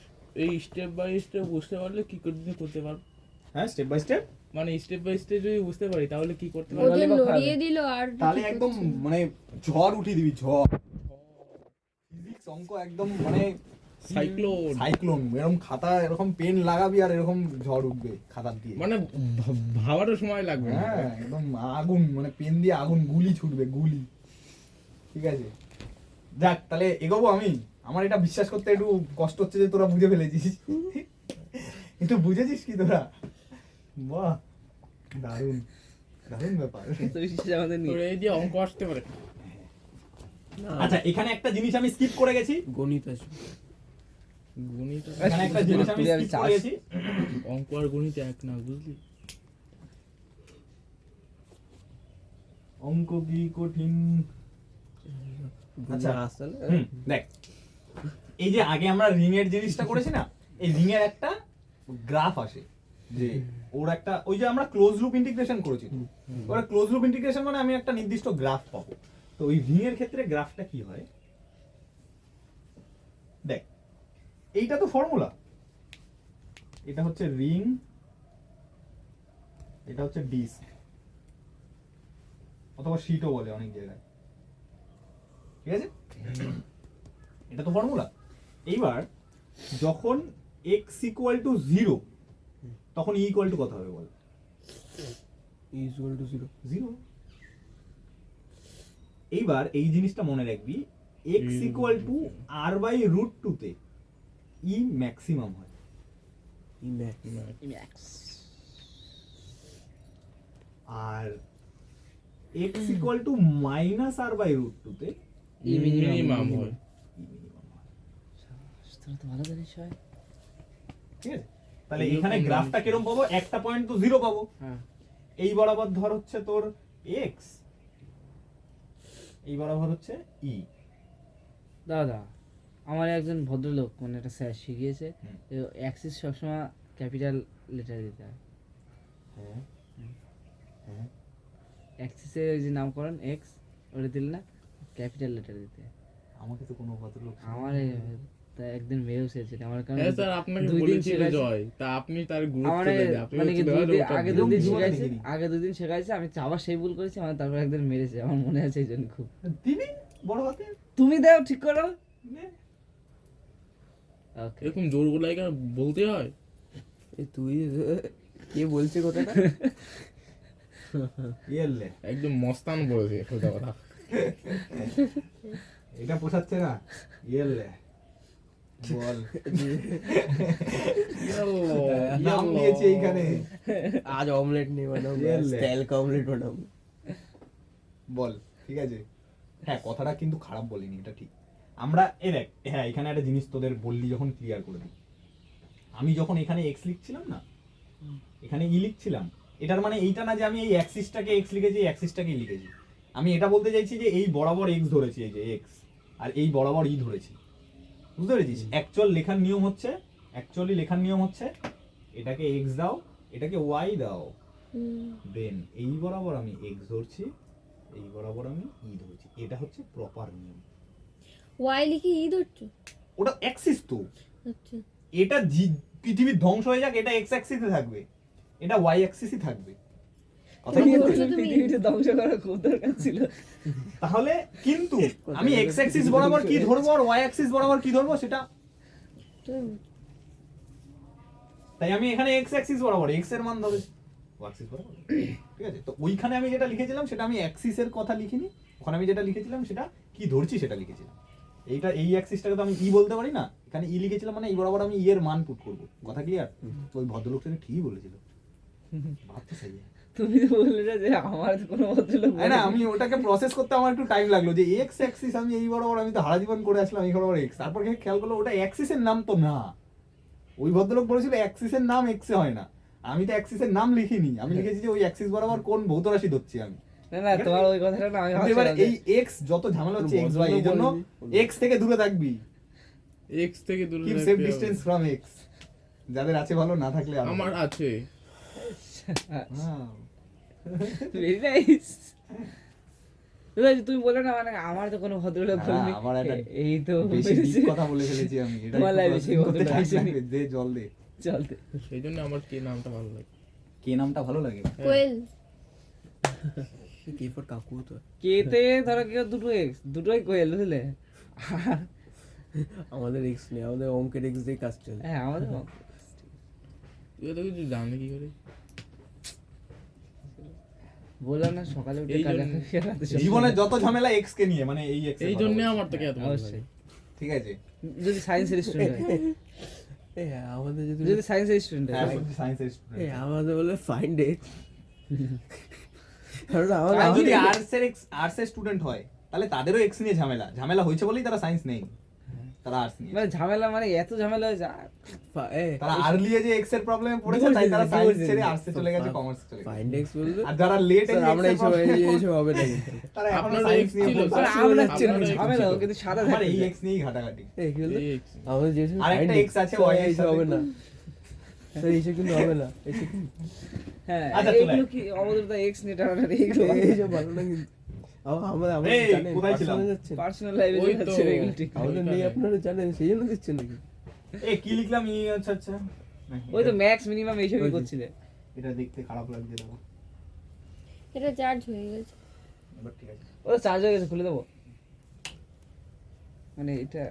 এই স্টেপ বাই স্টেপ বুঝতে পারলে কি করতে পারবো, হ্যাঁ, স্টেপ বাই স্টেপ। মানে স্টেপ বাই স্টেপ যদি বুঝতে পারি তাহলে কি করতে ও পারবো। যে ললিপপ খাবে। নড়িয়ে দিল আর তাহলে কি একদম করছে? মানে ঝড় উঠিয়ে দিবি, ঝড়। ফিজিক্স অঙ্ক একদম মানে সাইক্লোন, এরকম খাতা এরকম পেন লাগাবি আর এরকম ঝড় উঠবে খাতার দিয়ে। মানে ভাবারও সময় লাগবে না। হ্যাঁ, একদম আগুন, মানে পেন দিয়ে আগুন গুলি ছুটবে, গুলি। ঠিক আছে, যাক তাহলে এগোবো আমি। আমার এটা বিশ্বাস করতে একটু কষ্ট হচ্ছে যে তোরা বুঝে ফেলেছিস। একটু বুঝেছিস কি তোরা? বাহ, দারুণ দারুণ ব্যাপার। তো বিশেষ আমাদের তোর নিয়ে এই দিয়ে অঙ্ক আসতে পারে। আচ্ছা, এখানে একটা জিনিস আমি স্কিপ করে গেছি। গণিত আসবে। গণিত এখানে একটা জিনিস আমি স্কিপ করে গেছি। অঙ্ক আর গণিত এক না, বুঝলি? অঙ্ক কি কঠিন? আচ্ছা, আসলে দেখ, এই যে আগে আমরা রিং এর জিনিসটা করেছি না, এই রিং এর একটা গ্রাফ আসে, যে ওর একটা, ওই যে আমরা ক্লোজ লুপ ইন্টিগ্রেশন করেছি, ওরা ক্লোজ লুপ ইন্টিগ্রেশন মানে আমি একটা নির্দিষ্ট গ্রাফ পাবো। তো ওই রিং এর ক্ষেত্রে গ্রাফটা কি হয়, দেখ, এইটা তো ফর্মুলা, এটা হচ্ছে রিং, এটা হচ্ছে ডিস্ক, অথবা শীটও বলে অনেক জায়গায়, ঠিক আছে? এটা তো ফর্মুলা। এইবার যখন x ইকুয়াল টু 0 তখন e ইকুয়াল টু কত হবে বল? Is equal to 0 0। এইবার এই জিনিসটা মনে রাখবি, x ইকুয়াল টু r/√2 তে e ম্যাক্সিমাম হয়। ই ম্যাক্স আর x ইকুয়াল টু -r/√2 তে ই মিনিমাম মিনিমাম হয়। e মিনিমাম হয়। তোরা তো ভালো জানিস ভাই। ঠিক আছে, তাহলে এখানে গ্রাফটা কিরকম পাবো? একটা পয়েন্ট তো 0 পাবো। হ্যাঁ এই বরাবর ধর হচ্ছে তোর x, এই বরাবর হচ্ছে e। দাদা আমার একজন ভদ্রলোক মানে একটা স্যার শিখিয়েছে হুম। অ্যাক্সিস সবসময় ক্যাপিটাল লেটার দিতে হয়। হ্যাঁ হ্যাঁ, অ্যাক্সিসের ওই যে নামকরণ এক্স ওটা দিল না, ক্যাপিটাল লেটার দিতে হয়। আমাকে তো কোনো ভদ্রলোক আমার তা একদিন মেয়েও সেছে আমার কারণে হ্যাঁ স্যার আপনাকে 2 দিন বলেছিল শেখাইছে। জয়, তা আপনি তার গুরুত্ব আমার দেন। আপনি মানে কি হচ্ছে 2 ধরো দিন ওটা আগে বলুন। 2 দিন জীবনে শেখাইছে, দেখিনি। আগে 2 দিন শেখাইছে, আমি আবার সেই ভুল করেছি, আমার তারপর একদিন মেরেছে, আমার মনে আছে এই জন্য খুব। দিবি বড় হাতে তুমি দাও ঠিক করো। নে। ওকে এরকম জোর গলায় কেন বলতে হয়? এই তুই কে বলছে কথাটা? ইয়েলে একদম মস্তান বলেছে সোজা কথা। এটা পোষাচ্ছে না। ইয়েলে বল, নাম দিয়েছে এইখানে। आज ऑमलेट नहीं बनाऊंगा, ये ले। स्टाइल का ऑमलेट बनाऊंगा। বল, ঠিক আছে। হ্যাঁ, কথাটা কিন্তু খারাপ বলিনি, এটা ঠিক। আমরা এই দেখ, হ্যাঁ এখানে একটা জিনিস তোদের বললি যখন ক্লিয়ার করে দিই, আমি যখন এখানে এক্স লিখছিলাম না, এখানে ই লিখছিলাম, এটার মানে এইটা না যে আমি এই অ্যাক্সিসটাকে এক্স লিখেছি, এই অ্যাক্সিসটাকে ই লিখেছি। আমি এটা বলতে চাইছি যে এই বরাবর এক্স ধরেছি, এই যে এক্স, আর এই বরাবর ই ধরেছি। বুঝতে পেরেছিস? অ্যাকচুয়ালি লেখার নিয়ম হচ্ছে এটাকে এক্স দাও, এটাকে ওয়াই দাও, দেন এই বরাবর আমি এক্স ধরছি, এই বরাবর আমি ই ধরছি। এটা হচ্ছে প্রপার নিয়ম। ওয়াই লিখে ই ধরছো? ওটা অ্যাক্সিস তো, আচ্ছা এটা পৃথিবীর ধ্বংস হয়ে যাক, এটা এক্স অ্যাক্সিসে থাকবে, এটা ওয়াই অ্যাক্সিসই থাকবে। কথা কি বলছো? পৃথিবীটা ধ্বংস করা খুব দরকার ছিল। তাহলে কিন্তু আমি এক্স অ্যাক্সিস বরাবর কি ধরবো আর ওয়াই অ্যাক্সিস বরাবর কি ধরবো সেটা, তুমি তাই আমি এখানে এক্স অ্যাক্সিস বরাবর এক্স এর মান ধরেছি, ওয়াই অ্যাক্সিস বরাবর। ঠিক আছে, তো ওইখানে আমি যেটা লিখেছিলাম সেটা আমি অ্যাক্সিসের কথা লিখিনি, ওখানে আমি যেটা লিখেছিলাম সেটা কি ধরছি সেটা লিখেছিলাম। এইটা এই অ্যাক্সিসটাকে তো আমি ই বলতে পারি না, এখানে ই লিখেছিলাম মানে এই বরাবর আমি ই এর মান পুট করব। কথা ক্লিয়ার? তো ওই ভদ্রলোক সেটা ঠিকই বলেছিল, ভাবতে চাই। তুমি তো বললে না যে আমার কোনো ভদ্রলোক না, আমি ওটাকে প্রসেস করতে আমার একটু টাইম লাগলো, যে এক্স অ্যাক্সিস আমি এই বরাবর, আমি তো হারা জীবন করে আসলাম এই বরাবর এক্স, তারপর খেয়াল করলো ওটা অ্যাক্সিসের নাম তো না। ওই ভদ্রলোক বলেছিল অ্যাক্সিসের নাম এক্সে হয় না, আমি তো অ্যাক্সিসের নাম লিখিনি, আমি লিখেছি যে ওই অ্যাক্সিস বরাবর কোন ভৌত রাশি ধরছি আমি। না না তোমার ওই কথাটা না, আমি কিন্তু এবার ভাবছিলাম এই এক্স যত ঝামেলা হচ্ছে এক্স ওয়াই, এই জন্য এক্স থেকে দূরে থাকবি, এক্স থেকে দূরে কিপ রাখতে সেফ হবে। Distance from x. যাদের আছে ভালো, না থাকলে আলাদা। আমার আছে। হ্যাঁ। Very nice. তুমি বলে না মানে আমার তো কোনো ভদ্রলোক হ্যাঁ, বলেনি। আমার একটা এই তো বেশি deep কথা বলে ফেলেছি আমি, এটা তোমার লাগে বেশি করতে ভদ্রলোক time আসেনি। লাগবে, দে জল দে। চলতে সেই জন্য আমার কে নামটা ভালো লাগে। কে নামটা ভালো লাগে? কোয়েল के पर काकू तो কেতে ধরো কেউ দুটো এক্স, দুটোই কোয়েল বুঝলে। আমাদের এক্স নেই, আমাদের অঙ্কের এক্স দিয়ে কাজ চলে। হ্যাঁ আমাদের তুই তো কিছু জানলে কি করে? বললাম না সকালে উঠে এই কাজ জন্য- রাতে সব জীবনে যত ঝামেলা এক্স কে নিয়ে, মানে এই এক্স এই জন্য আমার তোকে এত ভালো অবশ্যই। লাগে। ঠিক আছে। যদি সায়েন্সের স্টুডেন্ট হয়, ए আমাদের যদি যদি সায়েন্সের স্টুডেন্ট হ্যাঁ, হয়, সায়েন্সের এ স্টুডেন্ট। আমাদের বলে ফাইন্ড এক্স, কারণ আমাদের আর যদি আর্টস এর স্টুডেন্ট হয় তাহলে তাদেরও এক্স নিয়ে ঝামেলা হয়েছে বলেই তারা সায়েন্স নেই, তারা আর্টস নিয়ে। মানে ঝামেলা মানে এত ঝামেলা হয়েছে তারা আর্লি যে এক্স এর প্রবলেমে পড়েছে, তাই তারা সায়েন্স ছেড়ে আর্টসে চলে গেছে, কমার্স চলে গেছে। ফাইন্ড এক্স বলবে আর যারা লেট স্যার আমরা এইসব এইসব হবে না কিন্তু। তারা এখন আপনারা সায়েন্স X নিয়ে ছিল, পড়ছে। স্যার। আমরা ছিল আপনারও X ঝামেলা ছিল। কিন্তু সাদা আমার থাকে। এই এক্স নিয়েই ঘাটাঘাটি। এই কি বলতো এই X। আমাদের যে আরেকটা X আছে, Y এর এইসব সাথে। হবে না স্যার, এইসব কিন্তু হবে না, এইসব হ্যাঁ আচ্ছা, চলে এইগুলো আয়। কি অবদূতা এক্স নিয়ে টানাটানি এগুলো এইসব ভালো না কিন্তু। আমাদের আমাদের এই, জানেন কোথায় ছিলাম? personal যাচ্ছেন। পার্সোনাল লাইফে ওই তো। হচ্ছে এগুলো ঠিক না। আমাদের নেই, আপনারা জানেন, সেই জন্য দিচ্ছেন নাকি? এ কি লিখলাম? ই আচ্ছা আচ্ছা, ওই তো ম্যাক্স মিনিমাম এইসবই ওই যে। করছিলে। এটা দেখতে খারাপ লাগছে, দেখো। এটা চার্জ হয়ে গেছে। এবার ঠিক আছে। ও চার্জ হয়ে গেছে, খুলে দেবো। মানে এটা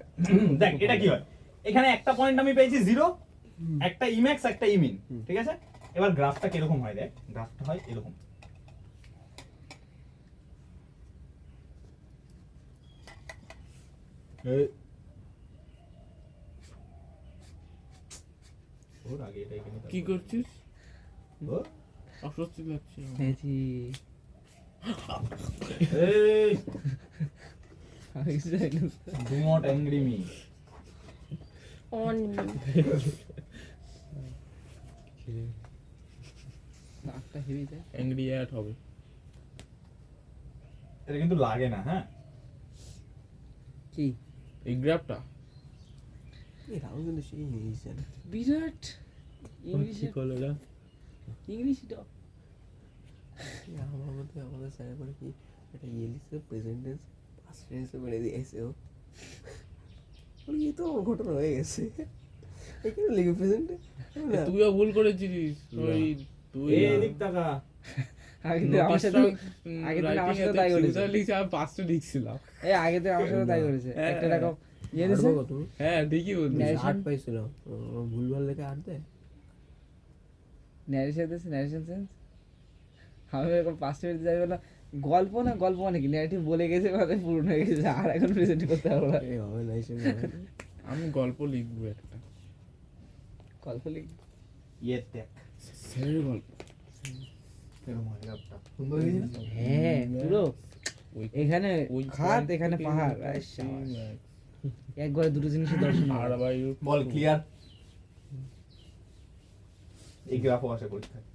দেখ এটা কি হয়, এখানে একটা পয়েন্ট আমি পেয়েছি 0, একটা ইম্যাক্স একটা ইমিন, ঠিক আছে? এবার গ্রাফটা কিরকম হয় দেখ, গ্রাফটা হয় এরকম। ওর আগে এটা এখানে কি করছিস? ও অস্বস্তি লাগছে আমার। পেয়েছি এই আমি কিছু জানি না। Do not angry me. On নাকটা হেভি যায় অ্যাংরি অ্যাড হবে। এটা কিন্তু লাগে না, হ্যাঁ? কি এই গ্রাফটা এই রাহুল কিন্তু সেই ইংলিশ জানে। বিরাট ইংলিশে কি করলো এটা? ইংলিশটা আমার মধ্যে আমাদের স্যার করে কি এটা ইংলিশে প্রেজেন্ট টেন্স পাস্ট টেন্সে মেরে দিয়েছে ও। বলি এই তো আমার ঘটনা হয়ে গেছে। এখানে লিখে প্রেজেন্ট তুইও ভুল করেছিস। ওই তুই এদিক টাকা আগে তো আমার সাথে আগে তো আমার সাথে তাই করেছে লিখছি, আমি পাঁচটা লিখছিলাম। এই আগে তো আমার সাথে তাই করেছে একটা রকম ইয়ে দিছে তুমি হ্যাঁ ঠিকই বলছিস। Narration- 8 পাইছিল ভুলভাল লেখে 8 দেয়। ন্যারেশন দিছে ন্যারেশন সেন্স আমি এরকম 5 মিনিট যাই বলা গল্প না গল্প মানে কি ন্যারেটিভ বলে গেছে মানে পূর্ণ হয়ে গেছে আর এখন প্রেজেন্ট করতে হবে না এই হবে না এসে আমি গল্প লিখবো একটা। গল্প লিখ ইয়ে দেখ স্যারের গল্প। এরকম হয় গ্রাফটা। সুন্দর হয়েছে না? হ্যাঁ পুরো ওই এখানে ওই খাত point এখানে থেকে পাহাড় ওই আই point শাবাশ। থেকে একবারে দুটো জিনিসের দর্শন আর হবে। আবার বল ক্লিয়ার। এই গ্রাফও আসে পরীক্ষায়।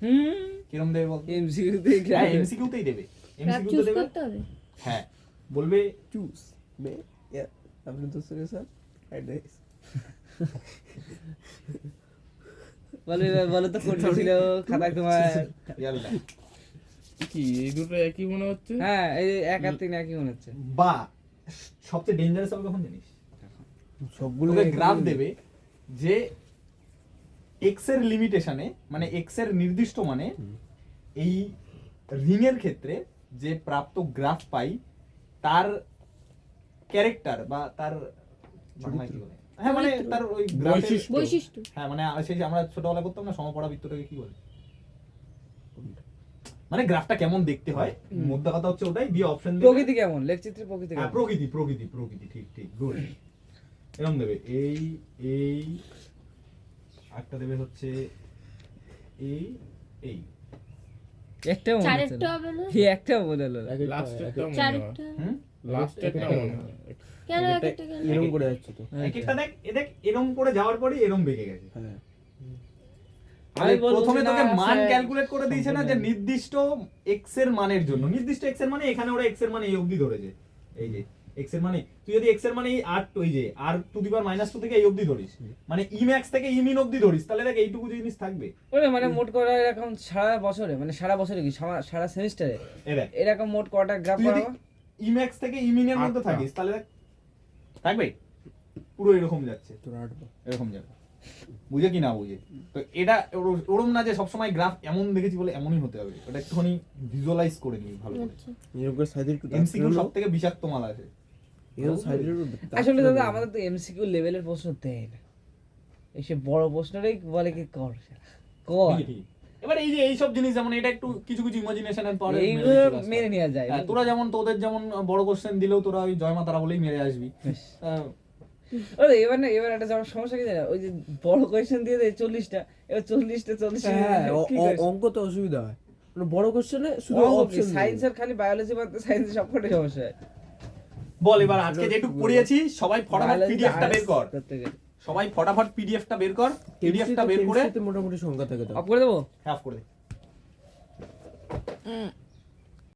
হুম কিরম দেবে বল? এমসিকিউ তে হ্যাঁ এমসিকিউতেই দেবে। গ্রাফ এমসিকিউ চুজ তো দেবে। করতে হবে। হ্যাঁ বলবে चूज मैं या अपने दोस्तों के साथ एड्रेस বলে বলে তো কোনটা ছিল খাতা তোমার ইয়াল্লা। কি এই দুটো একই মনে হচ্ছে? হ্যাঁ এই এক আর তিন একই মনে হচ্ছে বা সবচেয়ে ডেঞ্জারাস হবে কখন জানিস? সবগুলো তোকে গ্রাফ দেবে যে এক্স এর লিমিটেশনে মানে এক্স এর নির্দিষ্ট মানে এই রিং এর ক্ষেত্রে যে প্রাপ্ত গ্রাফ পাই তার ক্যারেক্টার বা তার বাংলায় কি বলে? হ্যাঁ মানে তার ওই গ্রাফের বৈশিষ্ট্য হ্যাঁ মানে সেই যে আমরা ছোটবেলা করতাম না সমপরাবৃত্তটাকে কি বলে? মানে গ্রাফটা কেমন দেখতে হয় মোদ্দা কথা হচ্ছে ওটাই দিয়ে অপশন দেবে। প্রকৃতি কেমন লেখচিত্রের প্রকৃতি হ্যাঁ কেমন প্রকৃতি প্রকৃতি প্রকৃতি ঠিক ঠিক গুড এরকম দেবে এই এই একটা দেবে হচ্ছে এই এই একটাও মনে হচ্ছে চারেরটা না হবে না? এই একটাও বলে হলো না। লাস্টেরটা মনে হয়। চারেরটা হুম লাস্টেরটা মনে হয়। কেন একটা কেন? এরকম করে যাচ্ছে তো এক একটা দেখ এ দেখ এরকম করে যাওয়ার পরে এরকম বেঁকে গেছে হ্যাঁ আমি বলবো প্রথমে যে তোকে না, মান স্যার, ক্যালকুলেট করে দিয়েছে না যে সম্পূর্ণ। নির্দিষ্ট এক্স এর মানের জন্য নির্দিষ্ট এক্স এর মানে এখানে ওরা এক্স এর মানে এই অবধি ধরেছে এই যে এক্স এর মানে তুই যদি এক্স এর মানে এই আর ওই যে আর টু দি পাওয়ার -2 থেকে এই অবধি ধরিস মানে ই ম্যাক্স থেকে ই মিন অবধি ধরিস তাহলে দেখ এইটুকু জিনিস থাকবে ওরে মানে মোট করা এরকম সারা বছরে মানে সারা বছরে কি সারা সেমিস্টারে এ দেখ এরকম মোট কটা গ্রাফ তুই যদি করাবো ই ম্যাক্স থেকে ই মিনের মধ্যে 8টা। থাকিস তাহলে দেখ থাকবে পুরো এরকম যাচ্ছে তোর 8 এরকম যাবে বুঝে কি না বুঝে তো এটা ওরম না যে সবসময় গ্রাফ এমন দেখেছি বলে এমনই হতে হবে ওটা একটুখানি ভিজুয়ালাইজ করে নিবি ভালো করে আচ্ছা এরকম করে সাইডে একটু এমসিকিউ সব থেকে বিষাক্ত মাল আছে এরকম সাইডে আসলে দাদা আমাদের তো এমসিকিউ লেভেলের প্রশ্ন দেয় না এসে বড় প্রশ্নটাই বলে কি কর কর ঠিকই, ঠিকই। এবার এই যে এইসব জিনিস যেমন এটা একটু কিছু কিছু ইমাজিনেশন এর পরে এইগুলো মেনে নেওয়া যায় হ্যাঁ, তোরা যেমন তোদের যেমন বড় কোশ্চেন দিলেও তোরা ওই জয় মাতারা বলেই মেরে আসবি ওরে এবার না এবার একটা যাওয়ার সমস্যা কি জানো ওই যে বড় কোয়েশ্চেন দিয়ে দেয় 40টা এবার 40টা হ্যাঁ অঙ্ক তো অসুবিধা হয় মানে বড় কোশ্চেনে শুধু অপশন সায়েন্সের খালি বায়োলজি বাদ সায়েন্স সবকটাই সমস্যা হয় বল এবার আজকে যেটুকু পড়িয়েছি সবাই ফটাফট Biology, পিডিএফটা বের কর প্রত্যেকের সবাই ফটাফট পিডিএফটা বের কর পিডিএফটা বের করে মোটামুটি সংখ্যা থাকে তো অফ করে দেবো হ্যাফ করে দে